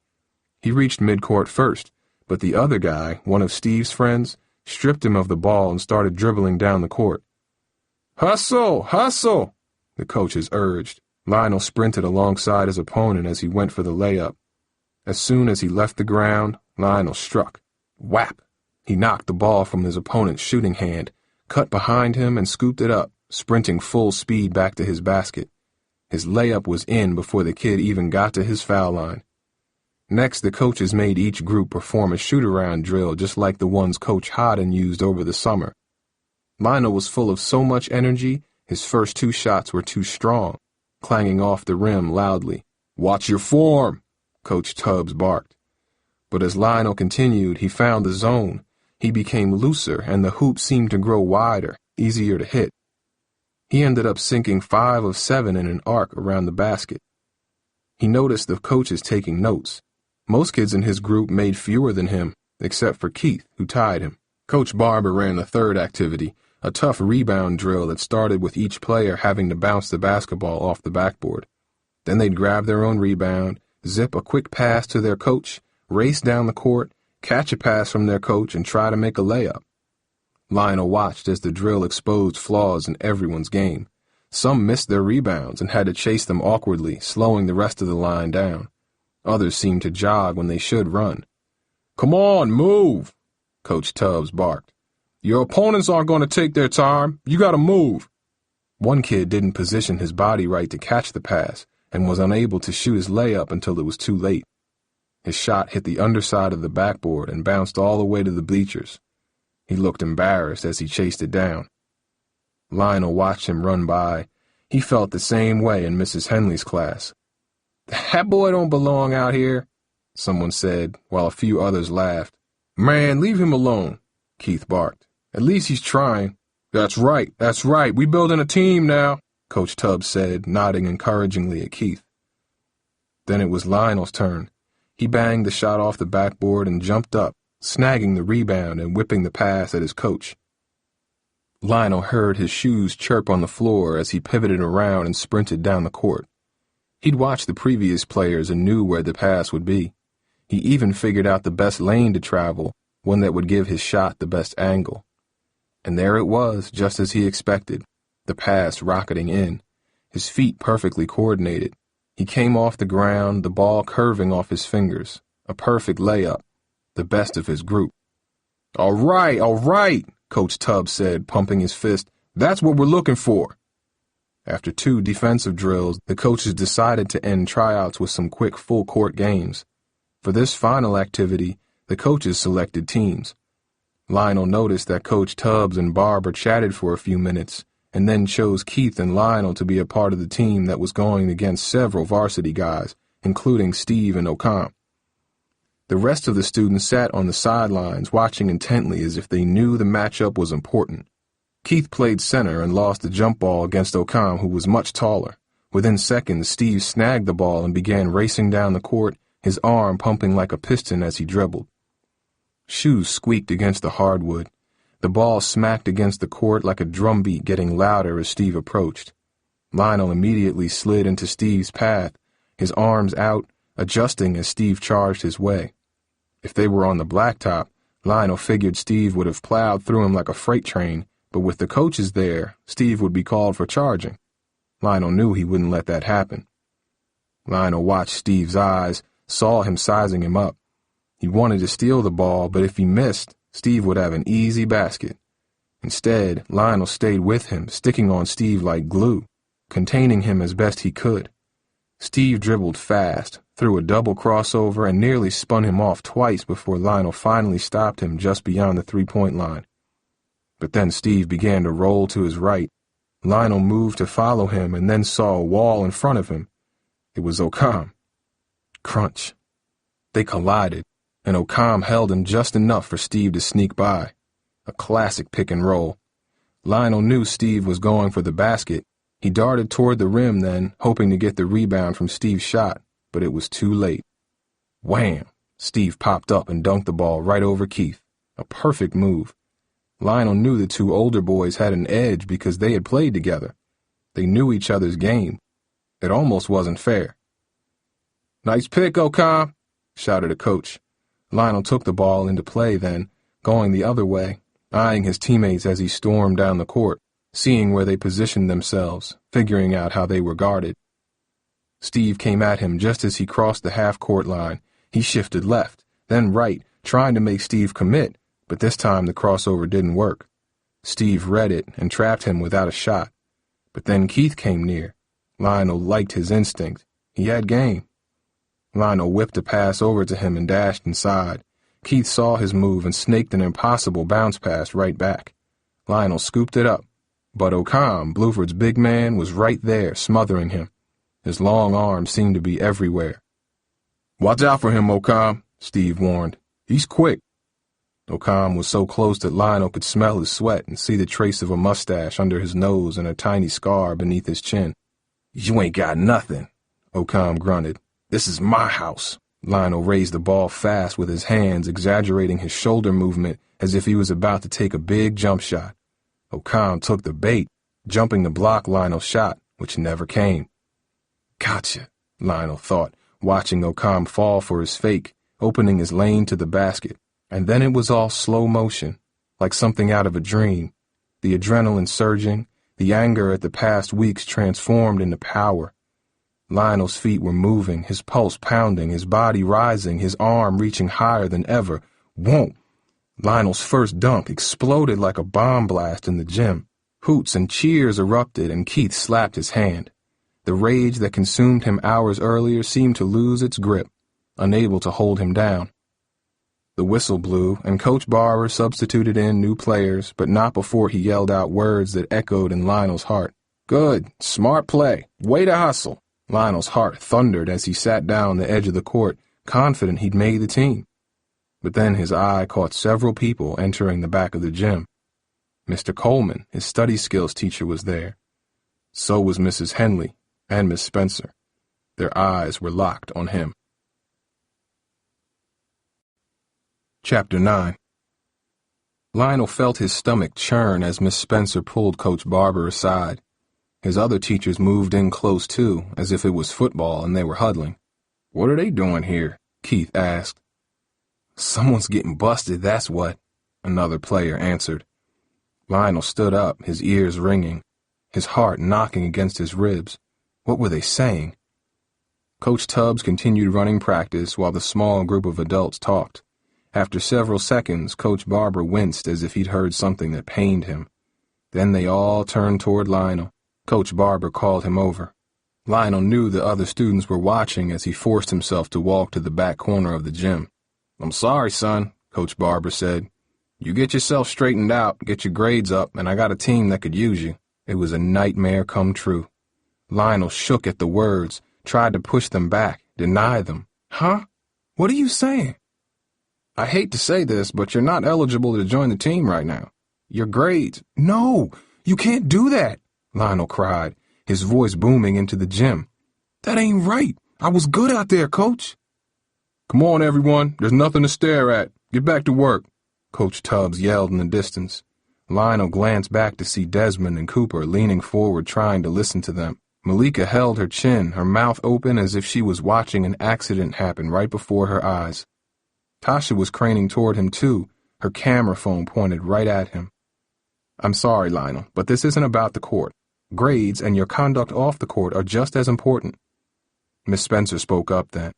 He reached midcourt first, but the other guy, one of Steve's friends, stripped him of the ball and started dribbling down the court. "Hustle! Hustle!" the coaches urged. Lionel sprinted alongside his opponent as he went for the layup. As soon as he left the ground, Lionel struck. Whap! He knocked the ball from his opponent's shooting hand, cut behind him and scooped it up, sprinting full speed back to his basket. His layup was in before the kid even got to his foul line. Next, the coaches made each group perform a shoot-around drill just like the ones Coach Hodden used over the summer. Lionel was full of so much energy, his first 2 shots were too strong, clanging off the rim loudly. "Watch your form," Coach Tubbs barked. But as Lionel continued, he found the zone. He became looser, and the hoop seemed to grow wider, easier to hit. He ended up sinking 5 of 7 in an arc around the basket. He noticed the coaches taking notes. Most kids in his group made fewer than him, except for Keith, who tied him. Coach Barber ran the third activity, a tough rebound drill that started with each player having to bounce the basketball off the backboard. Then they'd grab their own rebound, zip a quick pass to their coach, race down the court, catch a pass from their coach, and try to make a layup. Lionel watched as the drill exposed flaws in everyone's game. Some missed their rebounds and had to chase them awkwardly, slowing the rest of the line down. Others seemed to jog when they should run. "Come on, move!" Coach Tubbs barked. "Your opponents aren't going to take their time. You got to move." One kid didn't position his body right to catch the pass and was unable to shoot his layup until it was too late. His shot hit the underside of the backboard and bounced all the way to the bleachers. He looked embarrassed as he chased it down. Lionel watched him run by. He felt the same way in Mrs. Henley's class. "That boy don't belong out here," someone said, while a few others laughed. "Man, leave him alone," Keith barked. "At least he's trying." That's right, we building a team now," Coach Tubbs said, nodding encouragingly at Keith. Then it was Lionel's turn. He banged the shot off the backboard and jumped up, snagging the rebound and whipping the pass at his coach. Lionel heard his shoes chirp on the floor as he pivoted around and sprinted down the court. He'd watched the previous players and knew where the pass would be. He even figured out the best lane to travel, one that would give his shot the best angle. And there it was, just as he expected, the pass rocketing in, his feet perfectly coordinated. He came off the ground, the ball curving off his fingers, a perfect layup, the best of his group. All right, Coach Tubbs said, pumping his fist. "That's what we're looking for." After 2 defensive drills, the coaches decided to end tryouts with some quick full-court games. For this final activity, the coaches selected teams. Lionel noticed that Coach Tubbs and Barber chatted for a few minutes, and then chose Keith and Lionel to be a part of the team that was going against several varsity guys, including Steve and Ocam. The rest of the students sat on the sidelines watching intently as if they knew the matchup was important. Keith played center and lost the jump ball against Ocam, who was much taller. Within seconds, Steve snagged the ball and began racing down the court, his arm pumping like a piston as he dribbled. Shoes squeaked against the hardwood. The ball smacked against the court like a drumbeat, getting louder as Steve approached. Lionel immediately slid into Steve's path, his arms out, adjusting as Steve charged his way. If they were on the blacktop, Lionel figured Steve would have plowed through him like a freight train, but with the coaches there, Steve would be called for charging. Lionel knew he wouldn't let that happen. Lionel watched Steve's eyes, saw him sizing him up. He wanted to steal the ball, but if he missed, Steve would have an easy basket. Instead, Lionel stayed with him, sticking on Steve like glue, containing him as best he could. Steve dribbled fast, threw a double crossover, and nearly spun him off twice before Lionel finally stopped him just beyond the three-point line. But then Steve began to roll to his right. Lionel moved to follow him and then saw a wall in front of him. It was Ocam. Crunch. They collided, and Ocam held him just enough for Steve to sneak by. A classic pick and roll. Lionel knew Steve was going for the basket. He darted toward the rim then, hoping to get the rebound from Steve's shot, but it was too late. Wham! Steve popped up and dunked the ball right over Keith. A perfect move. Lionel knew the two older boys had an edge because they had played together. They knew each other's game. It almost wasn't fair. "Nice pick, Ocam," shouted a coach. Lionel took the ball into play then, going the other way, eyeing his teammates as he stormed down the court, seeing where they positioned themselves, figuring out how they were guarded. Steve came at him just as he crossed the half-court line. He shifted left, then right, trying to make Steve commit, but this time the crossover didn't work. Steve read it and trapped him without a shot. But then Keith came near. Lionel liked his instinct. He had game. Lionel whipped a pass over to him and dashed inside. Keith saw his move and snaked an impossible bounce pass right back. Lionel scooped it up, but Ocam, Bluford's big man, was right there, smothering him. His long arms seemed to be everywhere. "Watch out for him, Ocam," Steve warned. "He's quick." Ocam was so close that Lionel could smell his sweat and see the trace of a mustache under his nose and a tiny scar beneath his chin. "You ain't got nothing," Ocam grunted. "This is my house." Lionel raised the ball fast with his hands, exaggerating his shoulder movement as if he was about to take a big jump shot. Ocam took the bait, jumping to block Lionel's shot, which never came. "Gotcha," Lionel thought, watching Ocam fall for his fake, opening his lane to the basket. And then it was all slow motion, like something out of a dream. The adrenaline surging, the anger at the past weeks transformed into power. Lionel's feet were moving, his pulse pounding, his body rising, his arm reaching higher than ever. Whoa! Lionel's first dunk exploded like a bomb blast in the gym. Hoots and cheers erupted, and Keith slapped his hand. The rage that consumed him hours earlier seemed to lose its grip, unable to hold him down. The whistle blew, and Coach Barber substituted in new players, but not before he yelled out words that echoed in Lionel's heart. "Good, smart play, way to hustle." Lionel's heart thundered as he sat down on the edge of the court, confident he'd made the team. But then his eye caught several people entering the back of the gym. Mr. Coleman, his study skills teacher, was there. So was Mrs. Henley and Miss Spencer. Their eyes were locked on him. Chapter 9. Lionel felt his stomach churn as Miss Spencer pulled Coach Barber aside. His other teachers moved in close too, as if it was football and they were huddling. "What are they doing here?" Keith asked. "Someone's getting busted, that's what," another player answered. Lionel stood up, his ears ringing, his heart knocking against his ribs. What were they saying? Coach Tubbs continued running practice while the small group of adults talked. After several seconds, Coach Barber winced as if he'd heard something that pained him. Then they all turned toward Lionel. Coach Barber called him over. Lionel knew the other students were watching as he forced himself to walk to the back corner of the gym. "I'm sorry, son," Coach Barber said. "You get yourself straightened out, get your grades up, and I got a team that could use you." It was a nightmare come true. Lionel shook at the words, tried to push them back, deny them. "Huh? What are you saying?" "I hate to say this, but you're not eligible to join the team right now. Your grades—" "No, you can't do that," Lionel cried, his voice booming into the gym. "That ain't right. I was good out there, Coach." "Come on, everyone. There's nothing to stare at. Get back to work," Coach Tubbs yelled in the distance. Lionel glanced back to see Desmond and Cooper leaning forward trying to listen to them. Malika held her chin, her mouth open as if she was watching an accident happen right before her eyes. Tasha was craning toward him too, her camera phone pointed right at him. "I'm sorry, Lionel, but this isn't about the court. Grades and your conduct off the court are just as important." Miss Spencer spoke up then.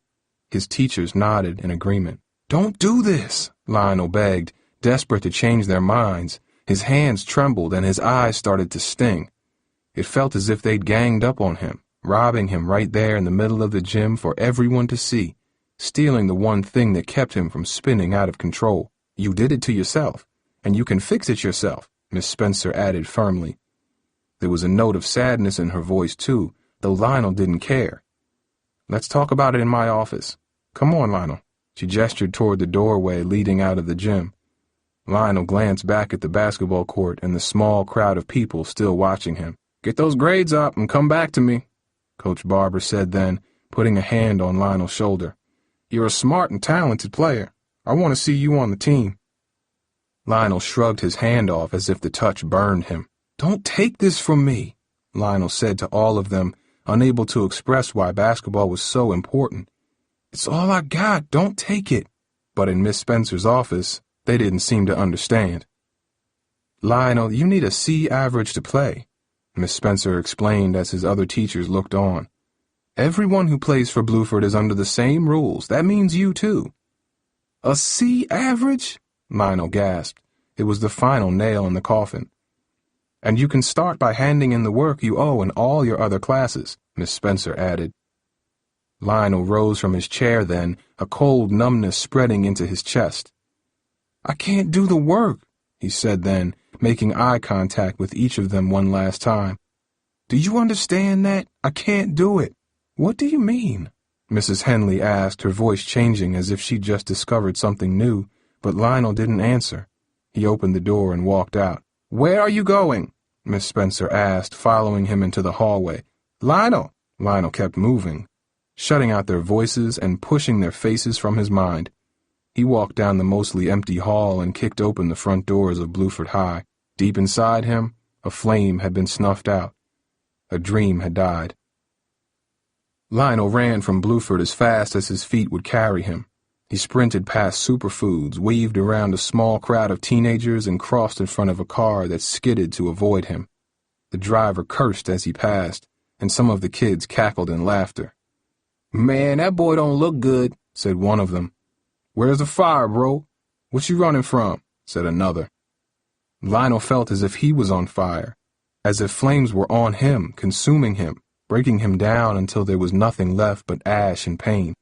His teachers nodded in agreement. "Don't do this," Lionel begged, desperate to change their minds. His hands trembled and his eyes started to sting. It felt as if they'd ganged up on him, robbing him right there in the middle of the gym for everyone to see, stealing the one thing that kept him from spinning out of control. "You did it to yourself, and you can fix it yourself," Miss Spencer added firmly. There was a note of sadness in her voice too, though Lionel didn't care. "Let's talk about it in my office. Come on, Lionel." She gestured toward the doorway leading out of the gym. Lionel glanced back at the basketball court and the small crowd of people still watching him. "Get those grades up and come back to me," Coach Barber said then, putting a hand on Lionel's shoulder. "You're a smart and talented player. I want to see you on the team." Lionel shrugged his hand off as if the touch burned him. "Don't take this from me," Lionel said to all of them, unable to express why basketball was so important. "It's all I got. Don't take it." But in Miss Spencer's office, they didn't seem to understand. "Lionel, you need a C average to play," Miss Spencer explained as his other teachers looked on. "Everyone who plays for Bluford is under the same rules. That means you too." "A C average?" Lionel gasped. It was the final nail in the coffin. "And you can start by handing in the work you owe in all your other classes," Miss Spencer added. Lionel rose from his chair then, a cold numbness spreading into his chest. "I can't do the work," he said then, making eye contact with each of them one last time. "Do you understand that? I can't do it." "What do you mean?" Mrs. Henley asked, her voice changing as if she'd just discovered something new, but Lionel didn't answer. He opened the door and walked out. "Where are you going?" Miss Spencer asked, following him into the hallway. "Lionel!" Lionel kept moving, shutting out their voices and pushing their faces from his mind. He walked down the mostly empty hall and kicked open the front doors of Bluford High. Deep inside him, a flame had been snuffed out. A dream had died. Lionel ran from Bluford as fast as his feet would carry him. He sprinted past Superfoods, weaved around a small crowd of teenagers, and crossed in front of a car that skidded to avoid him. The driver cursed as he passed, and some of the kids cackled in laughter. "Man, that boy don't look good," said one of them. "Where's the fire, bro?" "What you running from?" said another. Lionel felt as if he was on fire, as if flames were on him, consuming him, breaking him down until there was nothing left but ash and pain.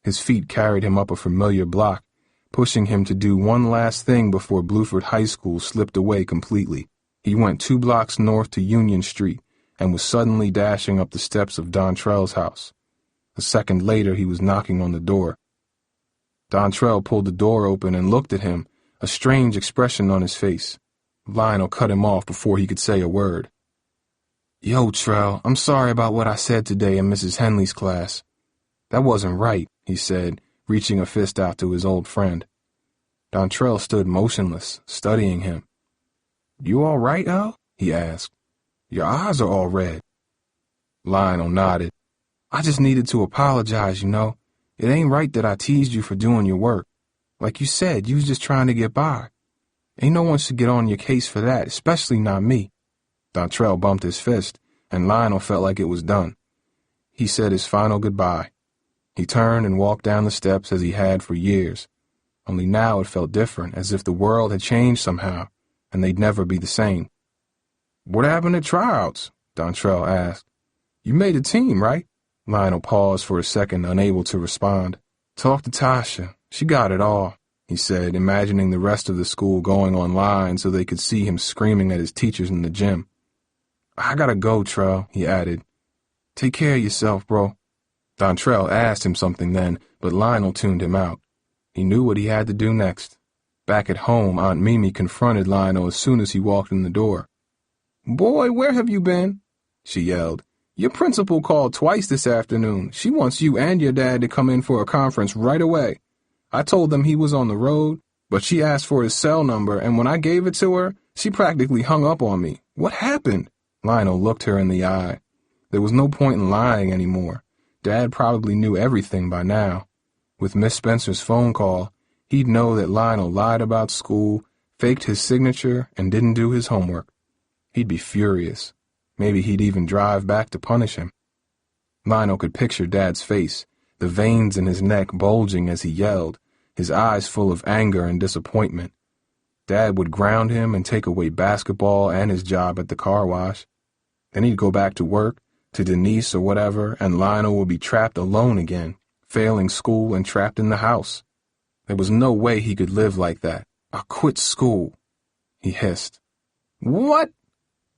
His feet carried him up a familiar block, pushing him to do one last thing before Bluford High School slipped away completely. He went 2 blocks north to Union Street and was suddenly dashing up the steps of Dontrell's house. A second later, he was knocking on the door. Dontrell pulled the door open and looked at him, a strange expression on his face. Lionel cut him off before he could say a word. "Yo, Trell, I'm sorry about what I said today in Mrs. Henley's class. That wasn't right," he said, reaching a fist out to his old friend. Dontrell stood motionless, studying him. "You all right, Al?" he asked. "Your eyes are all red." Lionel nodded. "I just needed to apologize, you know. It ain't right that I teased you for doing your work. Like you said, you was just trying to get by. Ain't no one should get on your case for that, especially not me." Dontrell bumped his fist, and Lionel felt like it was done. He said his final goodbye. He turned and walked down the steps as he had for years. Only now it felt different, as if the world had changed somehow, and they'd never be the same. "What happened at tryouts?" Dontrell asked. "You made a team, right?" Lionel paused for a second, unable to respond. "Talk to Tasha. She got it all," he said, imagining the rest of the school going online so they could see him screaming at his teachers in the gym. "I gotta go, Trell," he added. "Take care of yourself, bro." Dontrell asked him something then, but Lionel tuned him out. He knew what he had to do next. Back at home, Aunt Mimi confronted Lionel as soon as he walked in the door. "Boy, where have you been?" she yelled. "Your principal called twice this afternoon. She wants you and your dad to come in for a conference right away. I told them he was on the road, but she asked for his cell number, and when I gave it to her, she practically hung up on me. What happened?" Lionel looked her in the eye. There was no point in lying anymore. Dad probably knew everything by now. With Miss Spencer's phone call, he'd know that Lionel lied about school, faked his signature, and didn't do his homework. He'd be furious. Maybe he'd even drive back to punish him. Lionel could picture Dad's face, the veins in his neck bulging as he yelled, his eyes full of anger and disappointment. Dad would ground him and take away basketball and his job at the car wash. Then he'd go back to work, to Denise or whatever, and Lionel would be trapped alone again, failing school and trapped in the house. There was no way he could live like that. "I quit school," he hissed. "What?"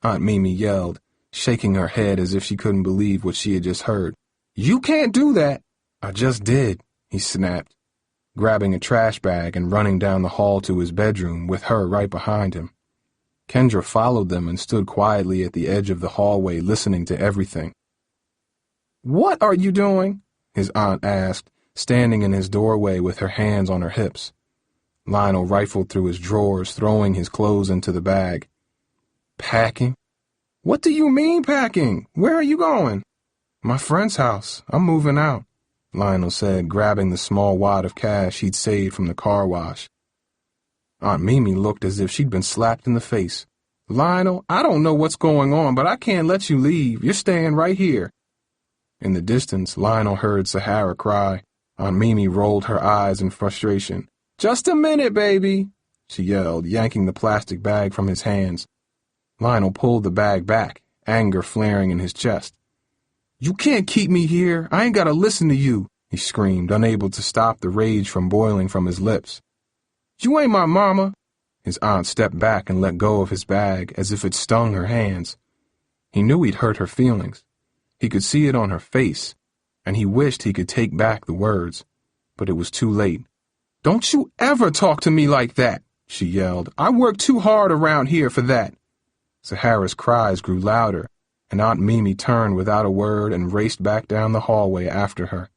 Aunt Mimi yelled, shaking her head as if she couldn't believe what she had just heard. "You can't do that." "I just did," he snapped, grabbing a trash bag and running down the hall to his bedroom with her right behind him. Kendra followed them and stood quietly at the edge of the hallway listening to everything. "What are you doing?" his aunt asked, standing in his doorway with her hands on her hips. Lionel rifled through his drawers, throwing his clothes into the bag. "Packing?" "What do you mean packing? Where are you going?" "My friend's house. I'm moving out," Lionel said, grabbing the small wad of cash he'd saved from the car wash. Aunt Mimi looked as if she'd been slapped in the face. "Lionel, I don't know what's going on, but I can't let you leave. You're staying right here." In the distance, Lionel heard Sahara cry. Aunt Mimi rolled her eyes in frustration. "Just a minute, baby," she yelled, yanking the plastic bag from his hands. Lionel pulled the bag back, anger flaring in his chest. "You can't keep me here. I ain't gotta listen to you," he screamed, unable to stop the rage from boiling from his lips. "You ain't my mama." His aunt stepped back and let go of his bag as if it stung her hands. He knew he'd hurt her feelings. He could see it on her face, and he wished he could take back the words, but it was too late. "Don't you ever talk to me like that," she yelled. "I work too hard around here for that." Sahara's cries grew louder, and Aunt Mimi turned without a word and raced back down the hallway after her.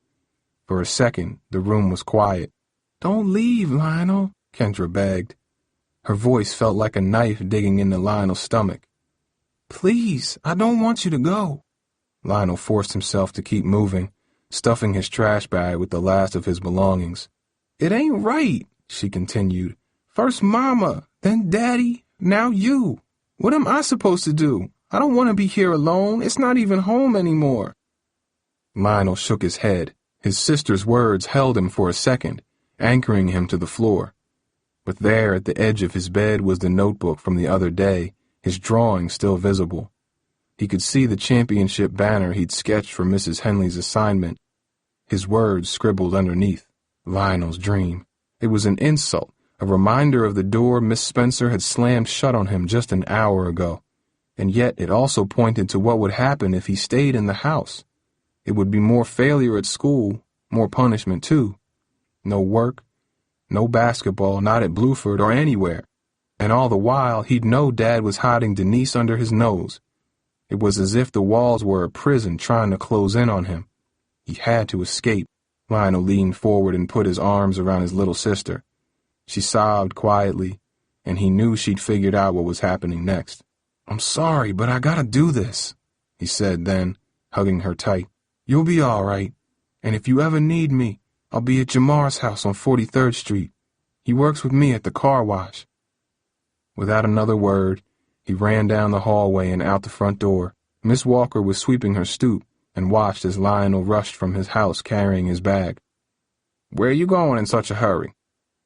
For a second, the room was quiet. "Don't leave, Lionel," Kendra begged. Her voice felt like a knife digging into Lionel's stomach. "Please, I don't want you to go." Lionel forced himself to keep moving, stuffing his trash bag with the last of his belongings. "It ain't right," she continued. "First Mama, then Daddy, now you. What am I supposed to do? I don't want to be here alone. It's not even home anymore." Lionel shook his head. His sister's words held him for a second, anchoring him to the floor. But there at the edge of his bed was the notebook from the other day, his drawing still visible. He could see the championship banner he'd sketched for Mrs. Henley's assignment, his words scribbled underneath. Lionel's dream. It was an insult, a reminder of the door Miss Spencer had slammed shut on him just an hour ago. And yet it also pointed to what would happen if he stayed in the house. It would be more failure at school, more punishment too. No work, no basketball, not at Bluford or anywhere. And all the while, he'd know Dad was hiding Denise under his nose. It was as if the walls were a prison trying to close in on him. He had to escape. Lionel leaned forward and put his arms around his little sister. She sobbed quietly, and he knew she'd figured out what was happening next. "I'm sorry, but I gotta do this," he said then, hugging her tight. "You'll be all right, and if you ever need me, I'll be at Jamar's house on 43rd Street. He works with me at the car wash." Without another word, he ran down the hallway and out the front door. Miss Walker was sweeping her stoop and watched as Lionel rushed from his house carrying his bag. "Where are you going in such a hurry?"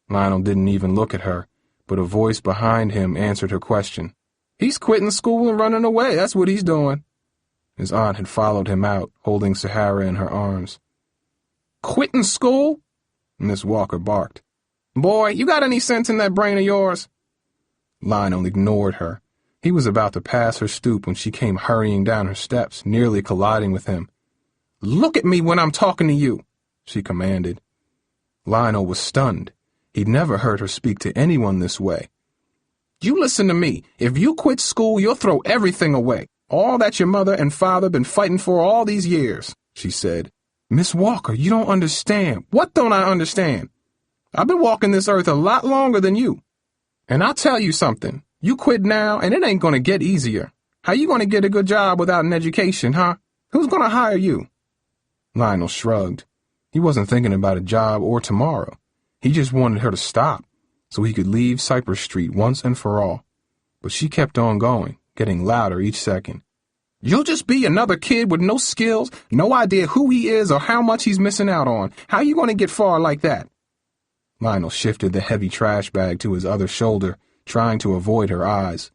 Lionel didn't even look at her, but a voice behind him answered her question. "He's quitting school and running away, that's what he's doing." His aunt had followed him out, holding Sahara in her arms. "Quitting school?" Miss Walker barked. "Boy, you got any sense in that brain of yours?" Lionel ignored her. He was about to pass her stoop when she came hurrying down her steps, nearly colliding with him. "Look at me when I'm talking to you," she commanded. Lionel was stunned. He'd never heard her speak to anyone this way. "You listen to me. If you quit school, you'll throw everything away. All that your mother and father been fighting for all these years," she said. "Miss Walker, you don't understand." "What don't I understand? I've been walking this earth a lot longer than you. And I'll tell you something. You quit now, and it ain't gonna get easier. How you gonna get a good job without an education, huh? Who's going to hire you? Lionel shrugged. He wasn't thinking about a job or tomorrow. He just wanted her to stop so he could leave Cypress Street once and for all. But she kept on going, getting louder each second. You'll just be another kid with no skills, no idea who he is or how much he's missing out on. How are you going to get far like that? Lionel shifted the heavy trash bag to his other shoulder, trying to avoid her eyes.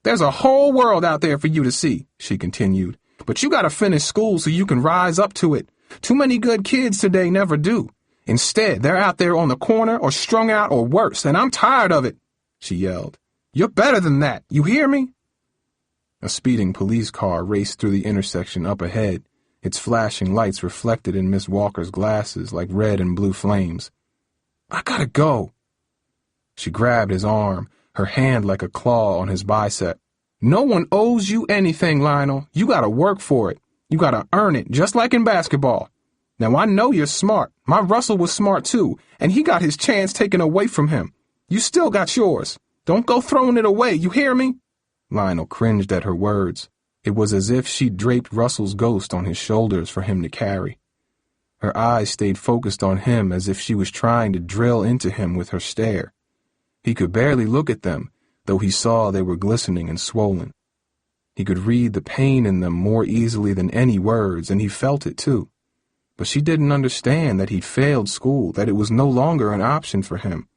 There's a whole world out there for you to see, she continued. But you gotta finish school so you can rise up to it. Too many good kids today never do. Instead, they're out there on the corner or strung out or worse, and I'm tired of it, she yelled. You're better than that, you hear me? A speeding police car raced through the intersection up ahead, its flashing lights reflected in Miss Walker's glasses like red and blue flames. I gotta go. She grabbed his arm, her hand like a claw on his bicep. No one owes you anything, Lionel. You gotta work for it. You gotta earn it, just like in basketball. Now, I know you're smart. My Russell was smart too, and he got his chance taken away from him. You still got yours. Don't go throwing it away, you hear me? Lionel cringed at her words. It was as if she'd draped Russell's ghost on his shoulders for him to carry. Her eyes stayed focused on him as if she was trying to drill into him with her stare. He could barely look at them, though he saw they were glistening and swollen. He could read the pain in them more easily than any words, and he felt it too. But she didn't understand that he'd failed school, that it was no longer an option for him.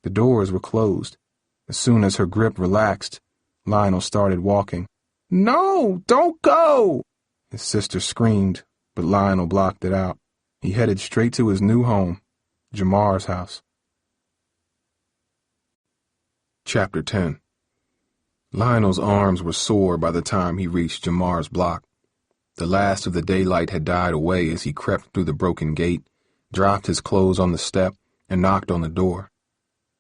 The doors were closed. As soon as her grip relaxed, Lionel started walking. No, don't go! His sister screamed, but Lionel blocked it out. He headed straight to his new home, Jamar's house. Chapter 10. Lionel's arms were sore by the time he reached Jamar's block. The last of the daylight had died away as he crept through the broken gate, dropped his clothes on the step, and knocked on the door.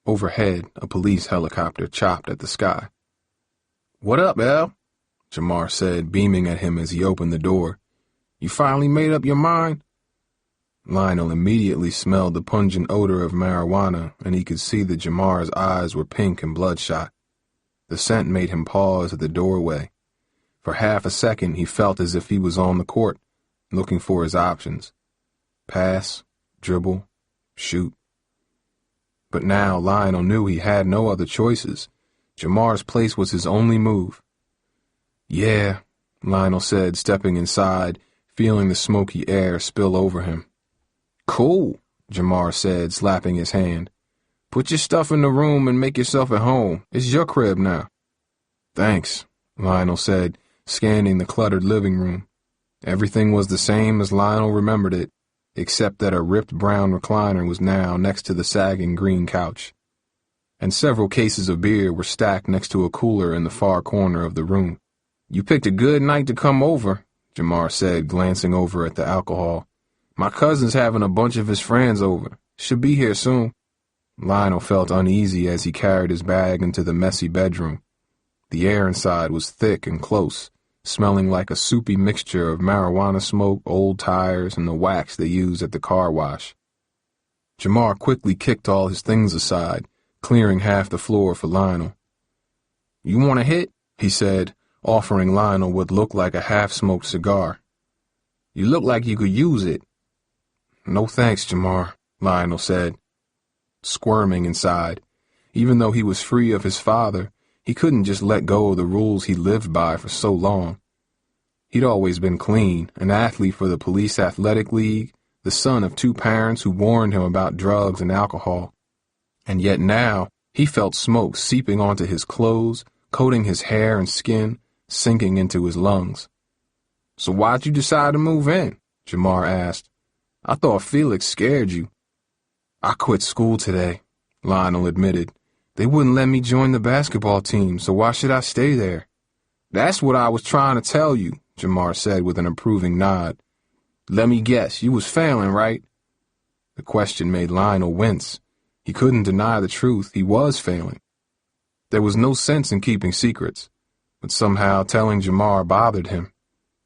Overhead, a police helicopter chopped at the sky. What up, Al? Jamar said, beaming at him as he opened the door. You finally made up your mind? Lionel immediately smelled the pungent odor of marijuana, and he could see that Jamar's eyes were pink and bloodshot. The scent made him pause at the doorway. For half a second he felt as if he was on the court, looking for his options. Pass, dribble, shoot. But now Lionel knew he had no other choices. Jamar's place was his only move. Yeah, Lionel said, stepping inside, feeling the smoky air spill over him. Cool, Jamar said, slapping his hand. Put your stuff in the room and make yourself at home. It's your crib now. Thanks, Lionel said, scanning the cluttered living room. Everything was the same as Lionel remembered it, except that a ripped brown recliner was now next to the sagging green couch. And several cases of beer were stacked next to a cooler in the far corner of the room. You picked a good night to come over, Jamar said, glancing over at the alcohol. My cousin's having a bunch of his friends over. Should be here soon. Lionel felt uneasy as he carried his bag into the messy bedroom. The air inside was thick and close, smelling like a soupy mixture of marijuana smoke, old tires, and the wax they used at the car wash. Jamar quickly kicked all his things aside, clearing half the floor for Lionel. You want a hit? He said, offering Lionel what looked like a half-smoked cigar. You look like you could use it. No thanks, Jamar, Lionel said. Squirming inside, even though he was free of his father, he couldn't just let go of the rules he lived by for so long. He'd always been clean, an athlete for the Police Athletic League, the son of two parents who warned him about drugs and alcohol. And yet now, he felt smoke seeping onto his clothes, coating his hair and skin, sinking into his lungs. So why'd you decide to move in? Jamar asked. I thought Felix scared you. I quit school today, Lionel admitted. They wouldn't let me join the basketball team, so why should I stay there? That's what I was trying to tell you, Jamar said with an approving nod. Let me guess, you was failing, right? The question made Lionel wince. He couldn't deny the truth, he was failing. There was no sense in keeping secrets, but somehow telling Jamar bothered him.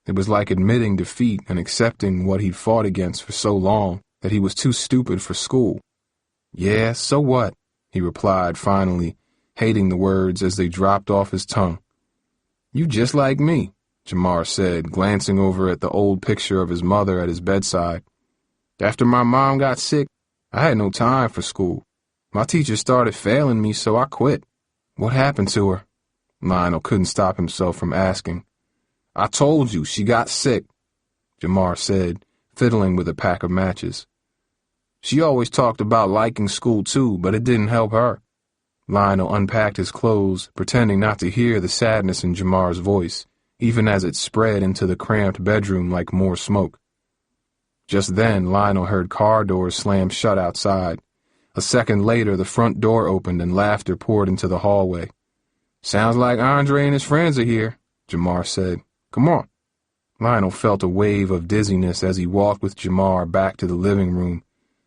It was like admitting defeat and accepting what he'd fought against for so long that he was too stupid for school. Yeah, so what? He replied finally, hating the words as they dropped off his tongue. You just like me. Jamar said, glancing over at the old picture of his mother at his bedside. After my mom got sick, I had no time for school. My teacher started failing me, so I quit. What happened to her? Lionel couldn't stop himself from asking. I told you, she got sick, Jamar said, fiddling with a pack of matches. She always talked about liking school too, but it didn't help her. Lionel unpacked his clothes, pretending not to hear the sadness in Jamar's voice, even as it spread into the cramped bedroom like more smoke. Just then, Lionel heard car doors slam shut outside. A second later, the front door opened and laughter poured into the hallway. Sounds like Andre and his friends are here, Jamar said. Come on. Lionel felt a wave of dizziness as he walked with Jamar back to the living room.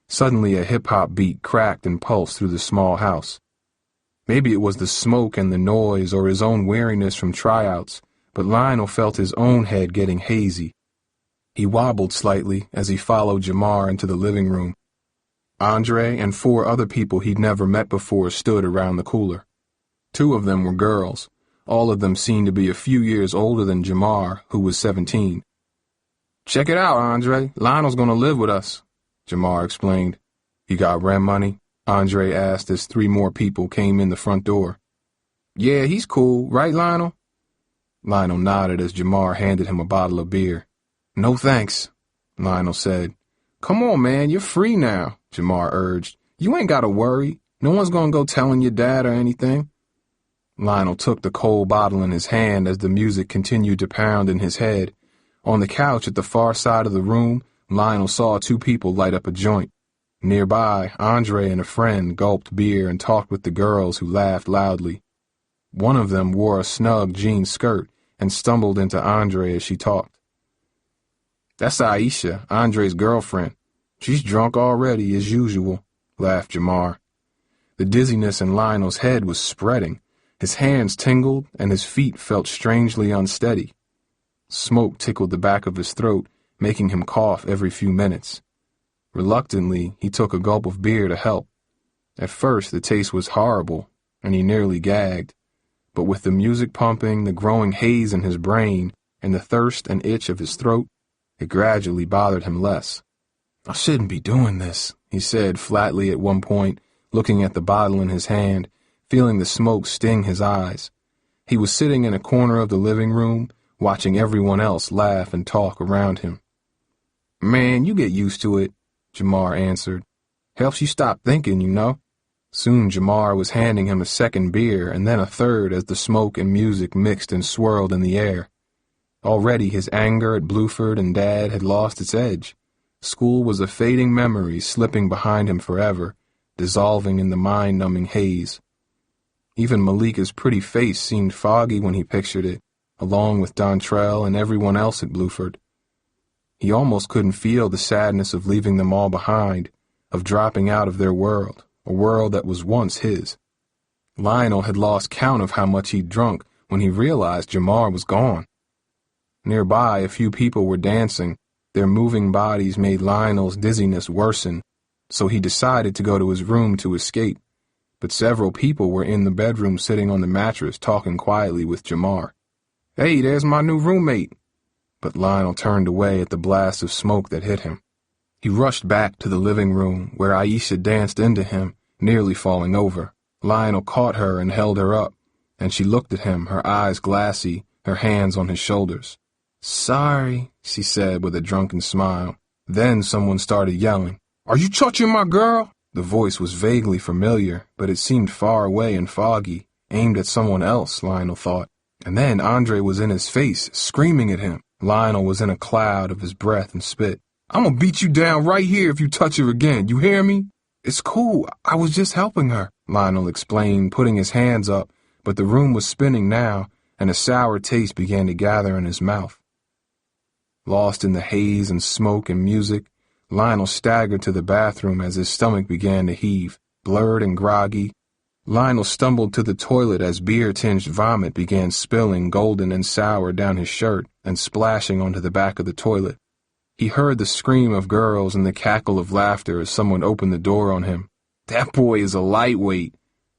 Suddenly, a hip-hop beat cracked and pulsed through the small house. Maybe it was the smoke and the noise or his own weariness from tryouts, but Lionel felt his own head getting hazy. He wobbled slightly as he followed Jamar into the living room. Andre and 4 other people he'd never met before stood around the cooler. 2 of them were girls. All of them seemed to be a few years older than Jamar, who was 17. Check it out, Andre. Lionel's gonna live with us, Jamar explained. You got rent money? Andre asked as 3 more people came in the front door. Yeah, he's cool, right, Lionel? Lionel nodded as Jamar handed him a bottle of beer. No thanks, Lionel said. Come on, man, you're free now, Jamar urged. You ain't gotta worry. No one's gonna go telling your dad or anything. Lionel took the cold bottle in his hand as the music continued to pound in his head. On the couch at the far side of the room, Lionel saw 2 people light up a joint. Nearby, Andre and a friend gulped beer and talked with the girls who laughed loudly. One of them wore a snug jean skirt and stumbled into Andre as she talked. That's Aisha, Andre's girlfriend. She's drunk already, as usual, laughed Jamar. The dizziness in Lionel's head was spreading. His hands tingled and his feet felt strangely unsteady. Smoke tickled the back of his throat, making him cough every few minutes. Reluctantly, he took a gulp of beer to help. At first, the taste was horrible, and he nearly gagged. But with the music pumping, the growing haze in his brain, and the thirst and itch of his throat, it gradually bothered him less. I shouldn't be doing this, he said flatly at one point, looking at the bottle in his hand, feeling the smoke sting his eyes. He was sitting in a corner of the living room, watching everyone else laugh and talk around him. Man, you get used to it, Jamar answered. Helps you stop thinking, you know. Soon Jamar was handing him a second beer and then a third as the smoke and music mixed and swirled in the air. Already his anger at Bluford and Dad had lost its edge. School was a fading memory slipping behind him forever, dissolving in the mind-numbing haze. Even Malika's pretty face seemed foggy when he pictured it, along with Dontrell and everyone else at Bluford. He almost couldn't feel the sadness of leaving them all behind, of dropping out of their world, a world that was once his. Lionel had lost count of how much he'd drunk when he realized Jamar was gone. Nearby, a few people were dancing. Their moving bodies made Lionel's dizziness worsen, so he decided to go to his room to escape. But several people were in the bedroom sitting on the mattress talking quietly with Jamar. Hey, there's my new roommate. But Lionel turned away at the blast of smoke that hit him. He rushed back to the living room, where Aisha danced into him, nearly falling over. Lionel caught her and held her up, and she looked at him, her eyes glassy, her hands on his shoulders. Sorry, she said with a drunken smile. Then someone started yelling, Are you touching my girl? The voice was vaguely familiar, but it seemed far away and foggy, aimed at someone else, Lionel thought. And then Andre was in his face, screaming at him. Lionel was in a cloud of his breath and spit. I'm gonna beat you down right here if you touch her again, you hear me? It's cool, I was just helping her, Lionel explained, putting his hands up, but the room was spinning now, and a sour taste began to gather in his mouth. Lost in the haze and smoke and music, Lionel staggered to the bathroom as his stomach began to heave, blurred and groggy. Lionel stumbled to the toilet as beer-tinged vomit began spilling golden and sour down his shirt and splashing onto the back of the toilet. He heard the scream of girls and the cackle of laughter as someone opened the door on him. That boy is a lightweight.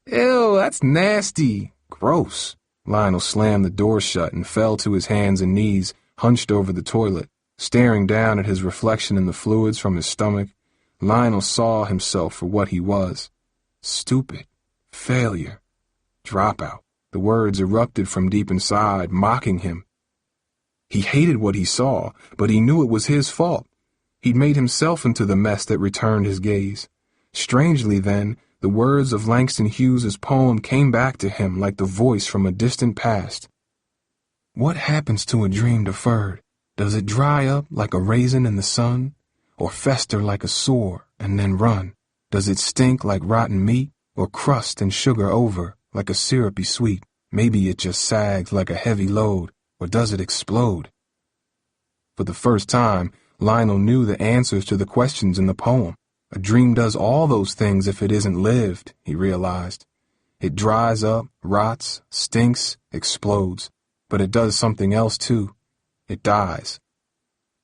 Ew, that's nasty. Gross. Lionel slammed the door shut and fell to his hands and knees, hunched over the toilet. Staring down at his reflection in the fluids from his stomach, Lionel saw himself for what he was. Stupid. Failure. Dropout. The words erupted from deep inside, mocking him. He hated what he saw, but he knew it was his fault. He'd made himself into the mess that returned his gaze. Strangely, then, the words of Langston Hughes's poem came back to him like the voice from a distant past. What happens to a dream deferred? Does it dry up like a raisin in the sun? Or fester like a sore and then run? Does it stink like rotten meat? Or crust and sugar over like a syrupy sweet? Maybe it just sags like a heavy load. Or does it explode? For the first time, Lionel knew the answers to the questions in the poem. A dream does all those things if it isn't lived, he realized. It dries up, rots, stinks, explodes. But it does something else too. It dies.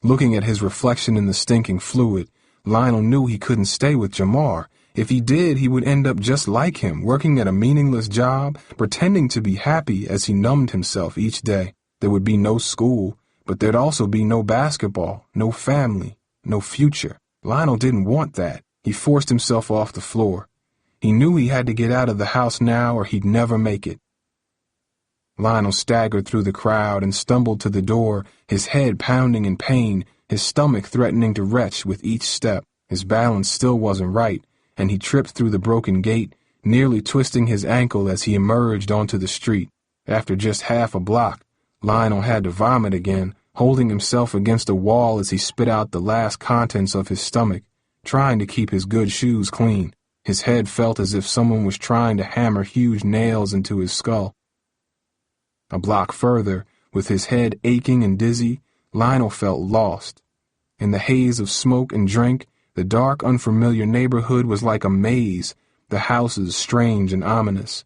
Looking at his reflection in the stinking fluid, Lionel knew he couldn't stay with Jamar. If he did, he would end up just like him, working at a meaningless job, pretending to be happy as he numbed himself each day. There would be no school, but there'd also be no basketball, no family, no future. Lionel didn't want that. He forced himself off the floor. He knew he had to get out of the house now or he'd never make it. Lionel staggered through the crowd and stumbled to the door, his head pounding in pain, his stomach threatening to retch with each step. His balance still wasn't right, and he tripped through the broken gate, nearly twisting his ankle as he emerged onto the street. After just half a block, Lionel had to vomit again, holding himself against a wall as he spit out the last contents of his stomach, trying to keep his good shoes clean. His head felt as if someone was trying to hammer huge nails into his skull. A block further, with his head aching and dizzy, Lionel felt lost. In the haze of smoke and drink, the dark, unfamiliar neighborhood was like a maze, the houses strange and ominous.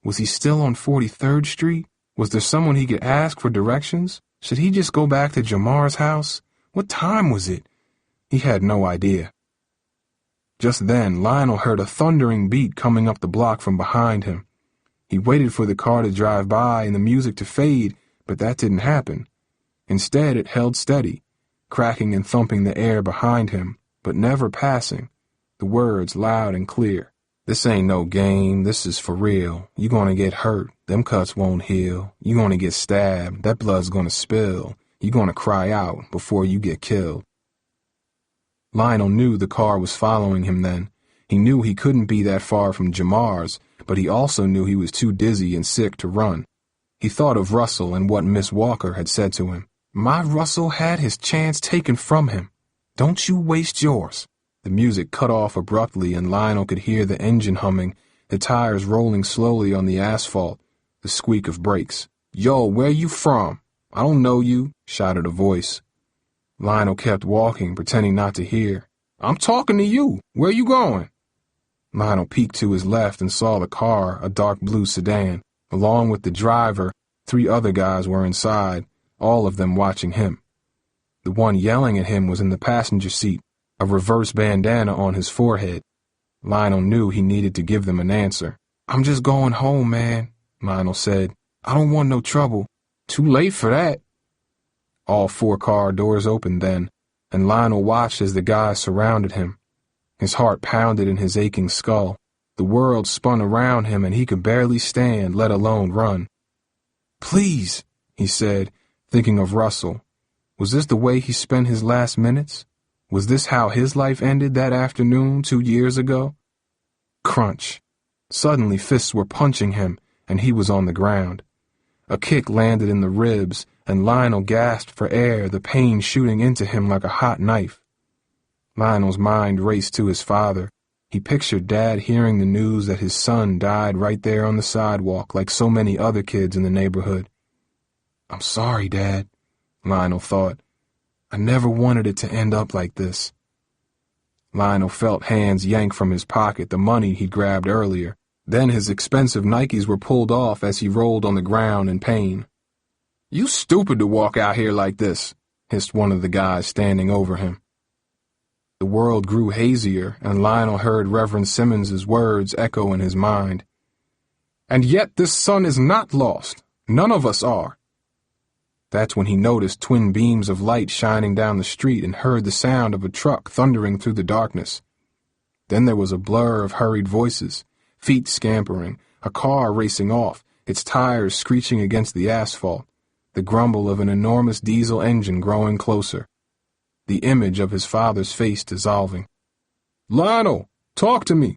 Was he still on 43rd Street? Was there someone he could ask for directions? Should he just go back to Jamar's house? What time was it? He had no idea. Just then, Lionel heard a thundering beat coming up the block from behind him. He waited for the car to drive by and the music to fade, but that didn't happen. Instead, it held steady, cracking and thumping the air behind him, but never passing, the words loud and clear. This ain't no game, this is for real. You gonna get hurt, them cuts won't heal. You gonna get stabbed, that blood's gonna spill. You gonna cry out before you get killed. Lionel knew the car was following him then. He knew he couldn't be that far from Jamar's, but he also knew he was too dizzy and sick to run. He thought of Russell and what Miss Walker had said to him. My Russell had his chance taken from him. Don't you waste yours. The music cut off abruptly and Lionel could hear the engine humming, the tires rolling slowly on the asphalt, the squeak of brakes. Yo, where you from? I don't know you, shouted a voice. Lionel kept walking, pretending not to hear. I'm talking to you. Where you going? Lionel peeked to his left and saw the car, a dark blue sedan. Along with the driver, 3 other guys were inside, all of them watching him. The one yelling at him was in the passenger seat, a reverse bandana on his forehead. Lionel knew he needed to give them an answer. I'm just going home, man, Lionel said. I don't want no trouble. Too late for that. All 4 car doors opened then, and Lionel watched as the guys surrounded him. His heart pounded in his aching skull. The world spun around him and he could barely stand, let alone run. Please, he said, thinking of Russell. Was this the way he spent his last minutes? Was this how his life ended that afternoon 2 years ago? Crunch. Suddenly fists were punching him, and he was on the ground. A kick landed in the ribs, and Lionel gasped for air, the pain shooting into him like a hot knife. Lionel's mind raced to his father. He pictured Dad hearing the news that his son died right there on the sidewalk like so many other kids in the neighborhood. I'm sorry, Dad, Lionel thought. I never wanted it to end up like this. Lionel felt hands yank from his pocket the money he'd grabbed earlier. Then his expensive Nikes were pulled off as he rolled on the ground in pain. You stupid to walk out here like this, hissed one of the guys standing over him. The world grew hazier, and Lionel heard Reverend Simmons's words echo in his mind. And yet this son is not lost. None of us are. That's when he noticed twin beams of light shining down the street and heard the sound of a truck thundering through the darkness. Then there was a blur of hurried voices, feet scampering, a car racing off, its tires screeching against the asphalt, the grumble of an enormous diesel engine growing closer, the image of his father's face dissolving. "Lionel, talk to me!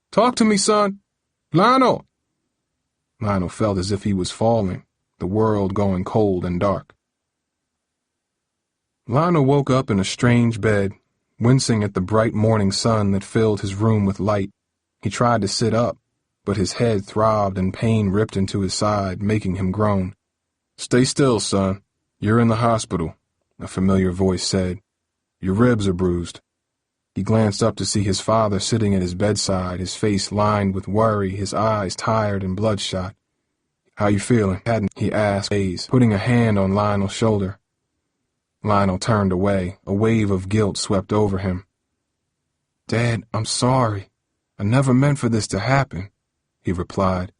Talk to me, son! Lionel!" Lionel felt as if he was falling, the world going cold and dark. Lionel woke up in a strange bed, wincing at the bright morning sun that filled his room with light. He tried to sit up, but his head throbbed and pain ripped into his side, making him groan. "Stay still, son. You're in the hospital," a familiar voice said. "Your ribs are bruised." He glanced up to see his father sitting at his bedside, his face lined with worry, his eyes tired and bloodshot. "How you feeling?" he asked, putting a hand on Lionel's shoulder. Lionel turned away. A wave of guilt swept over him. "Dad, I'm sorry. I never meant for this to happen," he replied.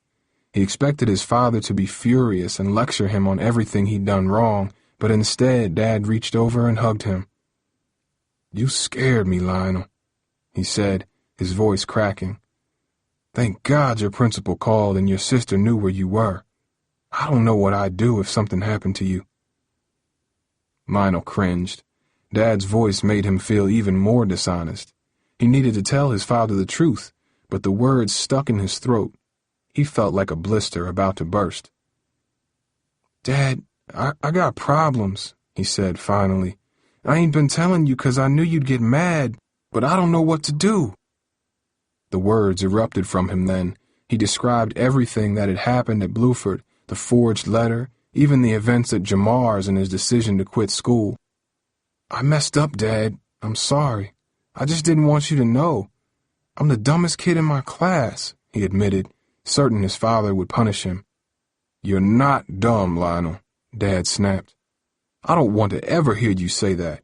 He expected his father to be furious and lecture him on everything he'd done wrong, but instead Dad reached over and hugged him. "You scared me, Lionel," he said, his voice cracking. "Thank God your principal called and your sister knew where you were. I don't know what I'd do if something happened to you." Lionel cringed. Dad's voice made him feel even more dishonest. He needed to tell his father the truth, but the words stuck in his throat. He felt like a blister about to burst. "Dad, I got problems," he said finally. "I ain't been telling you 'cause I knew you'd get mad, but I don't know what to do." The words erupted from him then. He described everything that had happened at Bluford, the forged letter, even the events at Jamar's and his decision to quit school. "I messed up, Dad. I'm sorry. I just didn't want you to know. I'm the dumbest kid in my class," he admitted, certain his father would punish him. "You're not dumb, Lionel," Dad snapped. "I don't want to ever hear you say that.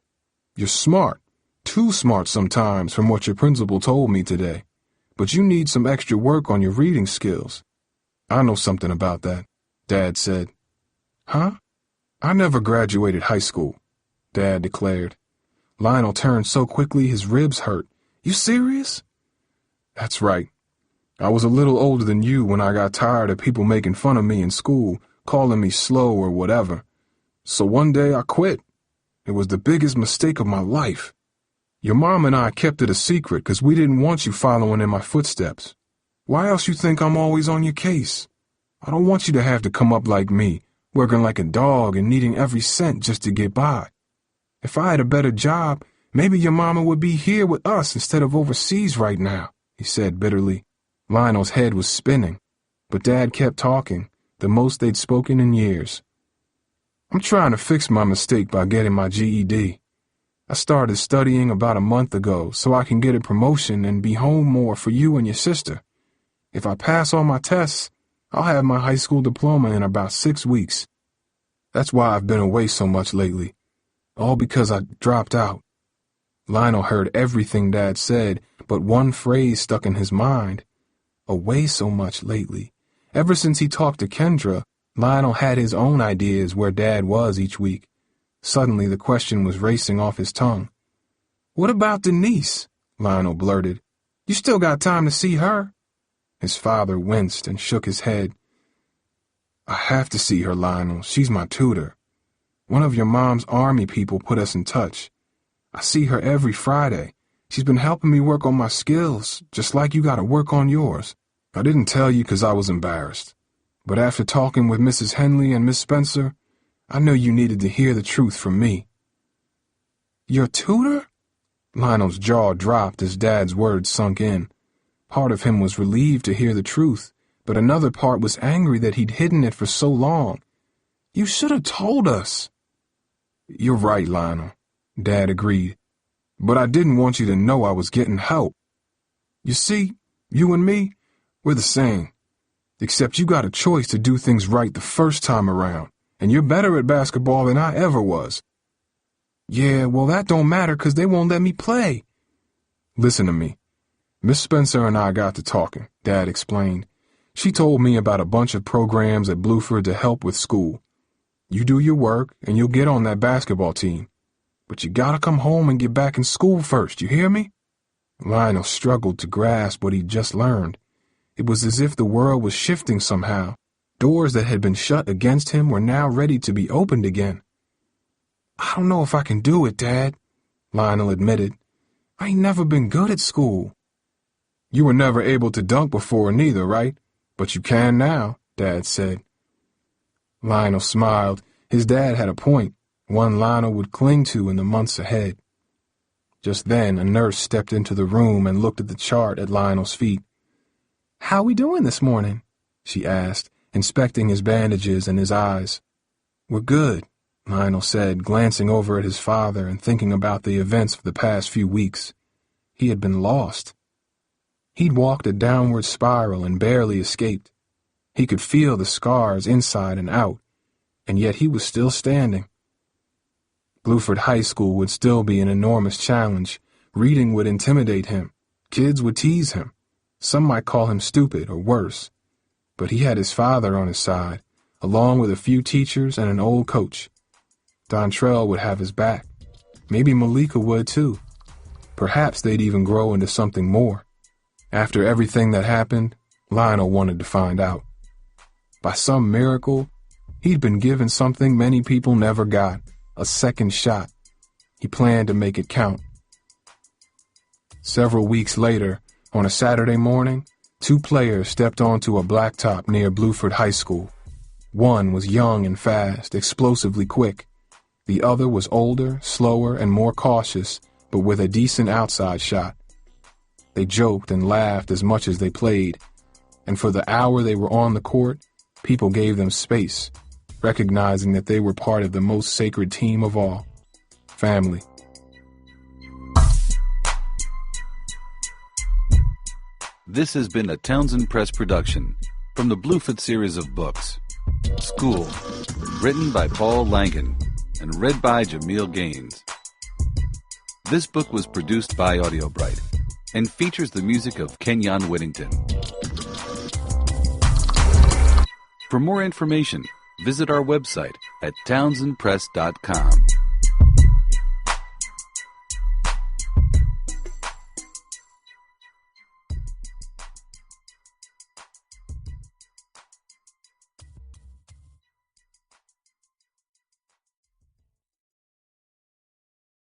You're smart, too smart sometimes from what your principal told me today, but you need some extra work on your reading skills." "I know something about that," Dad said. "Huh? I never graduated high school," Dad declared. Lionel turned so quickly his ribs hurt. "You serious?" "That's right. I was a little older than you when I got tired of people making fun of me in school, calling me slow or whatever. So one day I quit. It was the biggest mistake of my life. Your mom and I kept it a secret because we didn't want you following in my footsteps. Why else you think I'm always on your case? I don't want you to have to come up like me, working like a dog and needing every cent just to get by. If I had a better job, maybe your mama would be here with us instead of overseas right now," he said bitterly. Lionel's head was spinning, but Dad kept talking, the most they'd spoken in years. "I'm trying to fix my mistake by getting my GED. I started studying about a month ago so I can get a promotion and be home more for you and your sister. If I pass all my tests, I'll have my high school diploma in about 6 weeks. That's why I've been away so much lately, all because I dropped out." Lionel heard everything Dad said, but one phrase stuck in his mind. Away so much lately. Ever since he talked to Kendra, Lionel had his own ideas where Dad was each week. Suddenly the question was racing off his tongue. "What about Denise?" Lionel blurted. "You still got time to see her?" His father winced and shook his head. "I have to see her, Lionel. She's my tutor. One of your mom's army people put us in touch. I see her every Friday. She's been helping me work on my skills, just like you gotta work on yours. I didn't tell you 'cause I was embarrassed. But after talking with Mrs. Henley and Miss Spencer, I knew you needed to hear the truth from me." "Your tutor?" Lionel's jaw dropped as Dad's words sunk in. Part of him was relieved to hear the truth, but another part was angry that he'd hidden it for so long. "You should have told us." "You're right, Lionel," Dad agreed. "But I didn't want you to know I was getting help. You see, you and me, we're the same. Except you got a choice to do things right the first time around, and you're better at basketball than I ever was." "Yeah, well that don't matter 'cause they won't let me play." "Listen to me. Miss Spencer and I got to talking," Dad explained. She told me about a bunch of programs at Bluford to help with school. You do your work, and you'll get on that basketball team. But you gotta come home and get back in school first, you hear me? Lionel struggled to grasp what he'd just learned. It was as if the world was shifting somehow. Doors that had been shut against him were now ready to be opened again. I don't know if I can do it, Dad, Lionel admitted. I ain't never been good at school. You were never able to dunk before neither, right? But you can now, Dad said. Lionel smiled. His dad had a point, one Lionel would cling to in the months ahead. Just then, a nurse stepped into the room and looked at the chart at Lionel's feet. How we doing this morning? She asked, inspecting his bandages and his eyes. We're good, Lionel said, glancing over at his father and thinking about the events of the past few weeks. He had been lost. He'd walked a downward spiral and barely escaped. He could feel the scars inside and out, and yet he was still standing. Bluford High School would still be an enormous challenge. Reading would intimidate him. Kids would tease him. Some might call him stupid or worse. But he had his father on his side, along with a few teachers and an old coach. Dontrell would have his back. Maybe Malika would too. Perhaps they'd even grow into something more. After everything that happened, Lionel wanted to find out. By some miracle, he'd been given something many people never got, a second shot. He planned to make it count. Several weeks later, on a Saturday morning, two players stepped onto a blacktop near Bluford High School. One was young and fast, explosively quick. The other was older, slower, and more cautious, but with a decent outside shot. They joked and laughed as much as they played, and for the hour they were on the court, people gave them space, recognizing that they were part of the most sacred team of all, family. This has been a Townsend Press production from the Bluford series of books. School, written by Paul Langen and read by Jamil Gaines. This book was produced by Audiobook and features the music of Kenyon Whittington. For more information, visit our website at townsendpress.com.